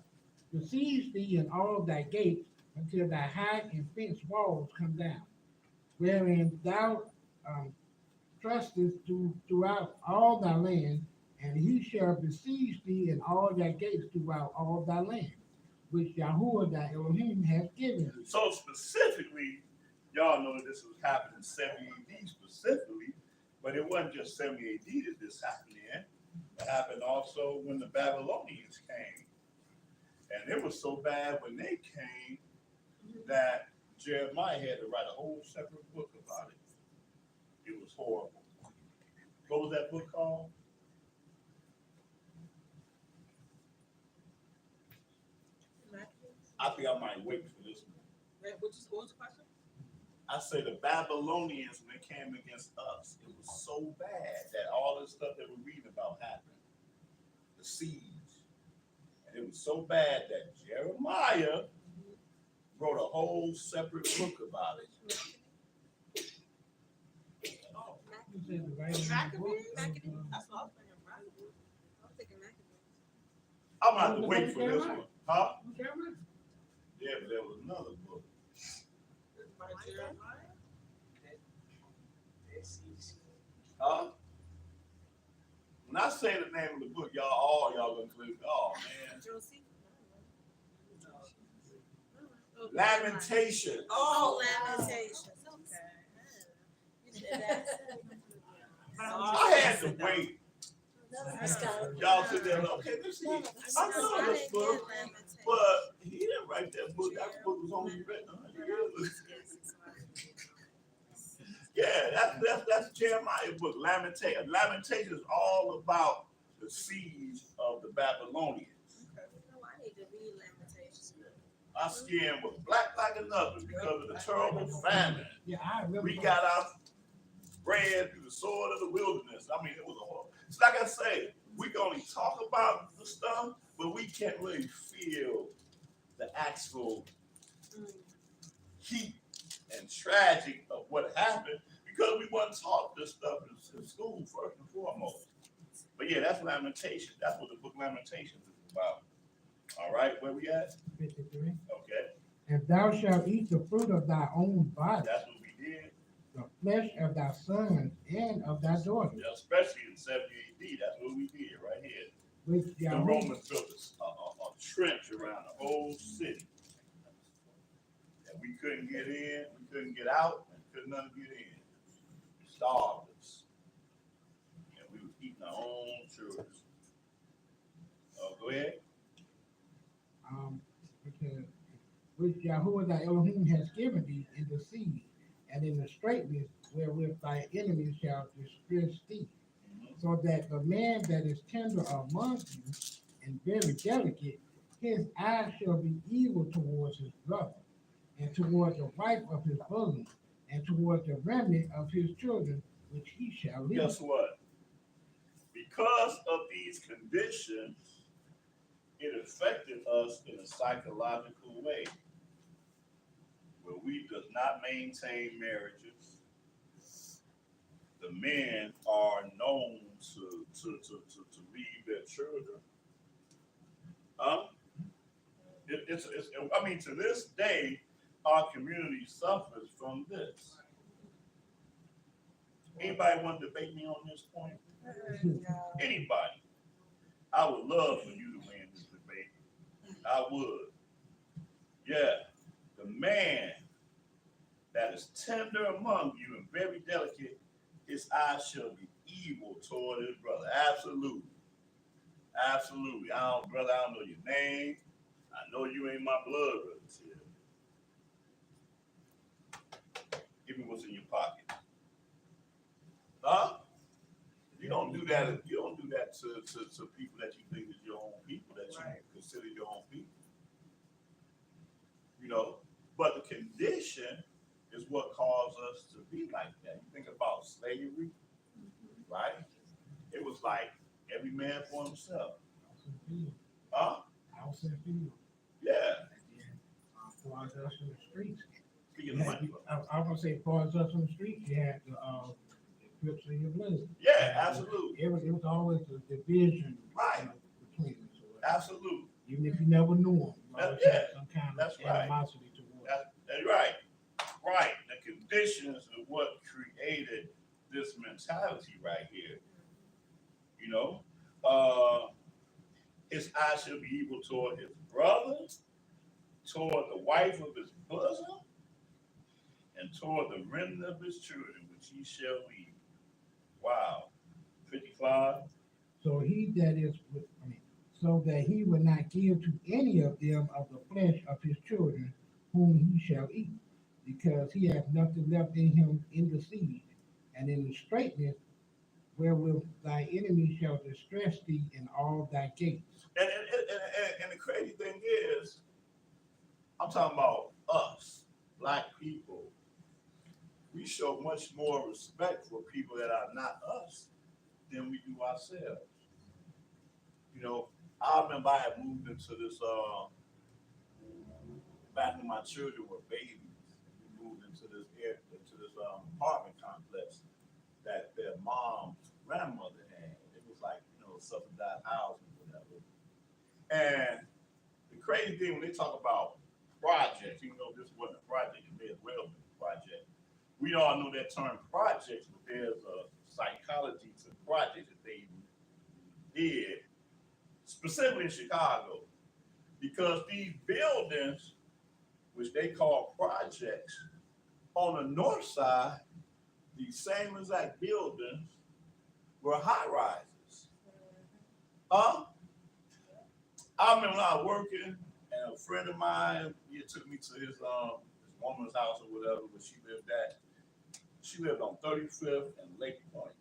besiege thee in all thy gates until thy high and fenced walls come down, wherein thou trustest throughout all thy land, and he shall besiege thee in all thy gates throughout all thy land, which Yahuwah thy Elohim hath given thee. So specifically, y'all know that this was happening in 70 AD specifically, but it wasn't just 70 AD that this happened in. It happened also when the Babylonians came. And it was so bad when they came that Jeremiah had to write a whole separate book about it. It was horrible. What was that book called? I think I might wait for this one. what was the question? I say the Babylonians, when they came against us, it was so bad that all this stuff that we're reading about happened. The siege. And it was so bad that Jeremiah wrote a whole separate book about it. Maccabees? That's what I was thinking. Maccabees. I'm thinking Maccabees. I'm gonna have to wait for this one. Huh? Yeah, but there was another book. By Jeremiah? Huh? When I say the name of the book, y'all gonna click, oh man. Lamentation. Oh, Lamentations. Okay. You said that. I had to wait. Y'all sit there, okay, let's see. I know this book, but he didn't write that book. That book was only written 100 years ago. Yeah, that's Jeremiah's book, Lamentation. Lamentation is all about the siege of the Babylonians. I need to read Lamentations. Our skin was black like another because of the terrible famine. Yeah, I remember. We got our bread through the sword of the wilderness. I mean, it was a horrible. It's like I say, we can only talk about the stuff, but we can't really feel the actual heat and tragic of what happened because we wasn't taught this stuff in school first and foremost. yeah, that's Lamentation. That's what the book Lamentations is about. All right, where we at? 53. Okay, And thou shalt eat the fruit of thy own body, that's what we did. the flesh of thy sons and of thy daughters, Yeah, especially in 70 AD, that's what we did right here. which The Yahweh Romans built a trench around the whole city. And we couldn't get in, we couldn't get out, and couldn't none get in. Starved us. And we were eating our own children. Oh, go ahead. because which Yahweh thy Elohim has given thee in the sea, and in the straightness wherewith thy enemies shall distress thee, so that the man that is tender among you and very delicate, his eyes shall be evil towards his brother, and towards the wife of his bosom, and towards the remnant of his children, which he shall leave. Guess what? Because of these conditions, it affected us in a psychological way, where we does not maintain marriages. The men are known to leave their children. I mean, to this day, our community suffers from this. Anybody want to debate me on this point? Anybody? I would love for you to win this debate. I would. Yeah. The man that is tender among you and very delicate, his eyes shall be evil toward his brother. Absolutely. Absolutely. Brother, I don't know your name. I know you ain't my blood relative. Give me what's in your pocket. Huh? You don't do that. You don't do that to people that you think is your own people, that you consider your own people. You know, but the condition is what caused us to be like that. You think about slavery, right? It was like every man for himself. Huh? House and field. Yeah. For us in the streets. Speaking of money. I was gonna say, for us on the streets, you had the grips in your blood. Yeah, absolutely. It was always a division. Right. Between them. So, Absolutely. even if you never knew them, you always had some kind That's of right. animosity towards them. That's right. Right. The conditions are what created this mentality right here. You know, his eyes shall be evil toward his brother, toward the wife of his bosom, and toward the remnant of his children, which he shall leave. Wow. 55. So so that he will not give to any of them of the flesh of his children, whom he shall eat, because he has nothing left in him in the seed, and in the straightness wherewith thy enemies shall distress thee in all thy gates. And the crazy thing is, I'm talking about us, black people. We show much more respect for people that are not us than we do ourselves. You know, I remember I had moved into this, back when my children were babies. We moved into this apartment complex that their mom's grandmother had. It was like, subsidized housing, whatever. And the crazy thing when they talk about projects, even though this wasn't a project, it may as well be a project. We all know that term projects, but there's a psychology to projects that they did, specifically in Chicago, because these buildings, which they call projects, on the north side, these same exact buildings were high rises. I remember when I was working, and a friend of mine, he took me to his woman's house or whatever, where she lived at. She lived on 35th and Lake Point.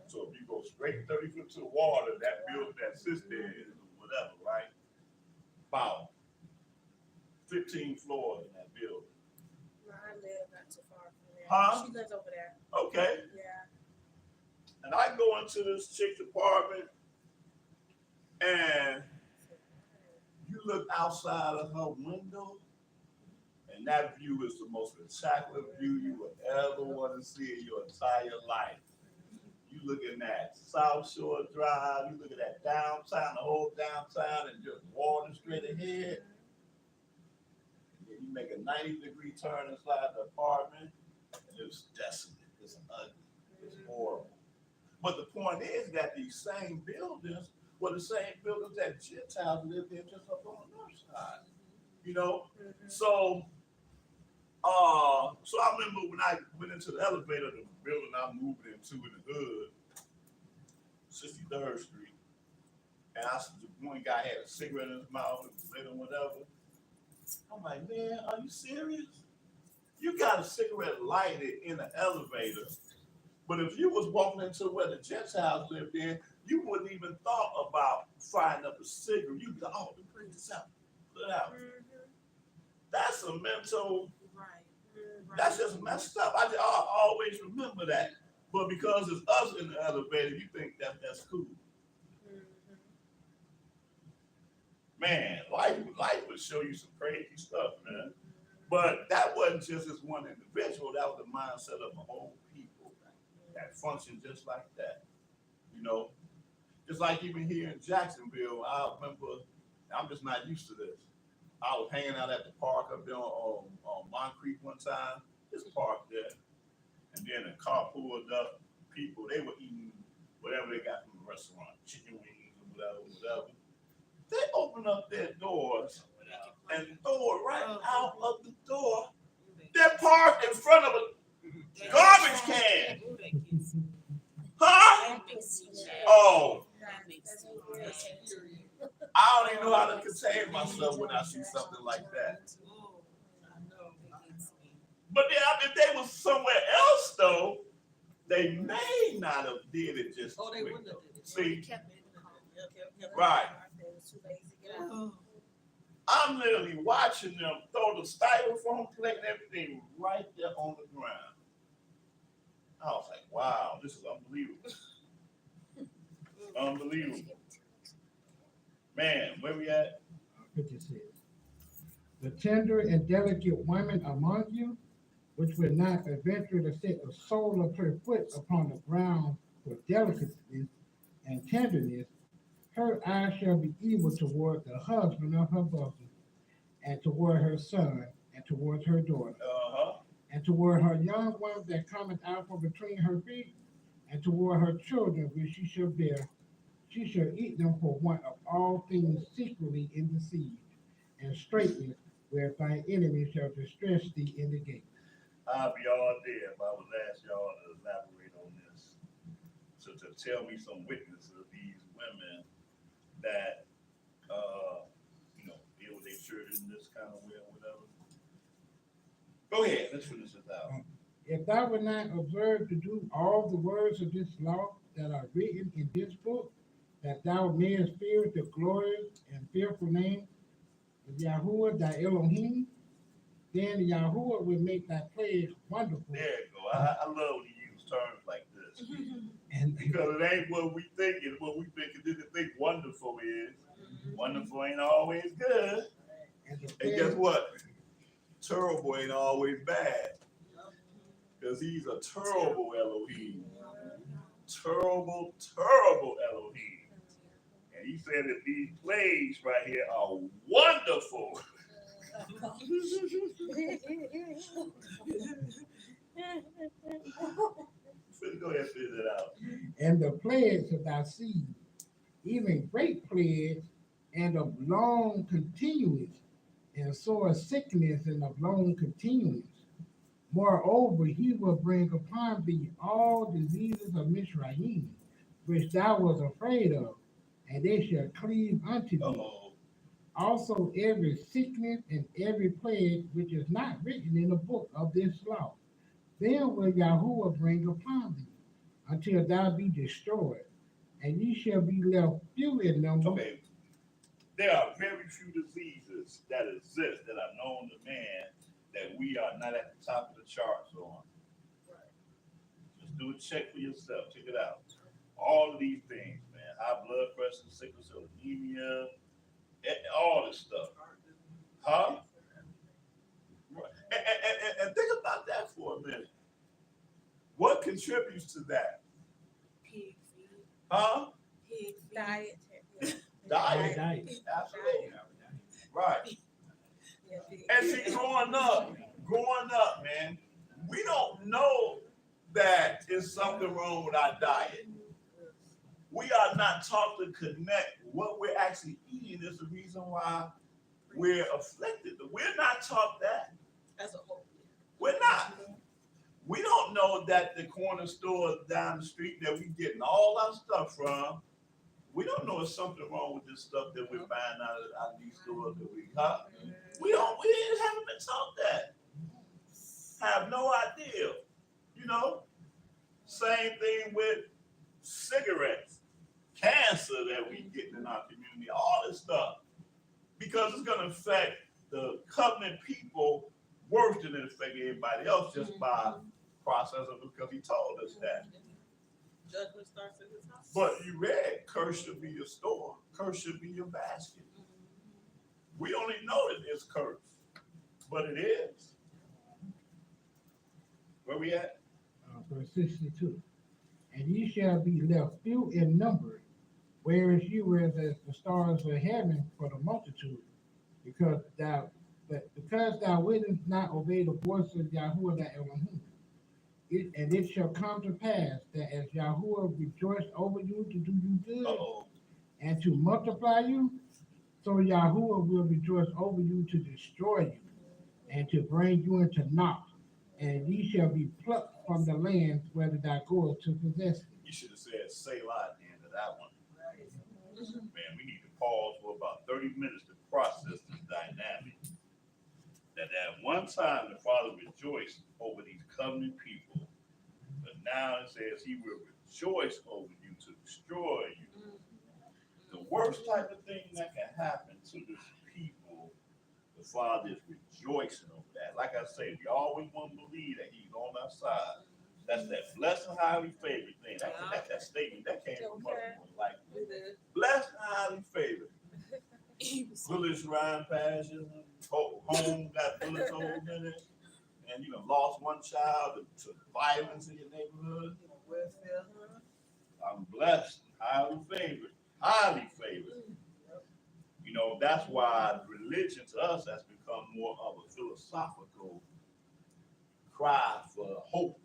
So if you go straight 35th to the water, that building that sits there is whatever, right? About 15 floors in that building. No, I live not too far from there. Huh? She lives over there. Okay. Yeah. And I go into this chick's apartment, and you look outside of her window, and that view is the most spectacular view you would ever want to see in your entire life. You looking at South Shore Drive, you looking at downtown, the whole downtown, and just water straight ahead. And then you make a 90-degree turn inside the apartment, and it's desolate, it's ugly, it's horrible. But the point is that these same buildings were the same buildings that Gentiles lived in just up on the north side. You know? So I remember when I went into the elevator, the building I moved into in the hood, 63rd Street, and the one guy had a cigarette in his mouth and was lit or whatever. I'm like, man, are you serious? You got a cigarette lighted in the elevator, but if you was walking into where the Gentiles lived in, you wouldn't even thought about frying up a cigarette. You'd be like, oh, let me bring this out, put it out. That's a mental. That's just messed up. I always remember that. But because it's us in the elevator, you think that's cool. Man, life would show you some crazy stuff, man. But that wasn't just this one individual. That was the mindset of a whole people that function just like that. You know, just like even here in Jacksonville, I remember, I'm just not used to this. I was hanging out at the park up there on Moncrief one time, just parked there. And then a car pulled up, people, they were eating whatever they got from the restaurant, chicken wings or whatever. They open up their doors and throw it right out of the door. They're parked in front of a garbage can. Huh? Oh. I don't even know how to contain myself when I see something like that. But then if they was somewhere else though, they may not have did it just. Oh, they wouldn't have did it. See, right. I'm literally watching them throw the styrofoam plate and everything right there on the ground. I was like, wow, this is unbelievable. Unbelievable. Man, where we at? 56. The tender and delicate woman among you, which will not venture to set the sole of her foot upon the ground for delicacy and tenderness, her eyes shall be evil toward the husband of her bosom, and toward her son, and toward her daughter, and toward her young ones that cometh out from between her feet, and toward her children which she shall bear. She shall eat them for want of all things secretly in the siege, and straightness where thy enemy shall distress thee in the gate. I'll be all there if I was asked y'all to elaborate on this. So to tell me some witnesses of these women that, deal with their children this kind of way or whatever. Go ahead, let's finish this out. If thou wilt not observe to do all the words of this law that are written in this book, that thou mayest fear the glorious and fearful name of Yahuwah thy Elohim, then Yahuwah will make thy plagues wonderful. There you go. I love when you use terms like this. And Because it ain't what we think is what we think wonderful is. Wonderful ain't always good. And guess what? Terrible ain't always bad. Because he's a terrible Elohim. Terrible, terrible Elohim. And he said that these plagues right here are wonderful. Go ahead and figure it out. And the plagues of thy seed, even great plagues, and of long continuance, and sore sickness, and of long continuance. Moreover, he will bring upon thee all diseases of Mizraim, which thou was afraid of, and they shall cleave unto thee. Also every sickness and every plague which is not written in the book of this law, then will Yahuwah bring upon thee, until thou be destroyed, and ye shall be left few in number. Okay. There are very few diseases that exist that are known to man that we are not at the top of the charts on. Just do a check for yourself. Check it out. All of these things, man. High blood pressure, sickle cell anemia, all this stuff. Huh? And think about that for a minute. What contributes to that? Huh? Pig feet. Diet. Diet. Diet. Absolutely. Right. Yeah, And see, growing up, man, we don't know that there's something wrong with our diet. We are not taught to connect what we're actually eating is the reason why we're afflicted. We're not taught that. As a whole. We're not. We don't know that the corner store down the street that we getting all our stuff from, we don't know there's something wrong with this stuff that we're buying out of these stores that we got. We haven't been taught that. Have no idea. You know? Same thing with cigarettes, cancer that we getting in our community, all this stuff. Because it's gonna affect the covenant people worse than it affect everybody else just by process of it, because he told us that. Judgment starts in his house. But you read, curse should be your store, curse should be your basket. We only know that it's cursed, but it is. Where we at? Verse 62. And ye shall be left few in number, whereas you were as the stars of heaven for the multitude, because thou wouldest not obey the voice of Yahuwah thy Elohim. And it shall come to pass that as Yahuwah rejoiced over you to do you good and to multiply you, so Yahuwah will rejoice over you to destroy you and to bring you into naught. And ye shall be plucked from the land whether thou goest to possess it. You should have said Selah at the end of that one. Man, we need to pause for about 30 minutes to process this dynamic. That at one time the Father rejoiced over these covenant people, but now it says he will rejoice over you to destroy you. The worst type of thing that can happen to this people, the Father is rejoicing over that. Like I say, we always want to believe that he's on our side. That's that blessed and highly favored thing. That statement that came from us. Like, blessed and highly favored. Bullets riding past you, home got bullets holes in it, and you know, lost one child to violence in your neighborhood. I'm blessed, highly favored, highly favored. You know, that's why religion to us has become more of a philosophical cry for hope.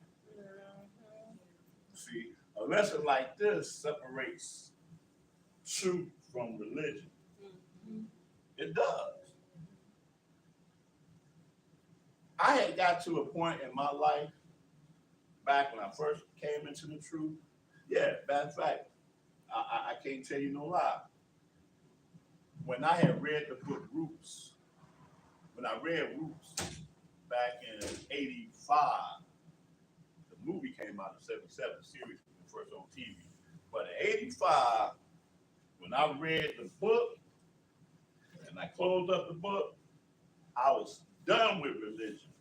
See, a lesson like this separates truth from religion. It does. I had got to a point in my life back when I first came into the truth. Yeah, matter of fact, I can't tell you no lie. When I had read the book Roots, back in 85, the movie came out in 77, the series was first on TV. But in 85, when I read the book, and I closed up the book, I was done with religion.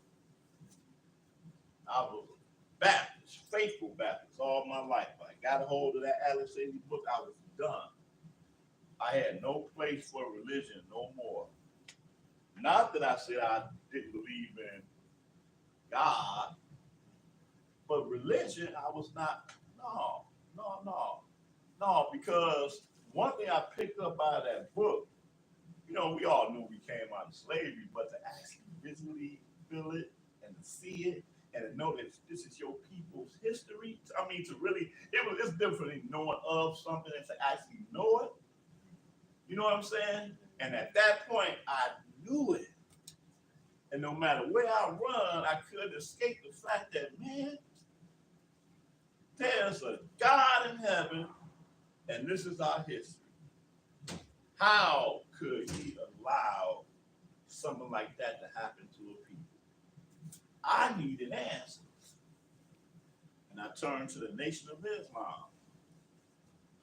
I was Baptist, faithful Baptist all my life. I got a hold of that Alex Haley book, I was done. I had no place for religion no more. Not that I said I didn't believe in God, but religion, I was not, no, because one thing I picked up out of that book, you know, we all knew we came out of slavery, but to actually visually feel it and to see it and to know that this is your people's history, I mean, to really, it's different than knowing of something and to actually know it. You know what I'm saying? And at that point, I knew it. And no matter where I run, I couldn't escape the fact that, man, there's a God in heaven, and this is our history. How could he allow something like that to happen to a people? I needed answers. And I turned to the Nation of Islam.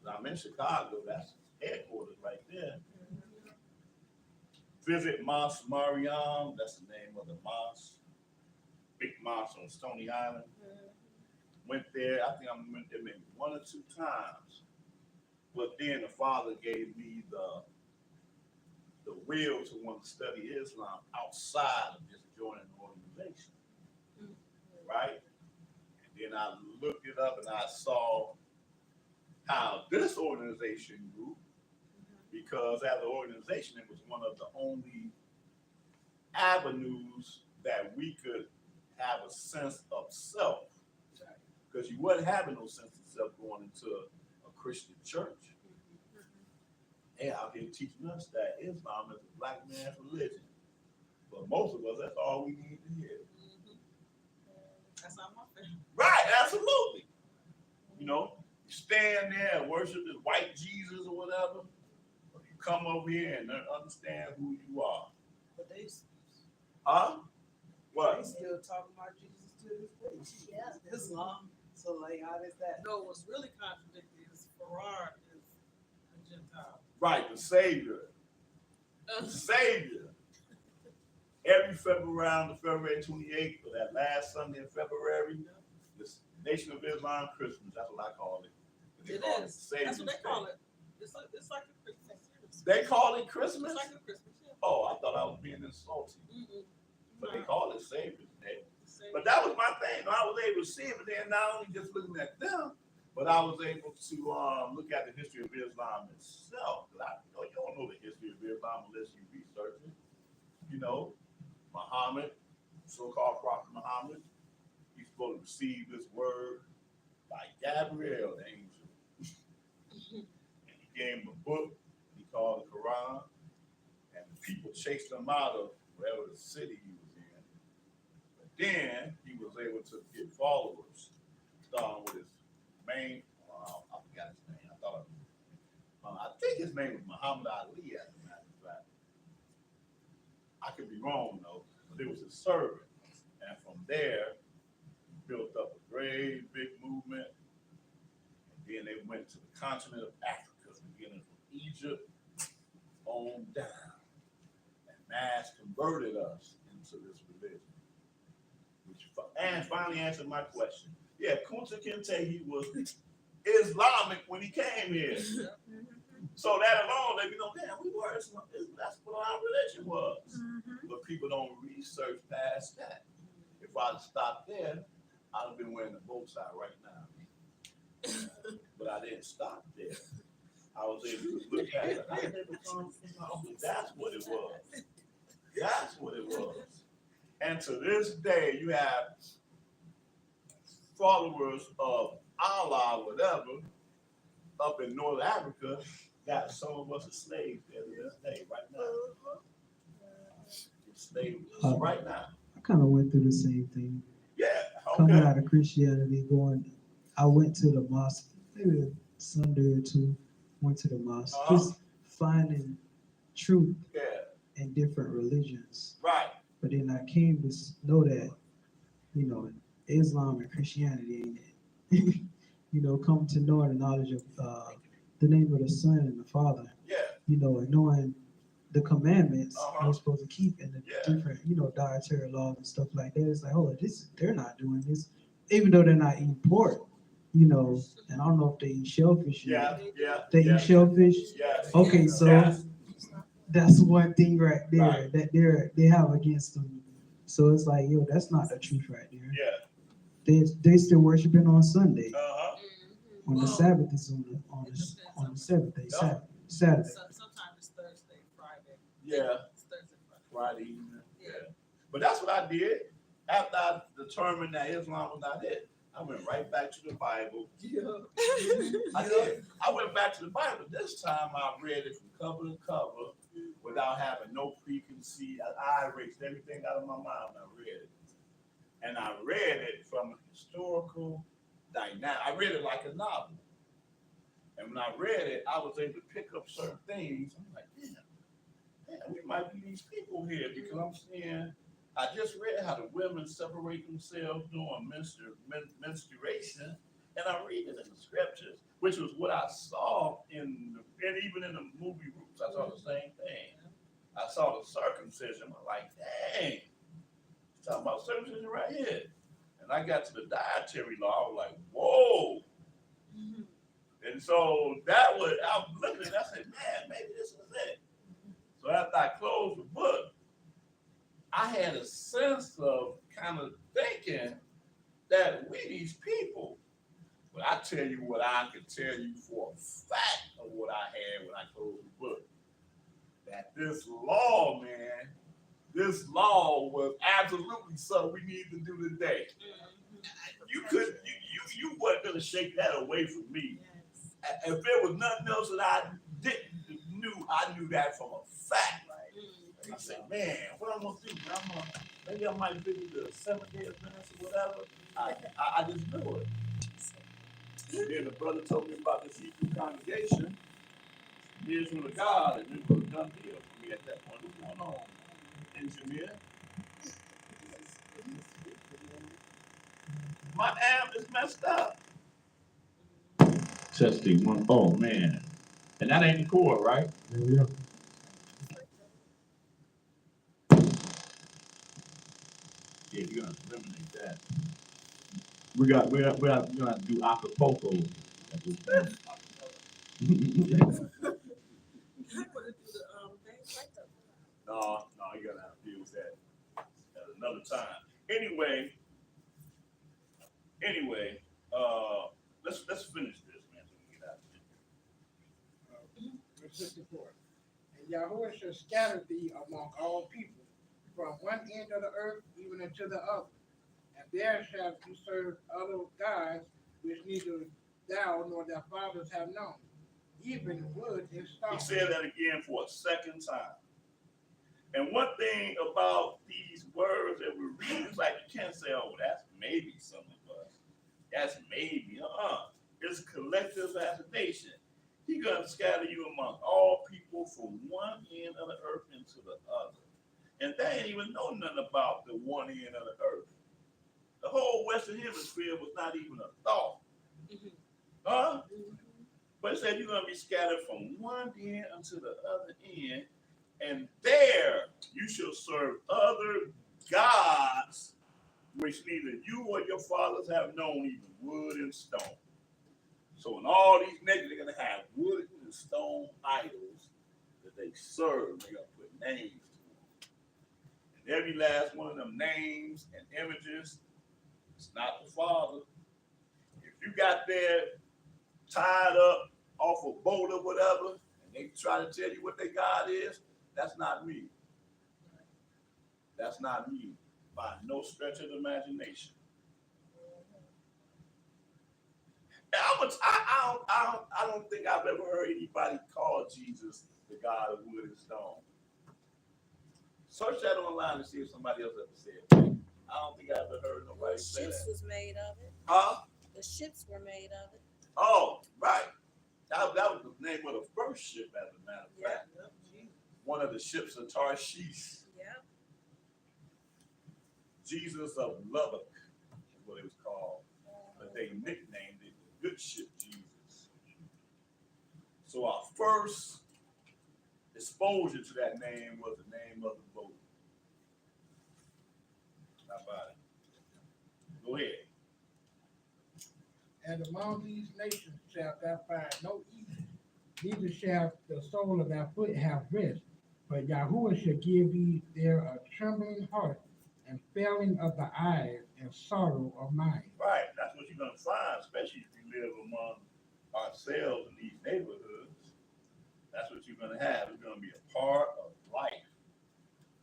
I'm in Chicago, that's headquarters right there. Visit Mosque Mariam, that's the name of the mosque. Big mosque on Stony Island. Went there, I think I went there maybe 1 or 2 times. But then the Father gave me the will to want to study Islam outside of just joining an organization. Right? And then I looked it up and I saw how this organization grew, because as an organization, it was one of the only avenues that we could have a sense of self. Because you wasn't having no sense of self going into a Christian church. They out here teaching us that Islam is a black man's religion. But most of us, that's all we need to hear. That's not my family. Right, absolutely. You know, you stand there and worship this white Jesus or whatever, or you come over here and understand who you are. But they Huh? What? still talking about Jesus to this day. Yeah. Islam. So like, how does that? No, what's really contradictory is Farrar is a Gentile. Right, the Savior. The Savior. Every February, around the February 28th, or that last Sunday in February, this Nation of Islam Christmas, that's what I call it. They It call is. Savior's That's what they Day. call it. It's like a Christmas. They call it Christmas? It's like a Christmas, yeah. Oh, I thought I was being insulted. Mm-mm. But they call it Savior's Day. Same. But that was my thing. I was able to see it, but then not only just looking at them, but I was able to look at the history of Islam itself. Because you don't know the history of Islam unless you research it. You know, Muhammad, so-called Prophet Muhammad, he's supposed to receive this word by Gabriel, the angel. And he gave him a book he called the Quran. And the people chased him out of wherever the city he was in. But then he was able to get followers, starting with his main, I forgot his name. I think his name was Muhammad Ali, as a matter of fact. I could be wrong though, but it was his servant. And from there, built up a great big movement. And then they went to the continent of Africa, beginning from Egypt on down. And mass converted us into this religion. And finally answered my question. Yeah, Kunta Kinte, he was Islamic when he came here. So that alone, let me know, damn, we were Islam. That's what our religion was. But people don't research past that. If I'd stopped there, I'd have been wearing a bow tie right now. But I didn't stop there. I was able to look at it. I never come from. That's what it was. That's what it was. And to this day, you have followers of Allah, whatever, up in North Africa, got some of us as slaves there to this day, right now. Slaves right now. I kind of went through the same thing. Yeah, Coming okay. out of Christianity, I went to the mosque, maybe a Sunday or two, went to the mosque, just finding truth Yeah, in different religions. right. But then I came to know that, Islam and Christianity ain't it. Come to know the knowledge of the name of the Son and the Father, Yeah, and knowing the commandments Uh-huh. we're supposed to keep and the different, dietary laws and stuff like that. It's like, they're not doing this, even though they're not eating pork, and I don't know if they eat shellfish. yeah. They yeah. eat shellfish. Yes. Okay, so Yes. that's one thing right there Right. that they have against them. So it's like, that's not the truth right there. Yeah. They still worshiping on Sunday. Uh-huh. On the Well, Sabbath is on the seventh day, Yeah. Saturday. Sometimes it's Thursday, Friday. Yeah. It's Thursday, Friday. Friday evening. Yeah. But that's what I did. After I determined that Islam was not it, I went right back to the Bible. I did. I went back to the Bible. This time I read it from cover to cover without having no preconceived. I erased everything out of my mind when I read it. And I read it from a historical dynamic. I read it like a novel. And when I read it, I was able to pick up certain things. I'm like, damn, we might be these people here because I'm seeing, I just read how the women separate themselves during menstruation, and I read it in the scriptures, which was what I saw and even in the movie Roots, I saw the same thing. I saw the circumcision. I'm like, dang, it's talking about circumcision right here. And I got to the dietary law. I was like, whoa. And so I was looking and I said, man, maybe this is it. So after I closed the book, I had a sense of kind of thinking that we these people, But I tell you what I can tell you for a fact of what I had when I closed the book. That this law, man, this law was absolutely something we need to do today. You could, you wasn't gonna shake that away from me. If there was nothing else that I I knew that from a fact. I said, man, what I'm gonna do? Maybe I might visit the Seventh-day Adventist or whatever. I just knew it. And then the brother told me about the Hebrew congregation, the Israel of God, and it was a done deal for me at that point. What's going on, engineer? My amp is messed up. Testing one. Oh man, and that ain't the cord, right? Yeah. Yeah, you're gonna eliminate that. We're gonna do Acapulco at this point. No, you're gonna have to deal with that at another time. Anyway, let's finish this, man, so we get out of here. Verse 64. And Yahweh shall scatter thee among all people, from one end of the earth even unto the other. And there shalt you serve other gods, which neither thou nor thy fathers have known, even wood and stone. He said that again for a second time. And one thing about these words that we're reading, it's like you can't say, oh, that's maybe some of us. That's maybe, It's collective affirmation. He gonna scatter you among all people from one end of the earth into the other. And they ain't even know nothing about the one end of the earth. The whole Western Hemisphere was not even a thought. But it said you're gonna be scattered from one end unto the other end, and there you shall serve other gods, which neither you or your fathers have known, even wood and stone. So in all these nations, they're gonna have wood and stone idols that they serve. They're gonna put names to them. And every last one of them names and images, it's not the Father. If you got there tied up off a boat or whatever, and they try to tell you what their God is, that's not me. That's not me by no stretch of the imagination. I don't think I've ever heard anybody call Jesus the God of wood and stone. Search that online and see if somebody else ever said that. I don't think I've ever heard nobody say Ships that. was made of it. Huh? The ships were made of it. Oh, right. That was the name of the first ship, as a matter of fact. One of the ships of Tarshish. Yeah. Jesus of Lubbock is what it was called. But they nicknamed it the good ship Jesus. So our first exposure to that name was the name of the boat. How about it? Go ahead. And among these nations shalt thou find no evil, neither shall the sole of thy foot have rest. But Yahweh shall give thee there a trembling heart, and failing of the eyes, and sorrow of mind. Right, that's what you're gonna find, especially if you live among ourselves in these neighborhoods. That's what you're gonna have. It's gonna be a part of life.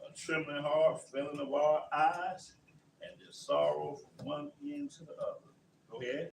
A trembling heart, failing of our eyes, and the sorrow from one end to the other. Go ahead.